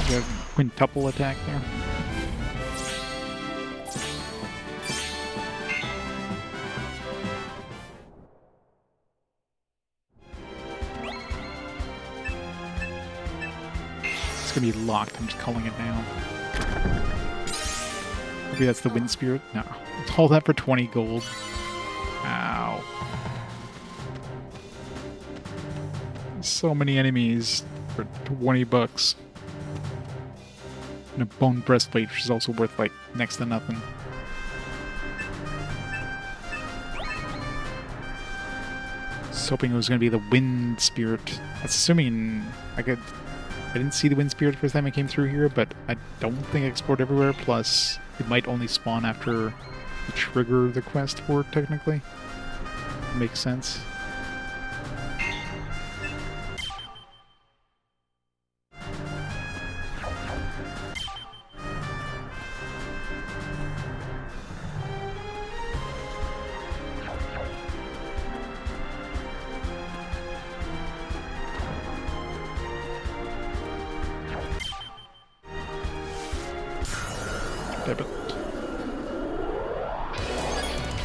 The quintuple attack there. It's gonna be locked, I'm just calling it now. Maybe that's the wind spirit? No. All that for 20 gold. Ow. So many enemies for 20 bucks. And a bone breastplate, which is also worth like next to nothing. Just hoping it was going to be the wind spirit. That's assuming I didn't see the wind spirit the first time I came through here, but I don't think I explored everywhere. Plus, it might only spawn after you trigger the quest for it, technically. Makes sense.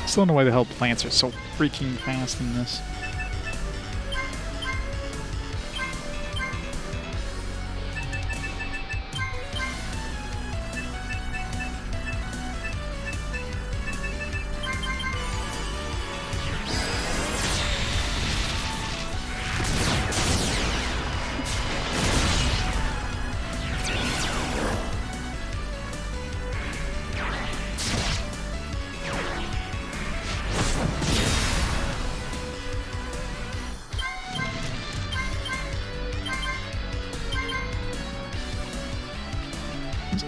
Still don't know why the hell plants are so freaking fast in this.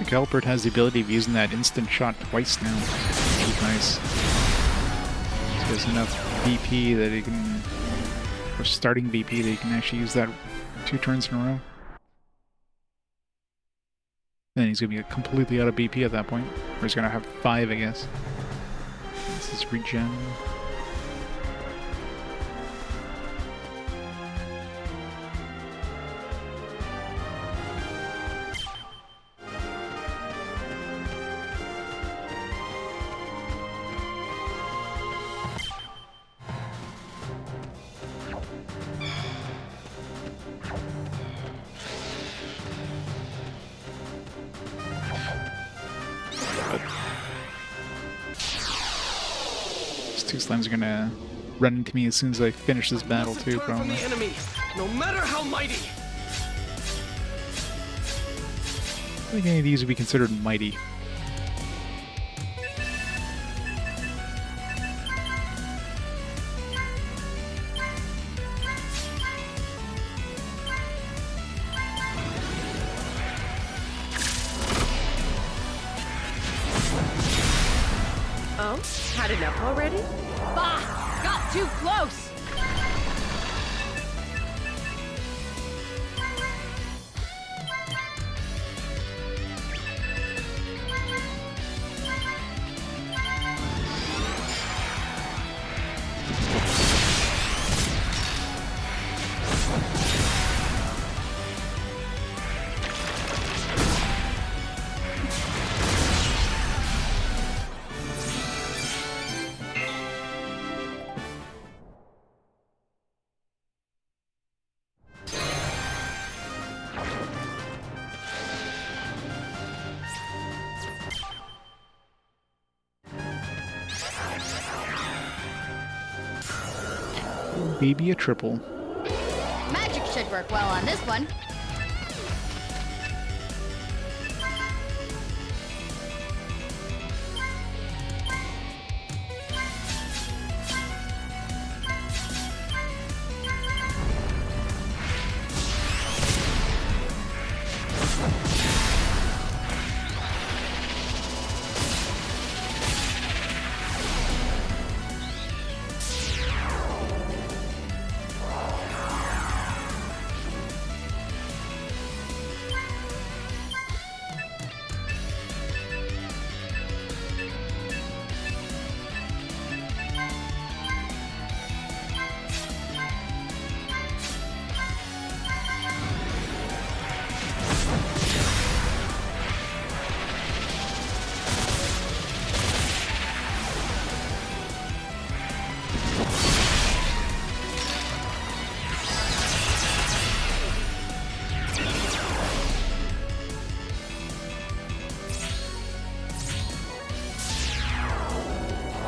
Calipert has the ability of using that instant shot twice now, which is nice. So there's enough BP that he can, or starting BP, that he can actually use that 2 turns in a row. Then he's going to be completely out of BP at that point. Or he's going to have 5, I guess. This is regen. These 2 slimes are gonna run into me as soon as I finish this battle too, probably. From the enemy, no matter how mighty. I think any of these would be considered mighty. Oh, had enough already? Bah! Got too close! Maybe a triple. Magic should work well on this one.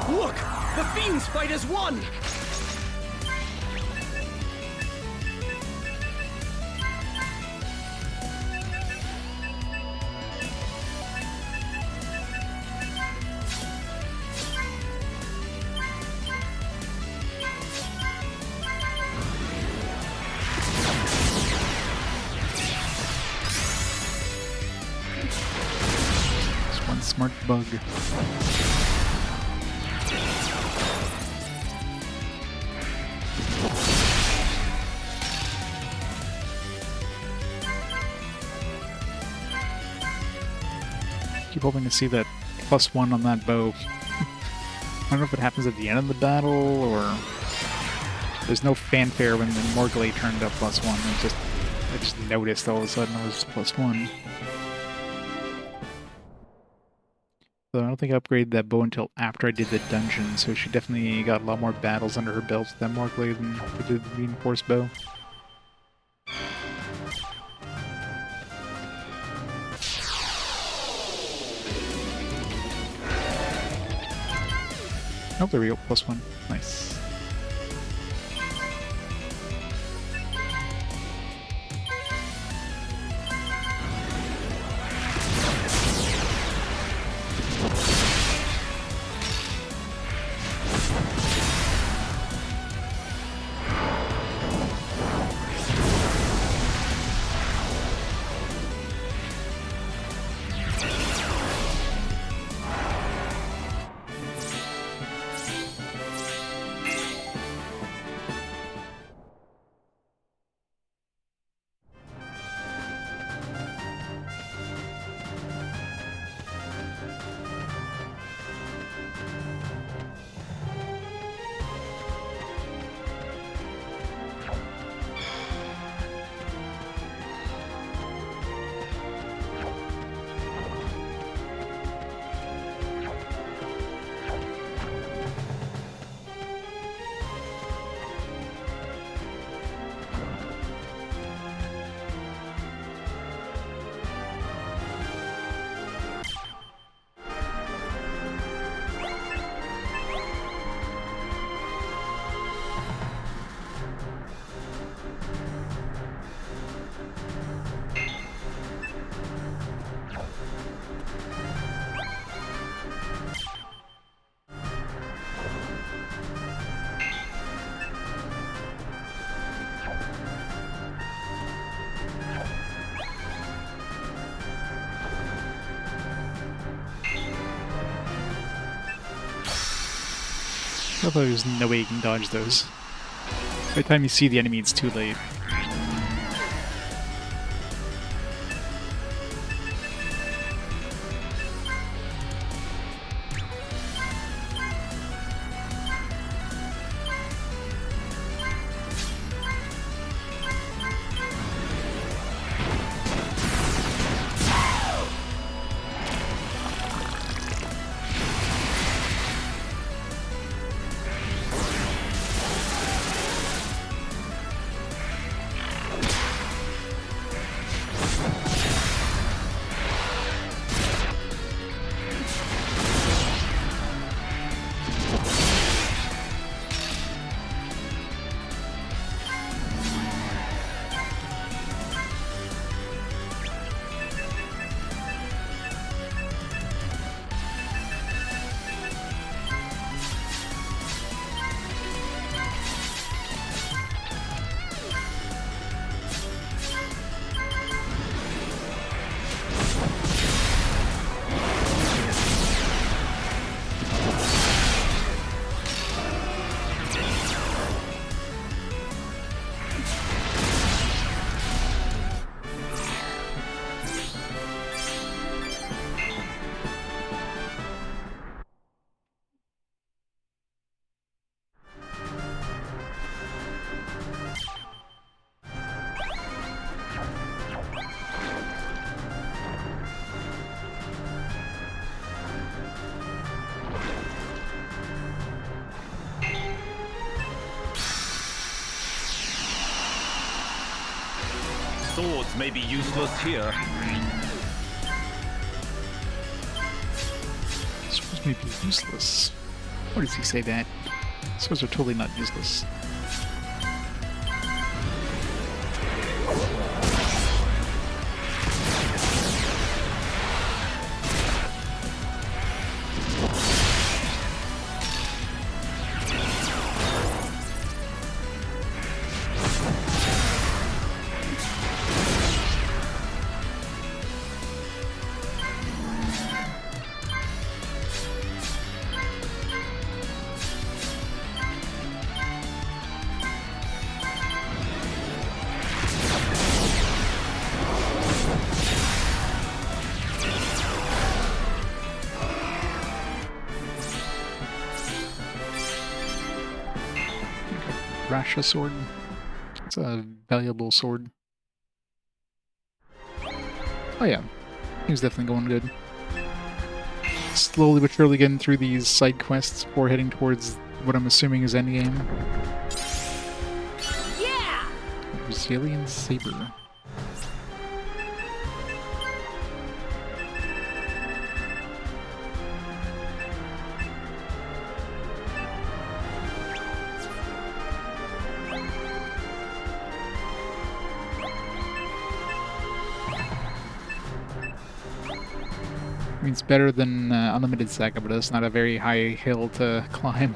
Look! The Fiend's fight is won! Just one smart bug. Keep hoping to see that +1 on that bow. I don't know if it happens at the end of the battle or there's no fanfare when the Morglay turned up +1. I just noticed all of a sudden it was +1. So I don't think I upgraded that bow until after I did the dungeon, so she definitely got a lot more battles under her belt with that Morglay than we did the reinforced bow. Oh, there we go, +1. Nice. I thought there's no way you can dodge those. By the time you see the enemy, it's too late. Swords may be useless here. Swords may be useless. Why does he say that? Swords are totally not useless. Rasha sword. It's a valuable sword. Oh yeah, he was definitely going good. Slowly but surely getting through these side quests before heading towards what I'm assuming is endgame. Yeah! Brazilian Saber. I mean, it's better than Unlimited SaGa, but it's not a very high hill to climb.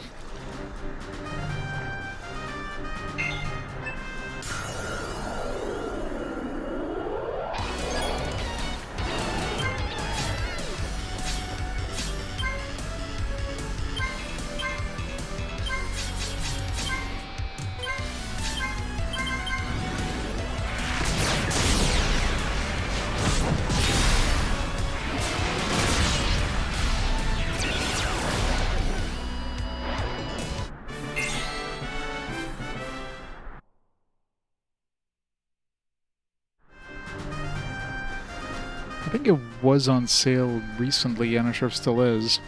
I think it was on sale recently, I'm not sure if it still is.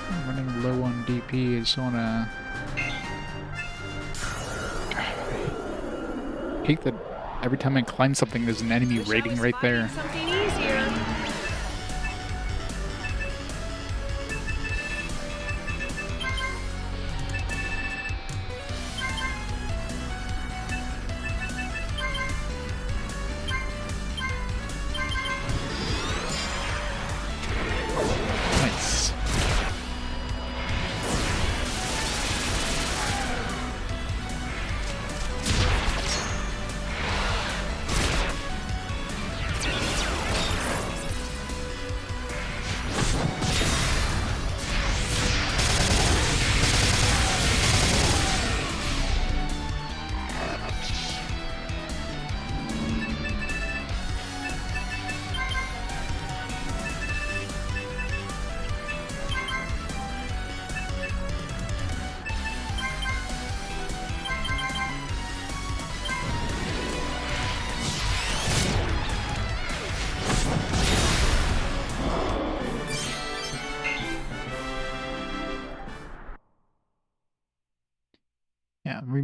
I'm running low on DP, I just wanna... I hate that every time I climb something there's an enemy rating right there. Something easier. Nice.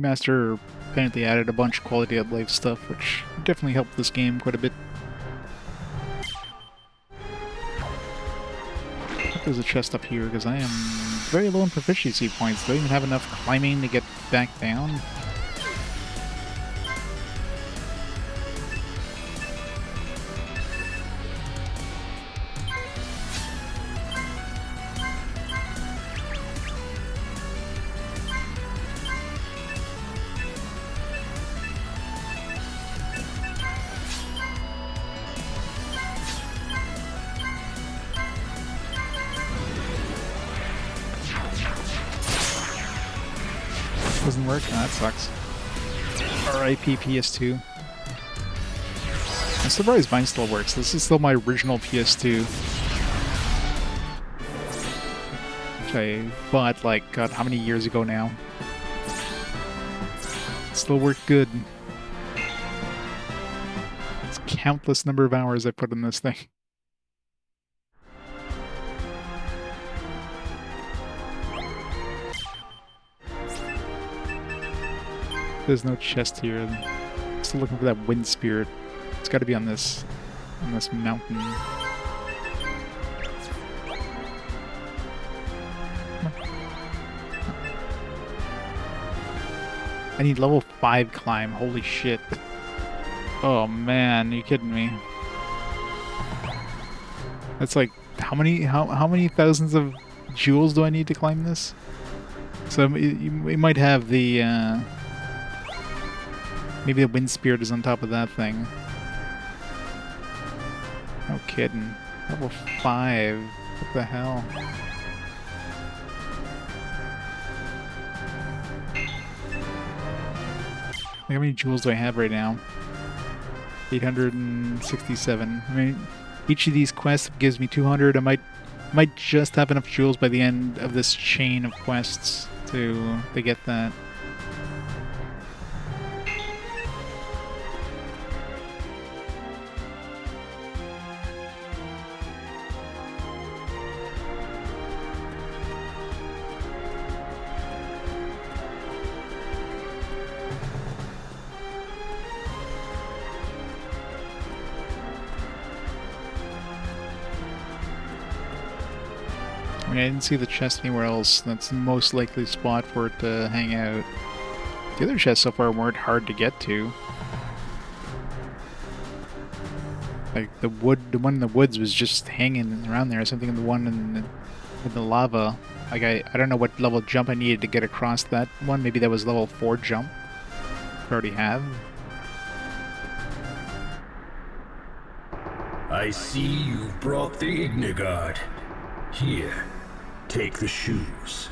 remaster apparently added a bunch of quality of life stuff, which definitely helped this game quite a bit. There's a chest up here because I am very low in proficiency points. Do I even have enough climbing to get back down? Doesn't work? Oh, that sucks. R.I.P. PS2. I'm surprised mine still works. This is still my original PS2. Which I bought, like, God, how many years ago now? It still worked good. It's countless number of hours I put in this thing. There's no chest here. I'm still looking for that wind spirit. It's got to be on this mountain. I need level 5 climb. Holy shit. Oh man, are you kidding me? That's like how many thousands of jewels do I need to climb this? So you might have the maybe the wind spirit is on top of that thing. No kidding. Level 5. What the hell? How many jewels do I have right now? 867. I mean, each of these quests gives me 200. I might just have enough jewels by the end of this chain of quests to get that. I mean, I didn't see the chest anywhere else. That's the most likely spot for it to hang out. The other chests so far weren't hard to get to. Like the one in the woods was just hanging around there. Something in the one in the lava. Like I don't know what level jump I needed to get across that one. Maybe that was level 4 jump. I already have. I see you've brought the Ignigard. Here, take the shoes.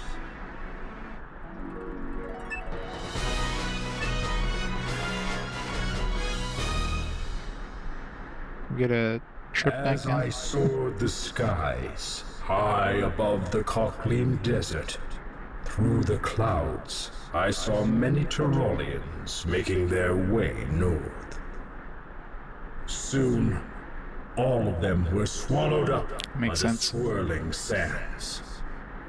We get a trip back down. As I soared the skies, high above the Cochlean Desert, through the clouds, I saw many Tyrolians making their way north. Soon, all of them were swallowed up by the swirling sands.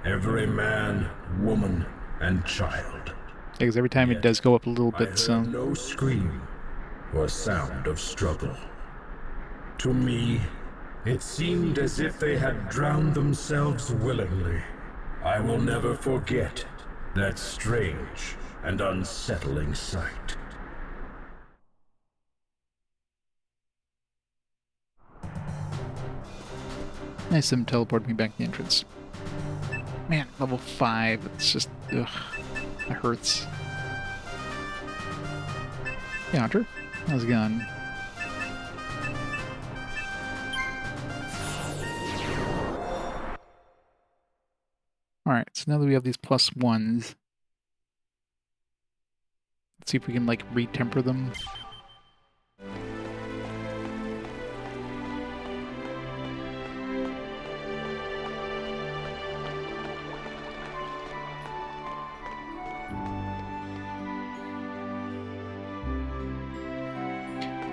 Every man, woman, and child. Because every time it does go up a little bit, so... no scream or sound of struggle. To me, it seemed as if they had drowned themselves willingly. I will never forget that strange and unsettling sight. Nice of them teleport me back to the entrance. Man, level 5, it's just, ugh, that hurts. Hey Hunter, how's it going? Alright, so now that we have these +1s, let's see if we can, like, re-temper them.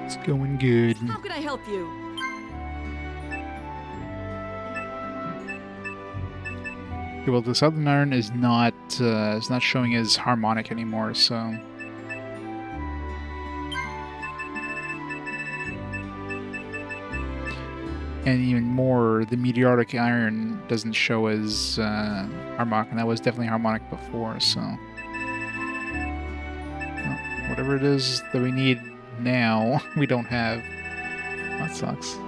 It's going good. How can I help you? Okay, well, the Southern Iron is not showing as harmonic anymore, so. And even more, the meteoric iron doesn't show as harmonic, and that was definitely harmonic before, so. Well, whatever it is that we need now, we don't have. That sucks.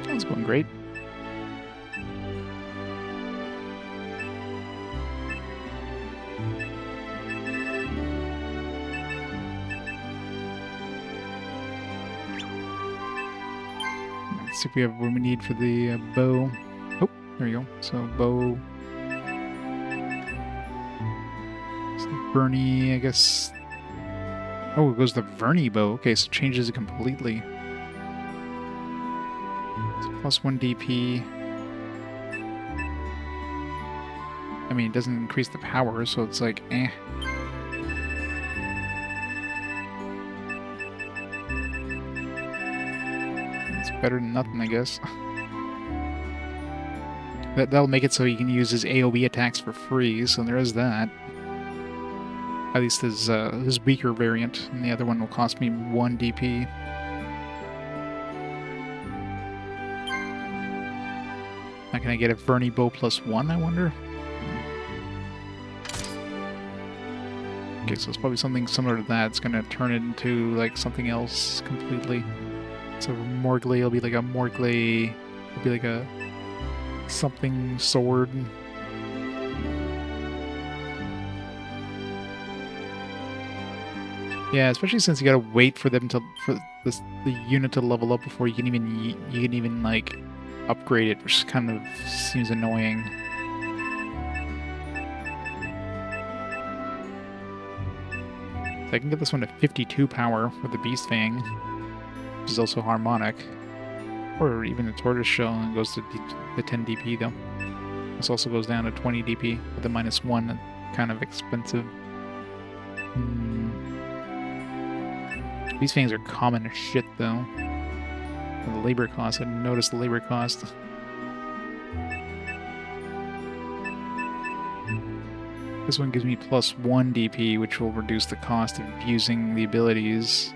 That's going great. Let's see if we have what we need for the bow. Oh, there you go. So bow. So Bernie, I guess. Oh, it goes the Vernie bow. Okay, so it changes it completely. +1 DP. I mean, it doesn't increase the power, so it's like, eh. It's better than nothing, I guess. That'll make it so he can use his AoE attacks for free, so there is that. At least his weaker variant, and the other one will cost me 1 DP. Now, can I get a Vernie bow +1, I wonder? Okay, so it's probably something similar to that. It's gonna turn it into, like, something else completely. So Morgley will be like a Morgley... It'll be like a... something sword. Yeah, especially since you gotta wait for them to... for the unit to level up before you can even like... upgrade it, which kind of seems annoying. So I can get this one to 52 power with the Beast Fang, which is also harmonic. Or even the Tortoise Shell, and it goes to the 10 DP though. This also goes down to 20 DP with the -1, kind of expensive. Beast Fangs are common as shit though. The labor cost, I didn't notice the labor cost. This one gives me +1 DP, which will reduce the cost of using the abilities.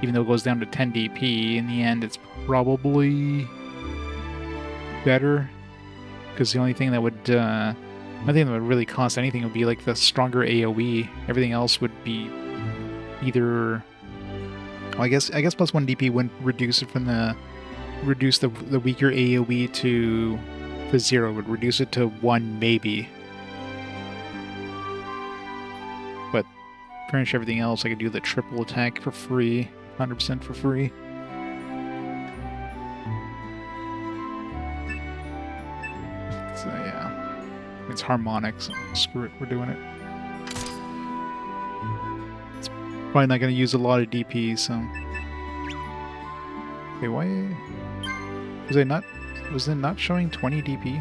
Even though it goes down to 10 DP, in the end it's probably better. Because the only thing that would really cost anything would be like the stronger AoE. Everything else would be either... Well, I guess +1 DP wouldn't reduce it from the weaker AoE to 0. It would reduce it to 1 maybe. But pretty much everything else I could do the triple attack for free, 100% for free. So yeah, it's harmonic, so screw it, we're doing it. Probably not going to use a lot of DP, so... Okay, why... Was it not showing 20 DP?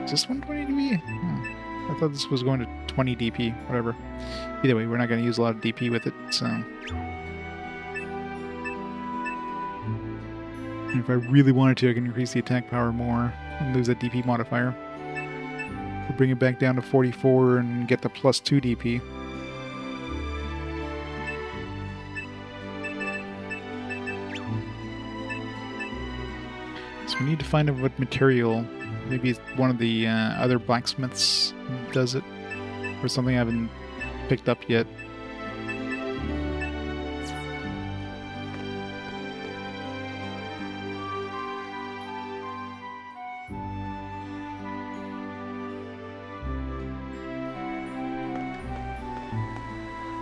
Is this one 20 DP? Oh, I thought this was going to 20 DP, whatever. Either way, we're not going to use a lot of DP with it, so... And if I really wanted to, I can increase the attack power more and lose that DP modifier. We'll bring it back down to 44 and get the +2 DP. So we need to find out what material. Maybe one of the other blacksmiths does it, or something I haven't picked up yet.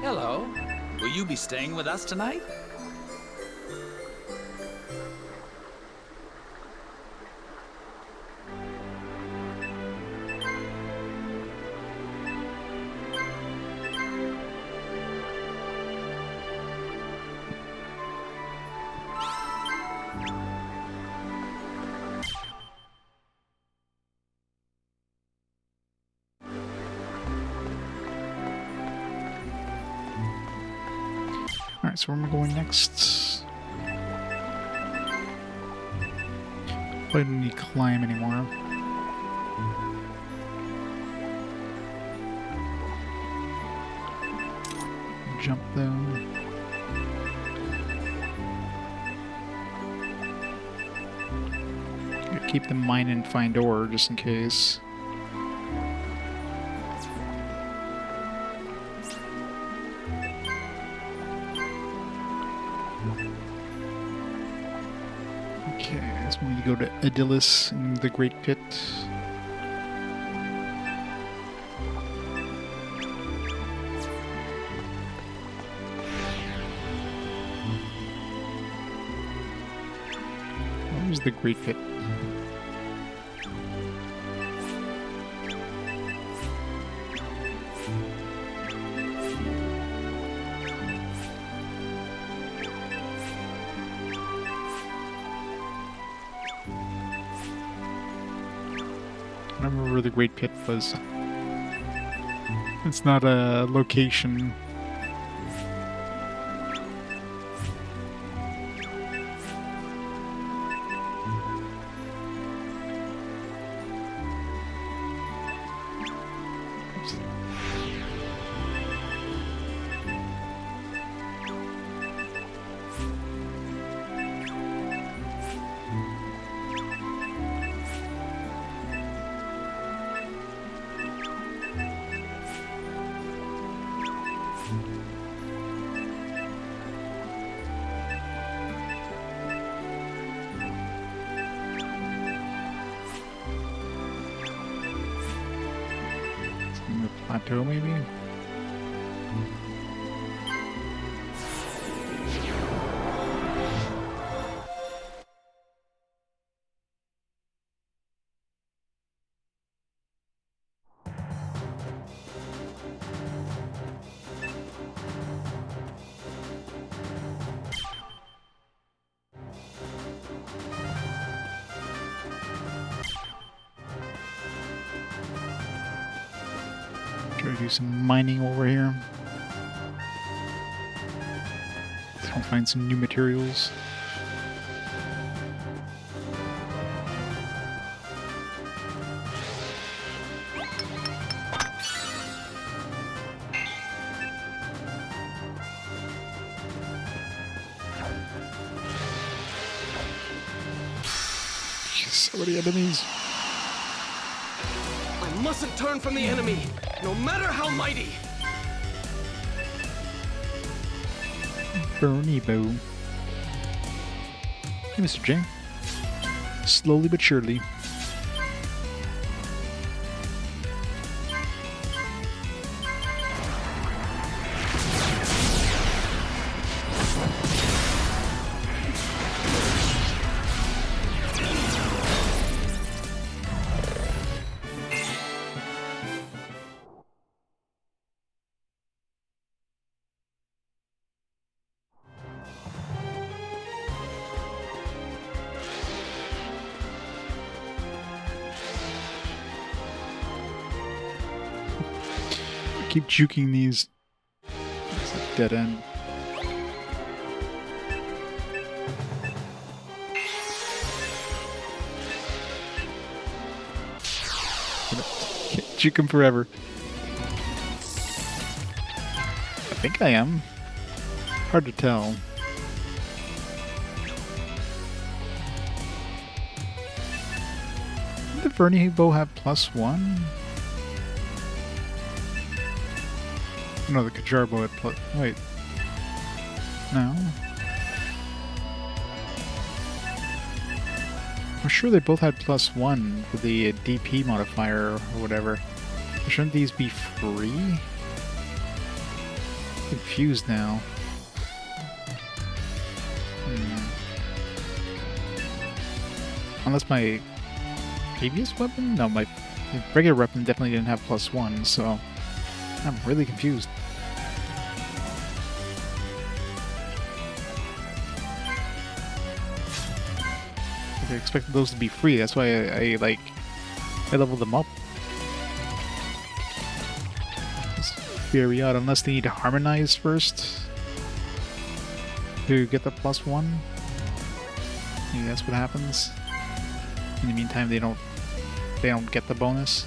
Hello. Will you be staying with us tonight? Alright, so where am I going next? Probably don't need to climb anymore. Jump though. Gotta keep the mine and find ore just in case. Okay, so we need to go to Idyllis in the Great Pit. Where's the Great Pit? I don't remember where the Great Pit was. It's not a location. In the plateau, maybe? Try to do some mining over here. Try to find some new materials. So many enemies. I mustn't turn from the enemy, no matter how mighty. Bernie bow. Hey, Mr. J. Slowly but surely. Keep juking these. It's a dead end. Can't juke him forever. I think I am. Hard to tell. Did the Vernie bow have +1? No, the Kajarbo had plus. Wait. No. I'm sure they both had +1 for the DP modifier or whatever. Shouldn't these be free? I'm confused now. Unless my previous weapon? No, my regular weapon definitely didn't have +1, so I'm really confused. I expected those to be free, that's why I leveled them up. It's very odd, unless they need to harmonize first. to get the +1. Maybe that's what happens. In the meantime, they don't get the bonus.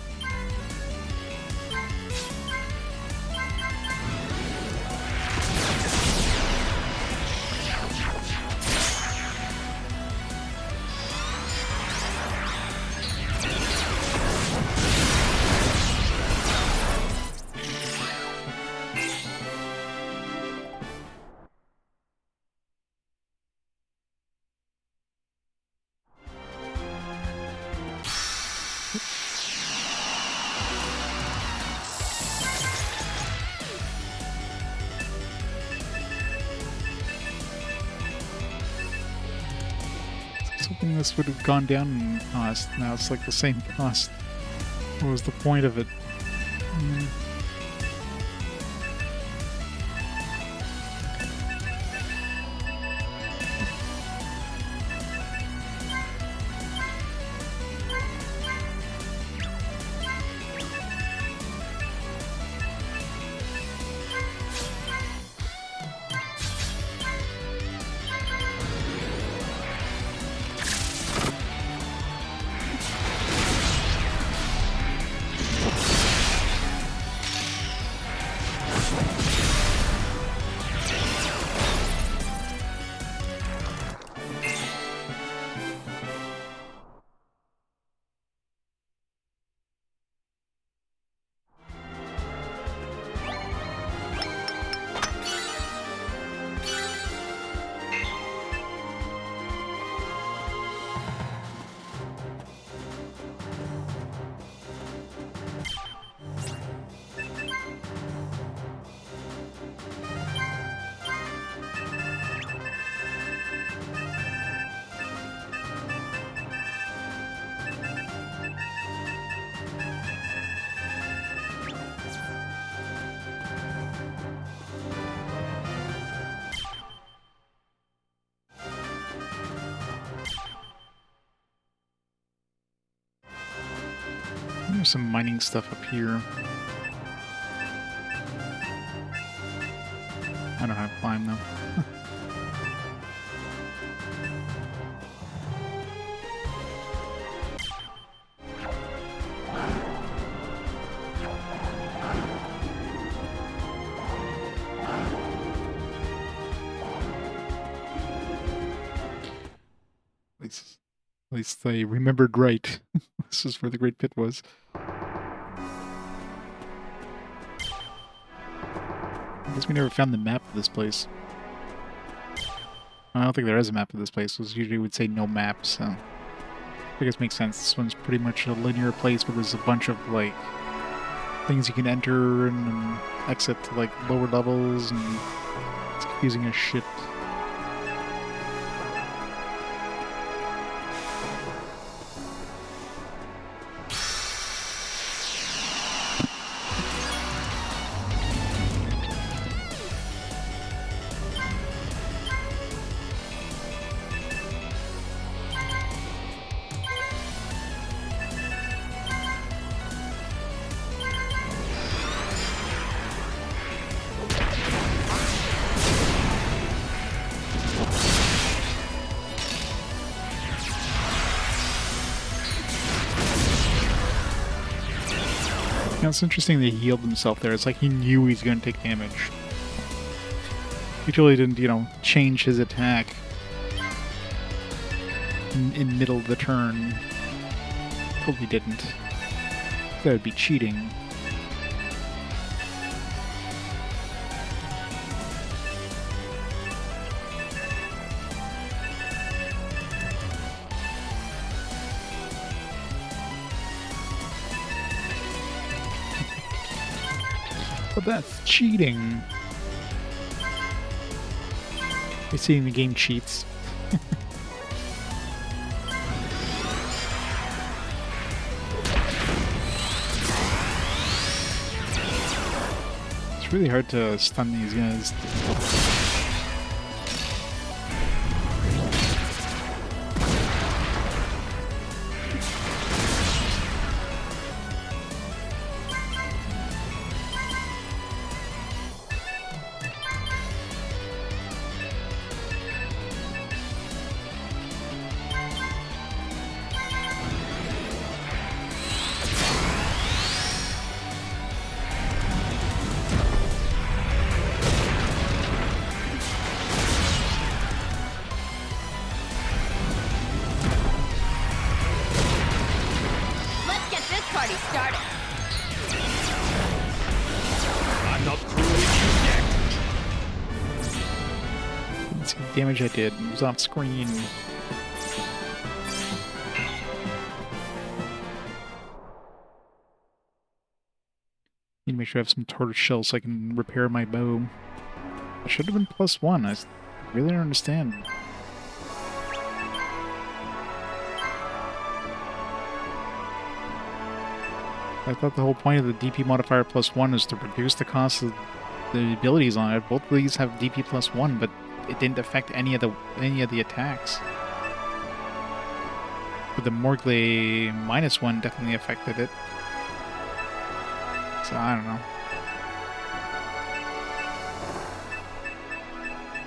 Something this would have gone down in cost. Now it's like the same cost. What was the point of it? There's some mining stuff up here. I don't know how to climb though. At least they remembered right. This is where the Great Pit was. I guess we never found the map of this place. I don't think there is a map of this place, because usually would say no map, so I guess it makes sense. This one's pretty much a linear place where there's a bunch of, like, things you can enter and exit to, like, lower levels, and it's confusing as shit. Now, it's interesting that he healed himself there. It's like he knew he's going to take damage. He totally didn't, you know, change his attack in middle of the turn. Totally didn't. That would be cheating. But that's cheating. You're seeing the game cheats. It's really hard to stun these guys. me started. I'm not through with you yet. Let's see the damage I did. It was off screen. Need to make sure I have some tortoise shells so I can repair my bow. I should have been +1. I really don't understand. I thought the whole point of the DP modifier +1 is to reduce the cost of the abilities on it. Both of these have DP +1, but it didn't affect any of the attacks. But the Morgley -1 definitely affected it. So I don't know.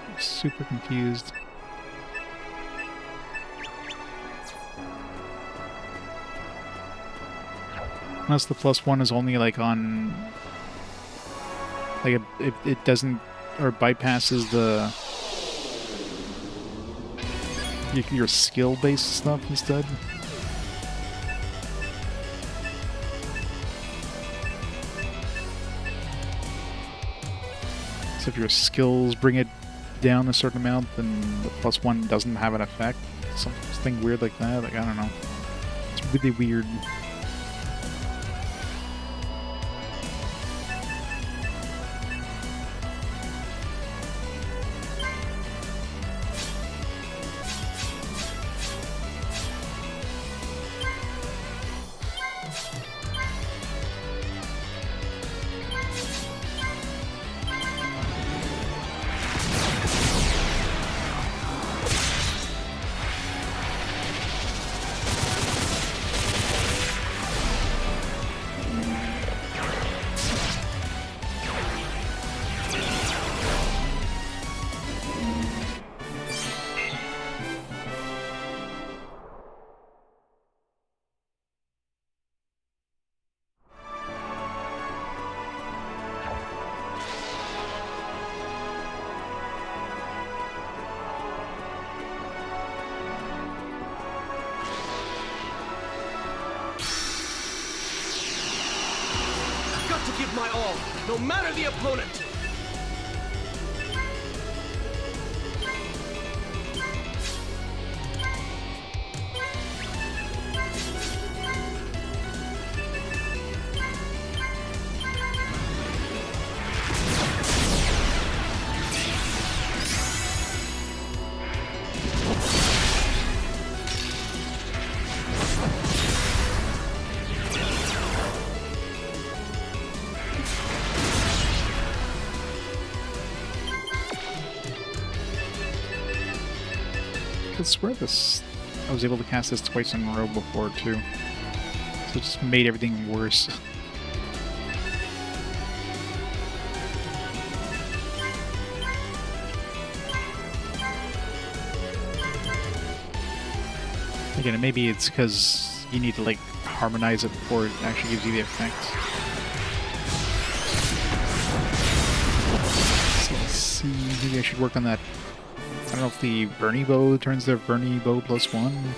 I'm super confused. Unless the +1 is only like on, like it doesn't, or bypasses the your skill-based stuff instead. So if your skills bring it down a certain amount, then the +1 doesn't have an effect. Something weird like that. Like, I don't know. It's really weird. Give my all, no matter the opponent. I swear I was able to cast this twice in a row before too. So it just made everything worse. Again, maybe it's because you need to like harmonize it before it actually gives you the effect. So let's see, maybe I should work on that. I don't know if the Bernie bow turns their Bernie bow +1.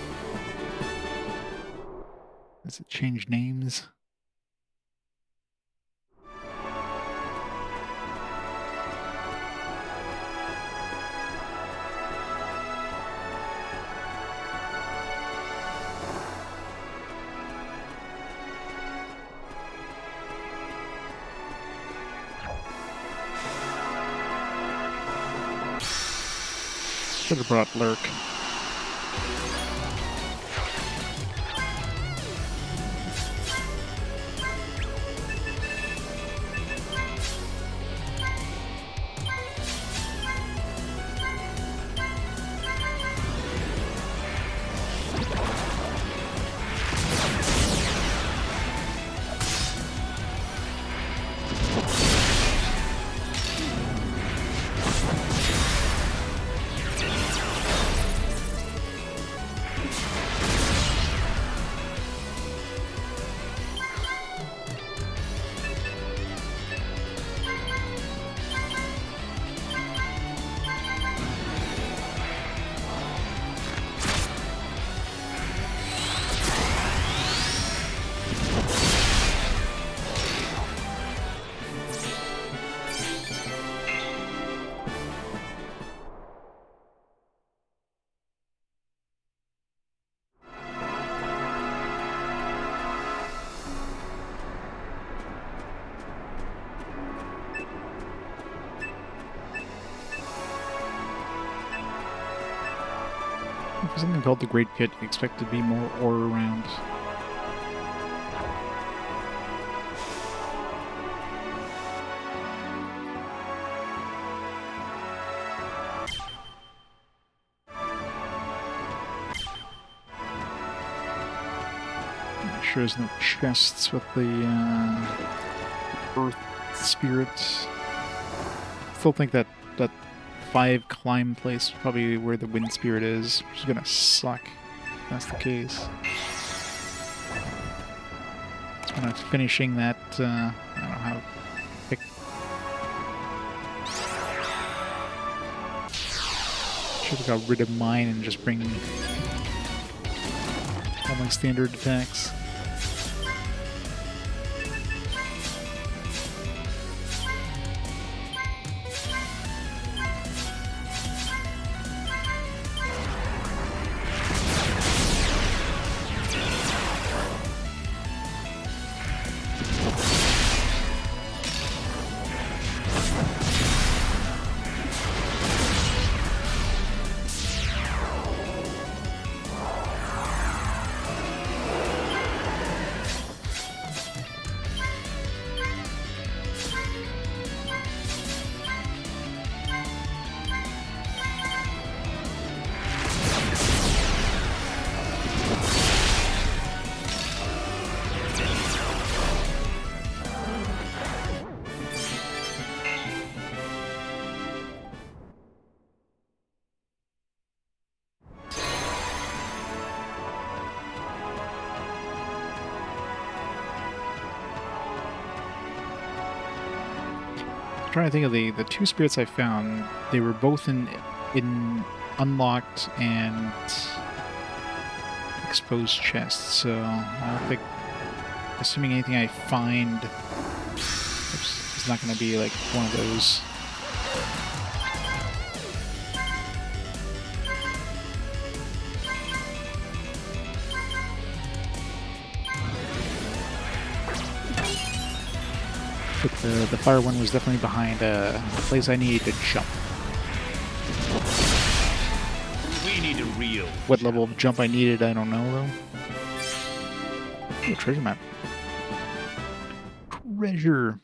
Does it change names? Should have brought Lurk. For something called the Great Pit, you expect to be more ore around. Sure there's no chests with the earth spirit. Still think that 5 climb place is probably where the wind spirit is, which is gonna suck if that's the case. So when I'm finishing that, I don't know how to pick. Should have got rid of mine and just bring all my standard attacks. I'm trying to think of the 2 spirits I found. They were both in unlocked and exposed chests, so I don't think, assuming anything I find is not going to be like one of those. But the fire one was definitely behind a place I needed to jump. We need a real. What level of jump I needed, I don't know though. Ooh, treasure map. Treasure.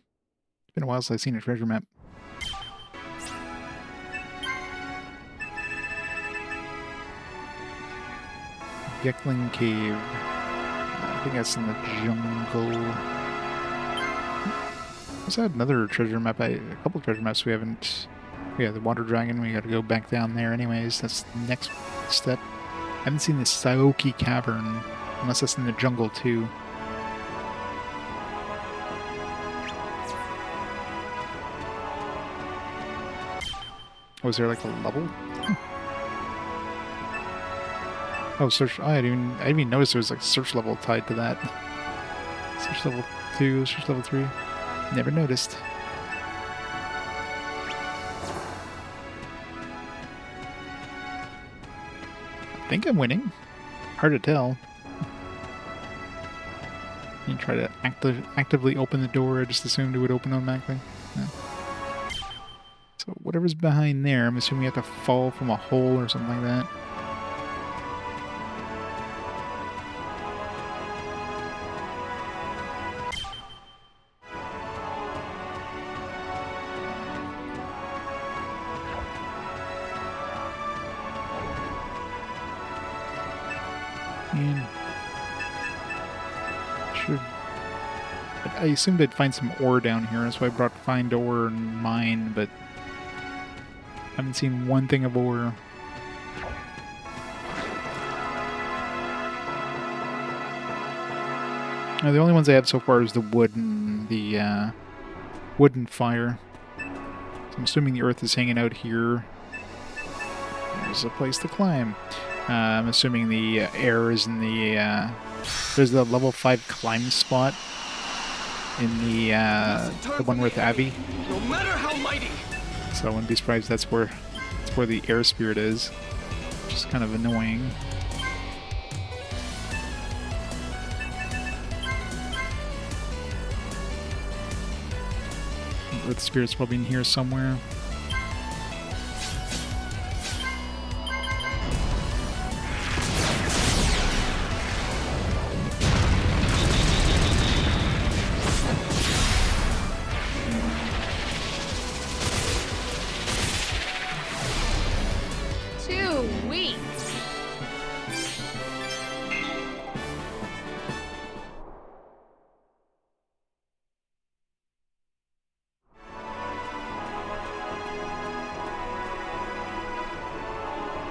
It's been a while since I've seen a treasure map. Gekling Cave. I think that's in the jungle. I also had another treasure map, a couple of treasure maps we haven't... Yeah, the water dragon, we gotta go back down there anyways. That's the next step. I haven't seen the Saoki Cavern, unless that's in the jungle too. Was there like a level? Oh, search. I didn't even notice there was like a search level tied to that. Search level 2, search level 3. Never noticed. I think I'm winning. Hard to tell. You try to actively open the door. I just assumed it would open automatically. No. So whatever's behind there, I'm assuming you have to fall from a hole or something like that. I assumed I'd find some ore down here, that's why I brought find ore and mine, but I haven't seen one thing of ore. Now, the only ones I have so far is the wood and the wood and fire. So I'm assuming the earth is hanging out here. There's a place to climb. I'm assuming the air is in the... there's the level 5 climb spot in the one with Abby. No matter how mighty. So I wouldn't be surprised that's where the air spirit is, which is kind of annoying. Earth spirit's probably in here somewhere.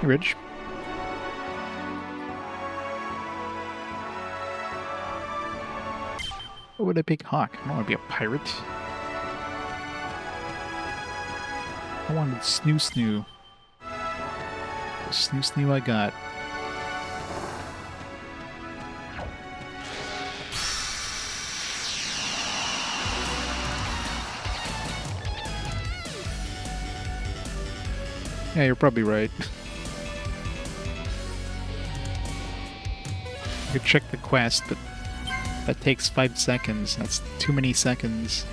Hey, Rich. What would I pick? Hawk. I don't want to be a pirate. I wanted Snoo Snoo. Snoo Snoo I got. Yeah, you're probably right. I could check the quest, but that takes 5 seconds. That's too many seconds.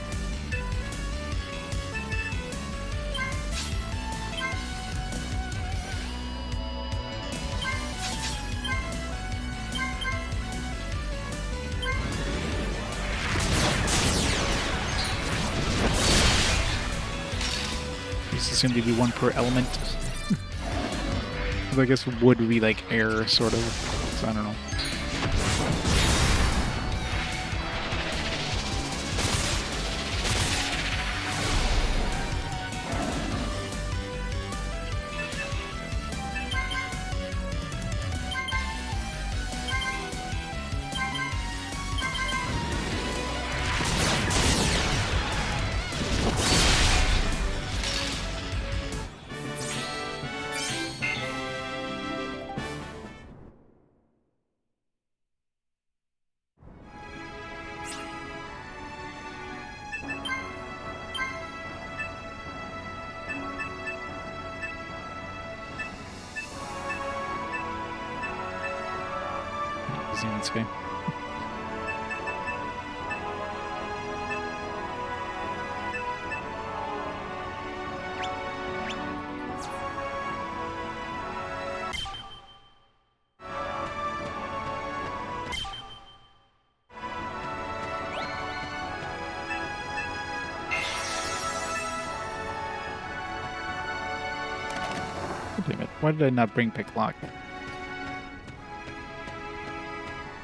This is going to be one per element. I guess wood would be like air, sort of. So I don't know. This game. Damn it. Why did I not bring Picklock?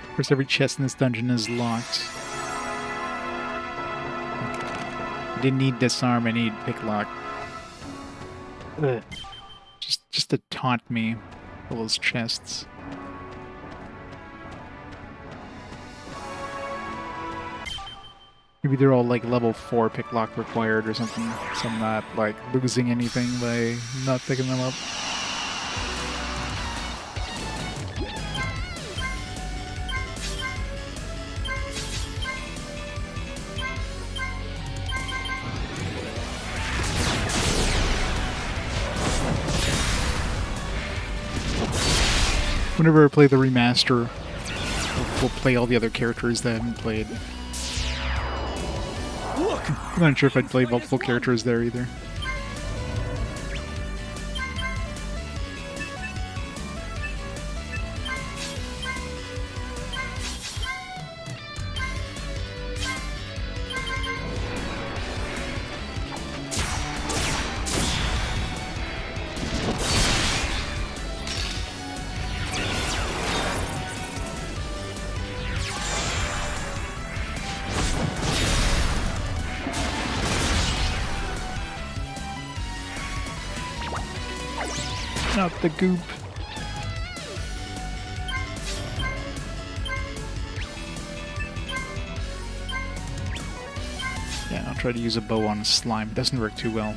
Of course, every chest in this dungeon is locked. I didn't need Disarm, I need Picklock. Ugh. Just to taunt me, all those chests. Maybe they're all like level 4 Picklock required or something, so I'm not like losing anything by not picking them up. Whenever I play the remaster, we'll play all the other characters that I haven't played. I'm not sure if I'd play multiple characters there either. Not the goop. Yeah, I'll try to use a bow on slime. It doesn't work too well.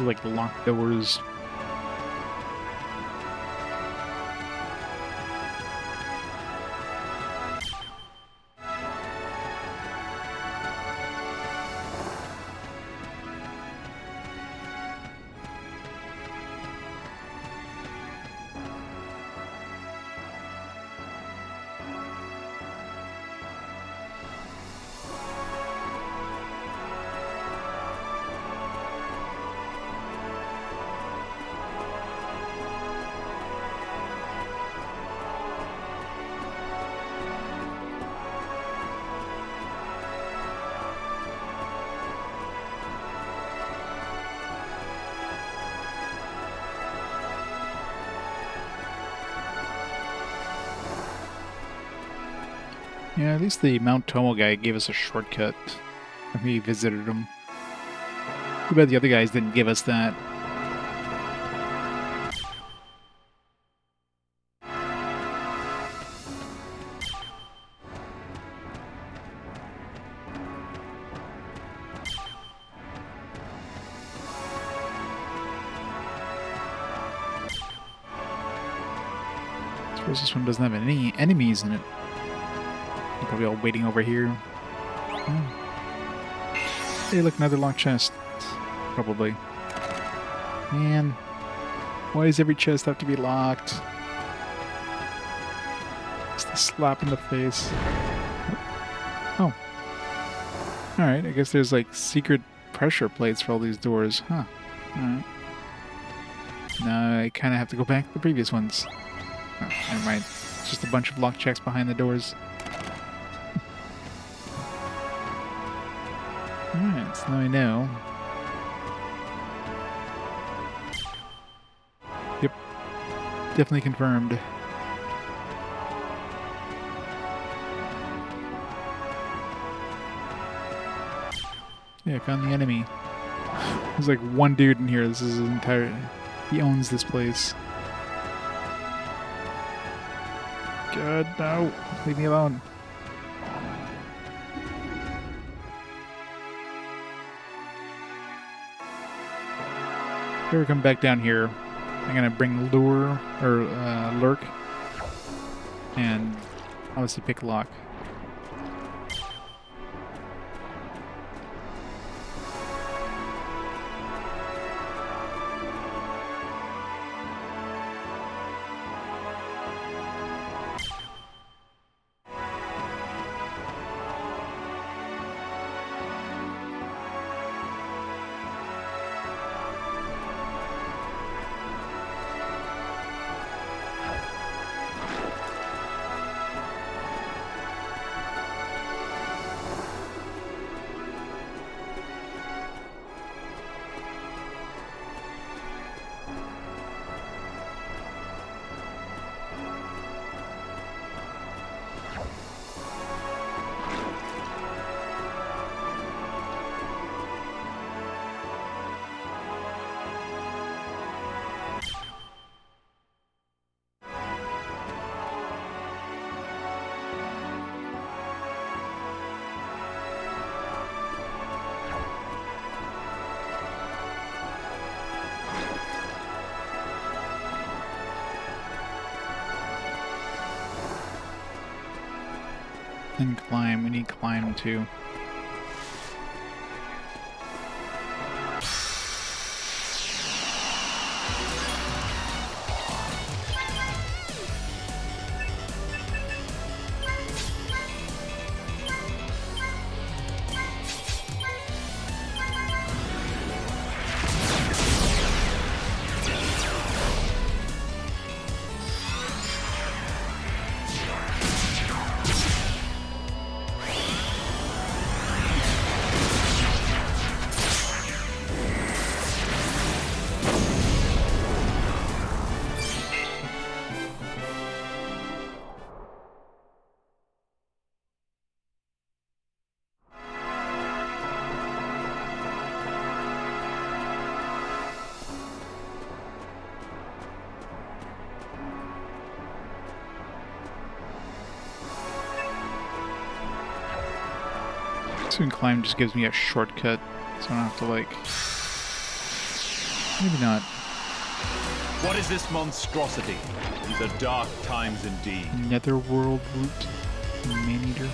Like locked doors. Yeah, at least the Mount Tomo guy gave us a shortcut when we visited him. Too bad the other guys didn't give us that. I suppose this one doesn't have any enemies in it. They're probably all waiting over here. Oh. Hey, look, another locked chest. Probably. Man, why does every chest have to be locked? Just a slap in the face. Oh. Alright, I guess there's like secret pressure plates for all these doors. Huh. Alright. Now I kind of have to go back to the previous ones. Oh, never mind. It's just a bunch of locked checks behind the doors. Alright, so now I know. Yep. Definitely confirmed. Yeah, I found the enemy. There's like one dude in here. This is his entire... He owns this place. God, no. Leave me alone. If we ever come back down here, I'm gonna bring Lure, or Lurk, and obviously pick Lock. And climb. We need climb too. Soon climb just gives me a shortcut, so I don't have to like... Maybe not. What is this monstrosity? These are dark times indeed. Netherworld root, man-eater.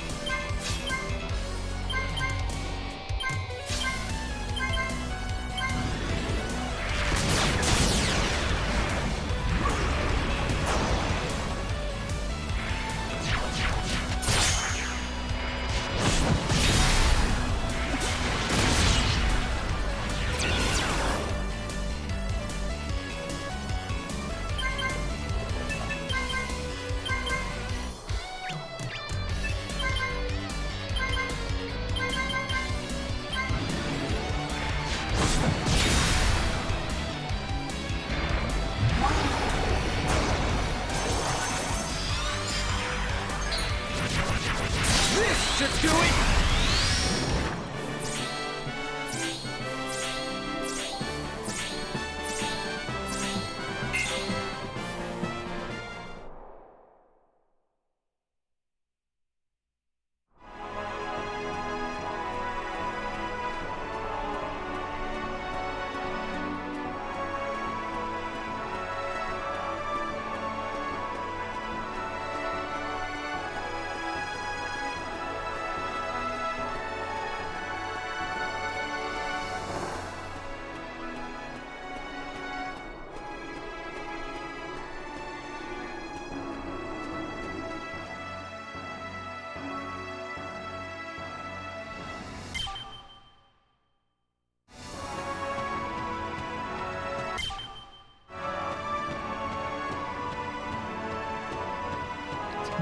what you're doing?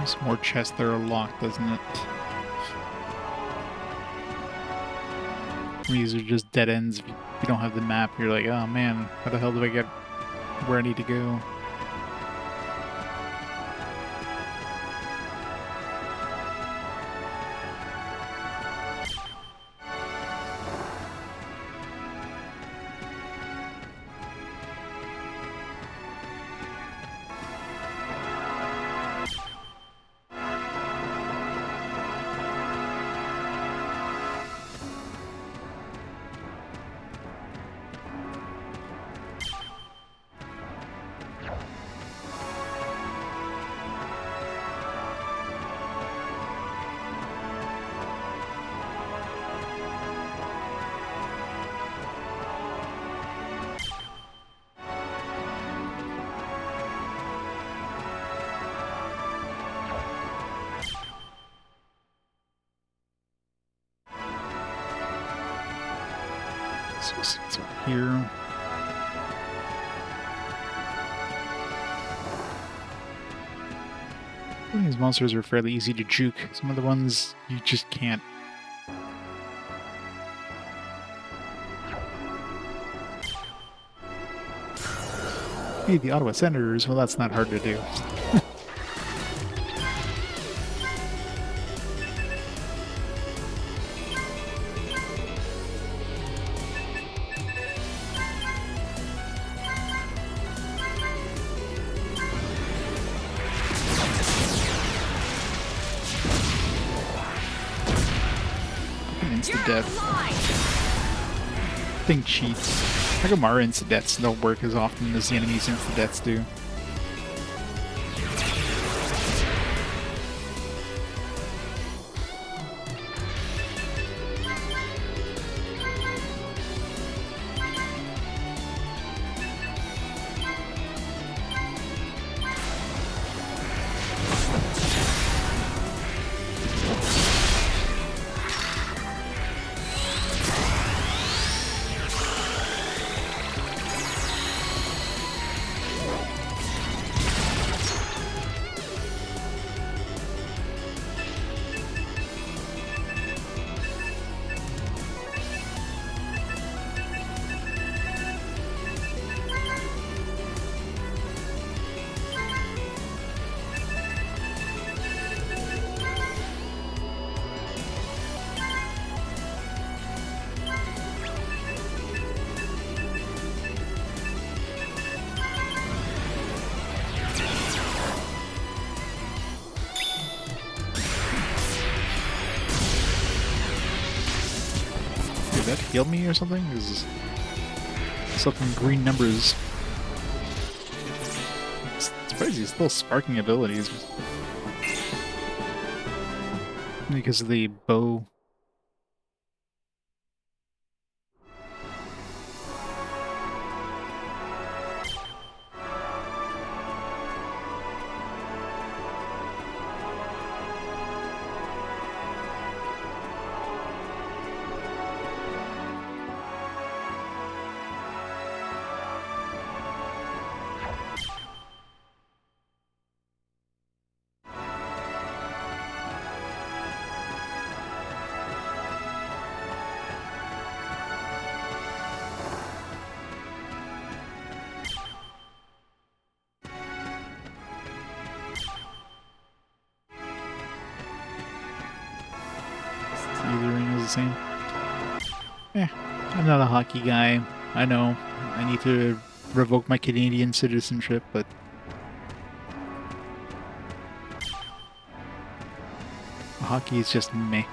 Some more chests that are locked, doesn't it? These are just dead ends. If you don't have the map, you're like, oh man, how the hell do I get where I need to go? So it's up here. These monsters are fairly easy to juke. Some of the ones you just can't. Hey, the Ottawa Senators. Well, that's not hard to do. Insta-death. Thing cheats. How come our insta-deaths don't work as often as the enemy's insta-deaths do? Did that heal me or something? Is something green numbers? It's crazy. He's still sparking abilities because of the bow. the same. I'm not a hockey guy. I know. I need to revoke my Canadian citizenship, but hockey is just meh.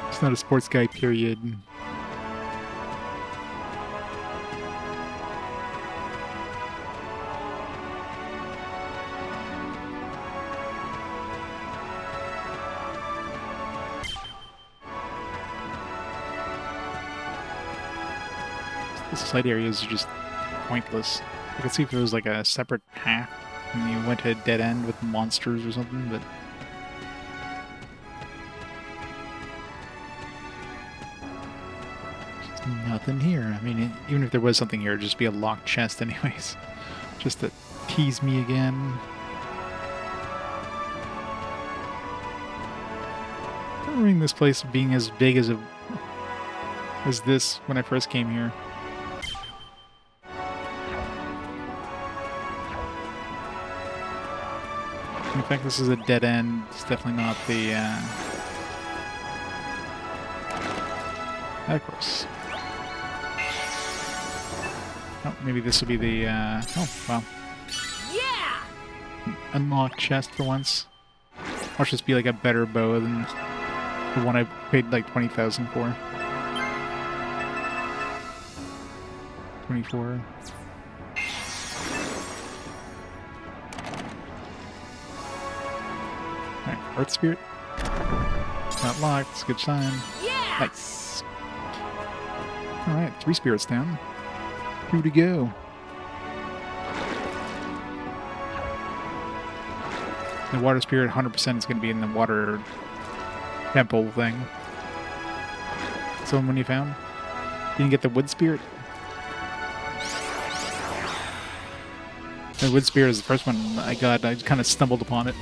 It's not a sports guy, period. The side areas are just pointless. I could see if it was like a separate path and you went to a dead end with monsters or something, but there's nothing here. I mean, even if there was something here, it'd just be a locked chest anyways. Just to tease me again. Remembering this place being as big as this when I first came here. In fact, this is a dead end. It's definitely not the, of course. Oh, maybe this will be the, oh, well. Yeah! Unlocked chest for once. Watch this be like a better bow than the one I paid like 20,000 for. 24. Alright, Earth Spirit. It's not locked, it's a good sign. Yeah! Nice. Alright, 3 spirits down. 2 to go. The water spirit 100% is going to be in the water temple thing. So when you found? You didn't get the wood spirit? The wood spirit is the first one I got. I kind of stumbled upon it.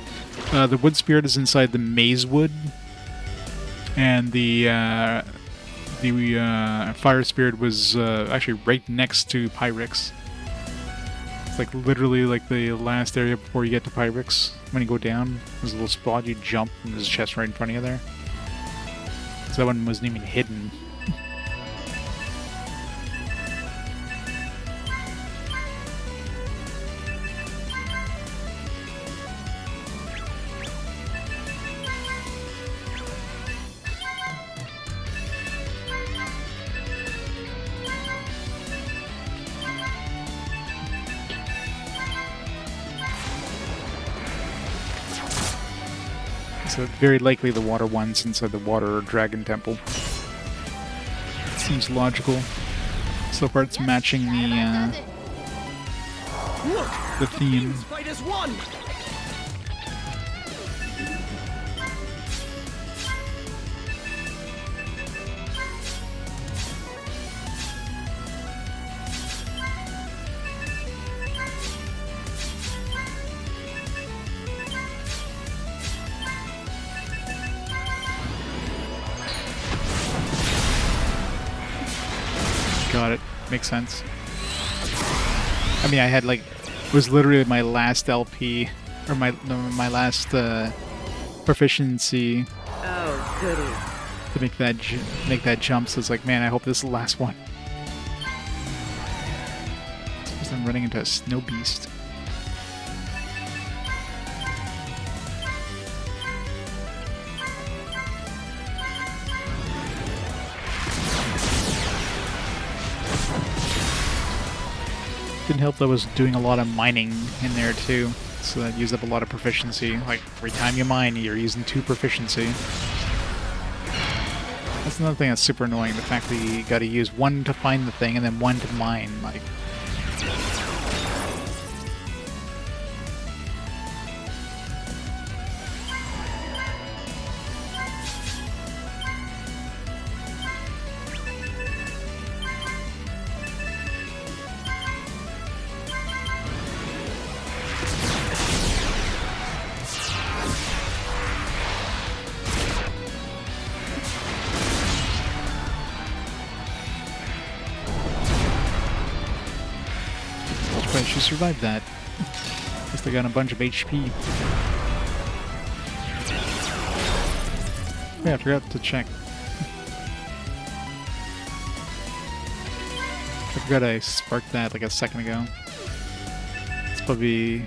The wood spirit is inside the maze wood, and the fire spirit was actually right next to Pyrex. It's like literally like the last area before you get to Pyrex. When you go down, there's a little spot, you jump, and there's a chest right in front of you there. So that one wasn't even hidden. So very likely the water one's inside the water dragon temple. Seems logical. So far it's matching the theme. Fight as one! Got it. Makes sense. I mean, I had like, it was literally my last LP, or my last proficiency. Oh, goody. To make that jump. So it's like, man, I hope this is the last one. Because I'm running into a snow beast. Didn't help that I was doing a lot of mining in there too, so that used up a lot of proficiency. Like, every time you mine, you're using 2 proficiency. That's another thing that's super annoying, the fact that you gotta use 1 to find the thing and then 1 to mine. Like, she survived that. Guess they got a bunch of HP. Yeah, I forgot to check. I forgot I sparked that like a second ago. It's probably...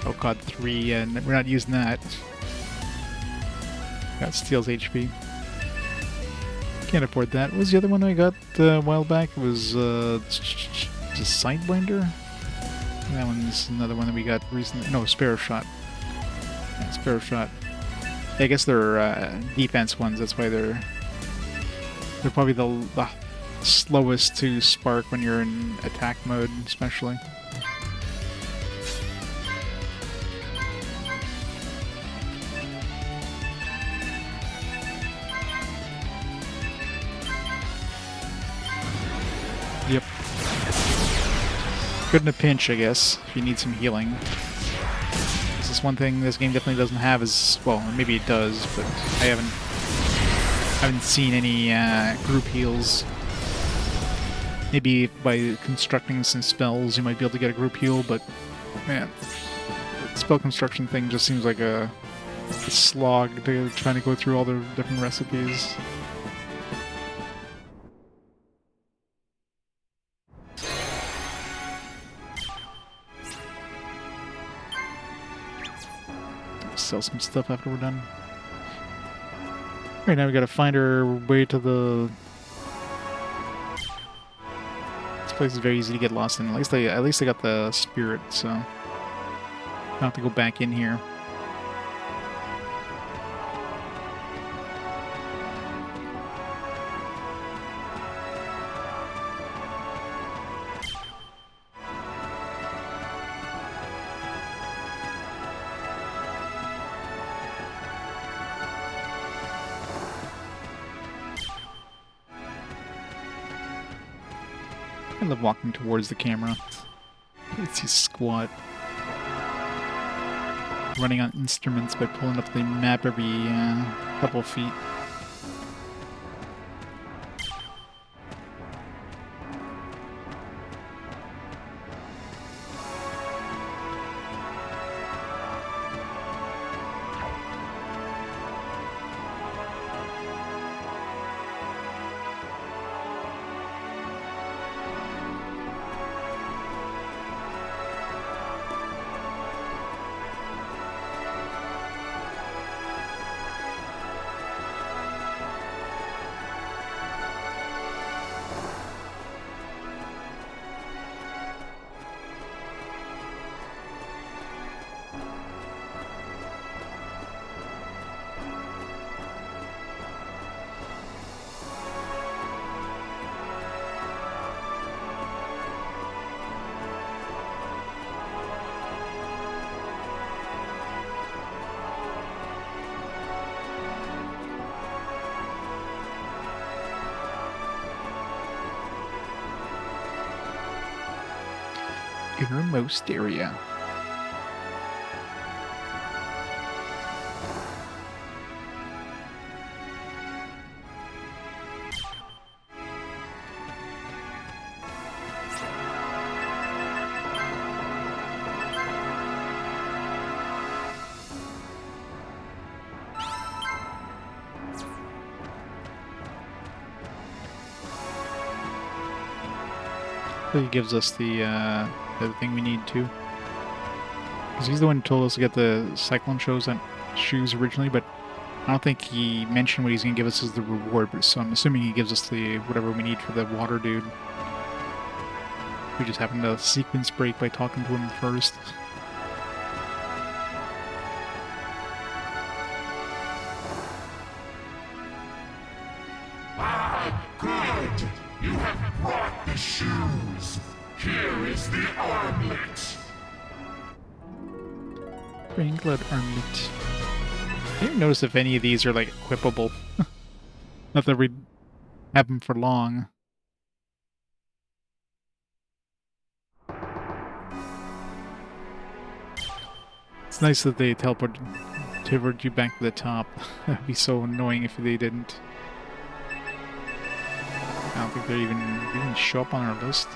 Oh god, 3, and we're not using that. That steals HP. Can't afford that. What was the other one I got a while back? It was just Sidewinder? That one's another one that we got recently. No, Sparrow Shot. Yeah, Sparrow Shot. I guess they're defense ones, that's why they're probably the slowest to spark when you're in attack mode, especially. Yep. Good in a pinch, I guess, if you need some healing. This is one thing this game definitely doesn't have is, well, maybe it does, but I haven't seen any group heals. Maybe by constructing some spells you might be able to get a group heal, but man, the spell construction thing just seems like a slog to trying to go through all the different recipes. Sell some stuff after we're done. Right now we gotta find our way to the... This place is very easy to get lost in. At least I got the spirit, so I don't have to go back in here. I love walking towards the camera. It's his squat. Running on instruments by pulling up the map every couple feet. Innermost area. He gives us the thing we need to. Because he's the one who told us to get the Cyclone shoes originally, but I don't think he mentioned what he's going to give us as the reward, so I'm assuming he gives us the whatever we need for the water dude. We just happened to sequence break by talking to him first. Ah, good! You have brought the shoes! Here is the armlet! Rain-clad armlet. I didn't notice if any of these are, like, equipable. Not that we'd have them for long. It's nice that they teleport you back to the top. That'd be so annoying if they didn't. I don't think they even show up on our list.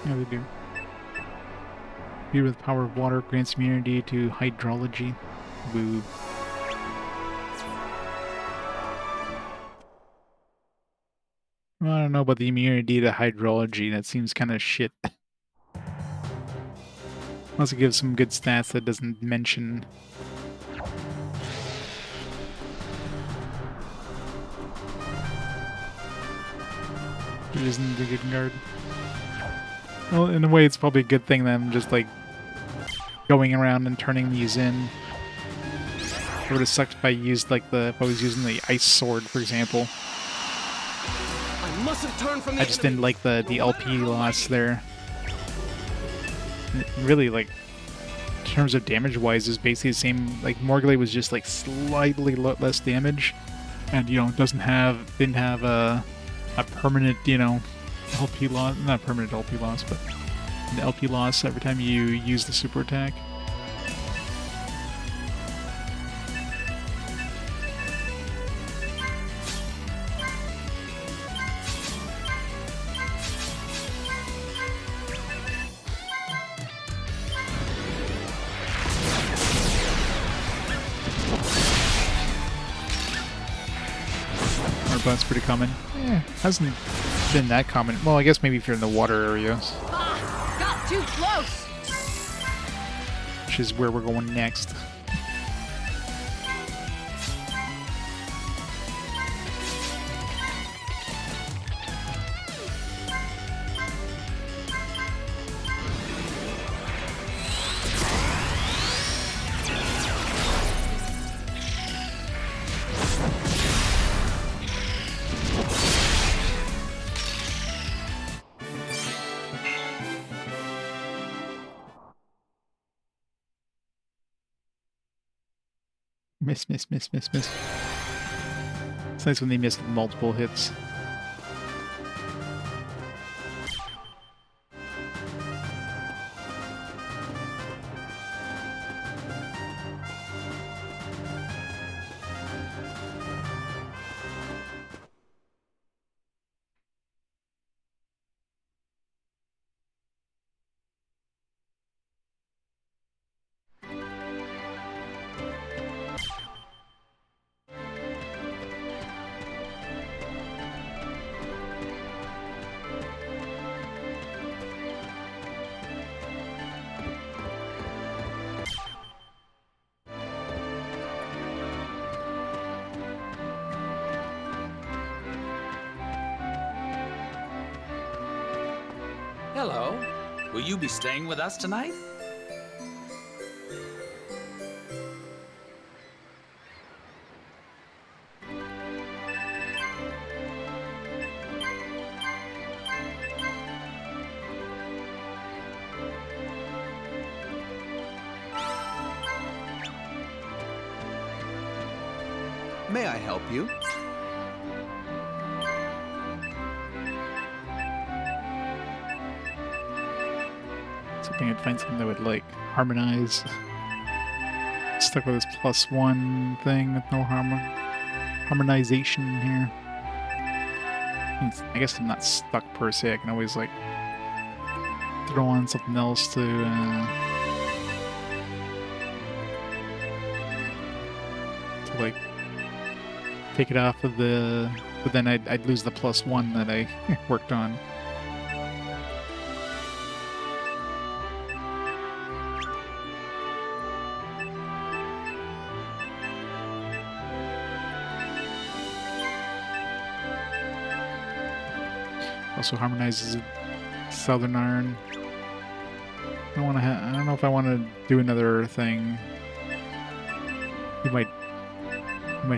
Yeah, they do. Viewed with the power of water grants immunity to hydrology. Woo. Well, I don't know about the immunity to hydrology. That seems kind of shit. Unless it gives some good stats that doesn't mention. It isn't a good guard. Well, in a way, it's probably a good thing that I'm just like going around and turning these in. It would have sucked if I used like if I was using the ice sword, for example. I mustn't turn from the I just didn't like the LP loss there. And really, like, in terms of damage-wise, is basically the same. Like, Morglay was just like slightly less damage, and you know, didn't have a permanent, you know, LP loss. Not permanent LP loss, but an LP loss every time you use the super attack. That's pretty common. Yeah, hasn't been that common. Well, I guess maybe if you're in the water areas. Got too close. Which is where we're going next. Miss. It's nice when they miss multiple hits. Hello. Will you be staying with us tonight? May I help you? Hoping I'd find something that would like harmonize. Stuck with this +1 thing with no harmonization here. I guess I'm not stuck per se. I can always like throw on something else to like take it off of the. But then I'd lose the +1 that I worked on. Also harmonizes Southern Iron. I don't know if I want to do another thing. You might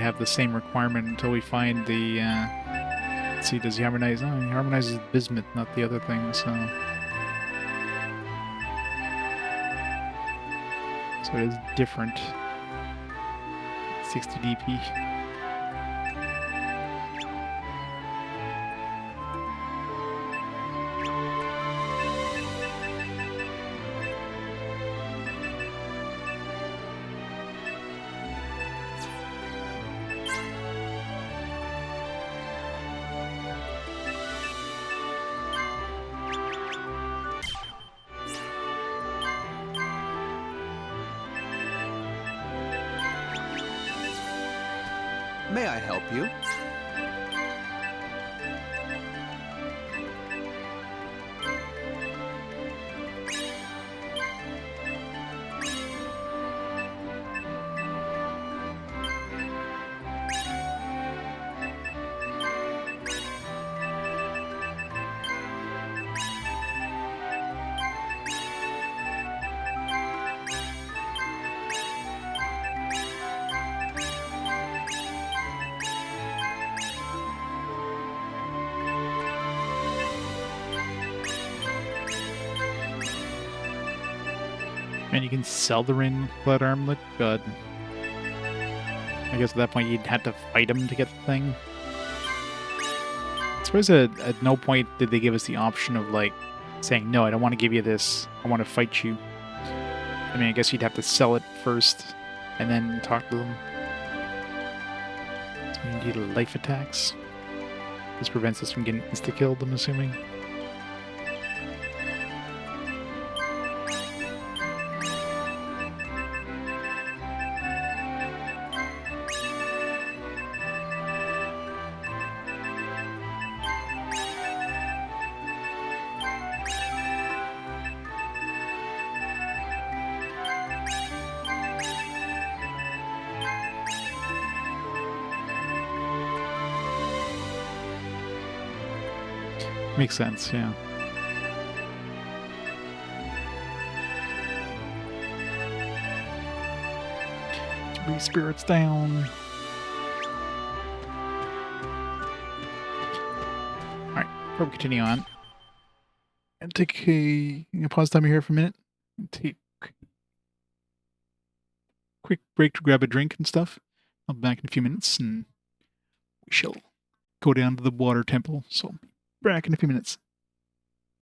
have the same requirement until we find the. Let's see, does he harmonize? Oh, he harmonizes bismuth, not the other thing. So it is different. 60 DP. May I help you? And you can sell the ring blood armlet, but I guess at that point you'd have to fight him to get the thing. I suppose at no point did they give us the option of like saying, no, I don't want to give you this, I want to fight you. I mean, I guess you'd have to sell it first and then talk to them. So you need life attacks. This prevents us from getting insta-killed, I'm assuming. Makes sense, yeah. Three spirits down. Alright, before we continue on, and take a pause time here for a minute. Take a quick break to grab a drink and stuff. I'll be back in a few minutes and we shall go down to the water temple. So back in a few minutes.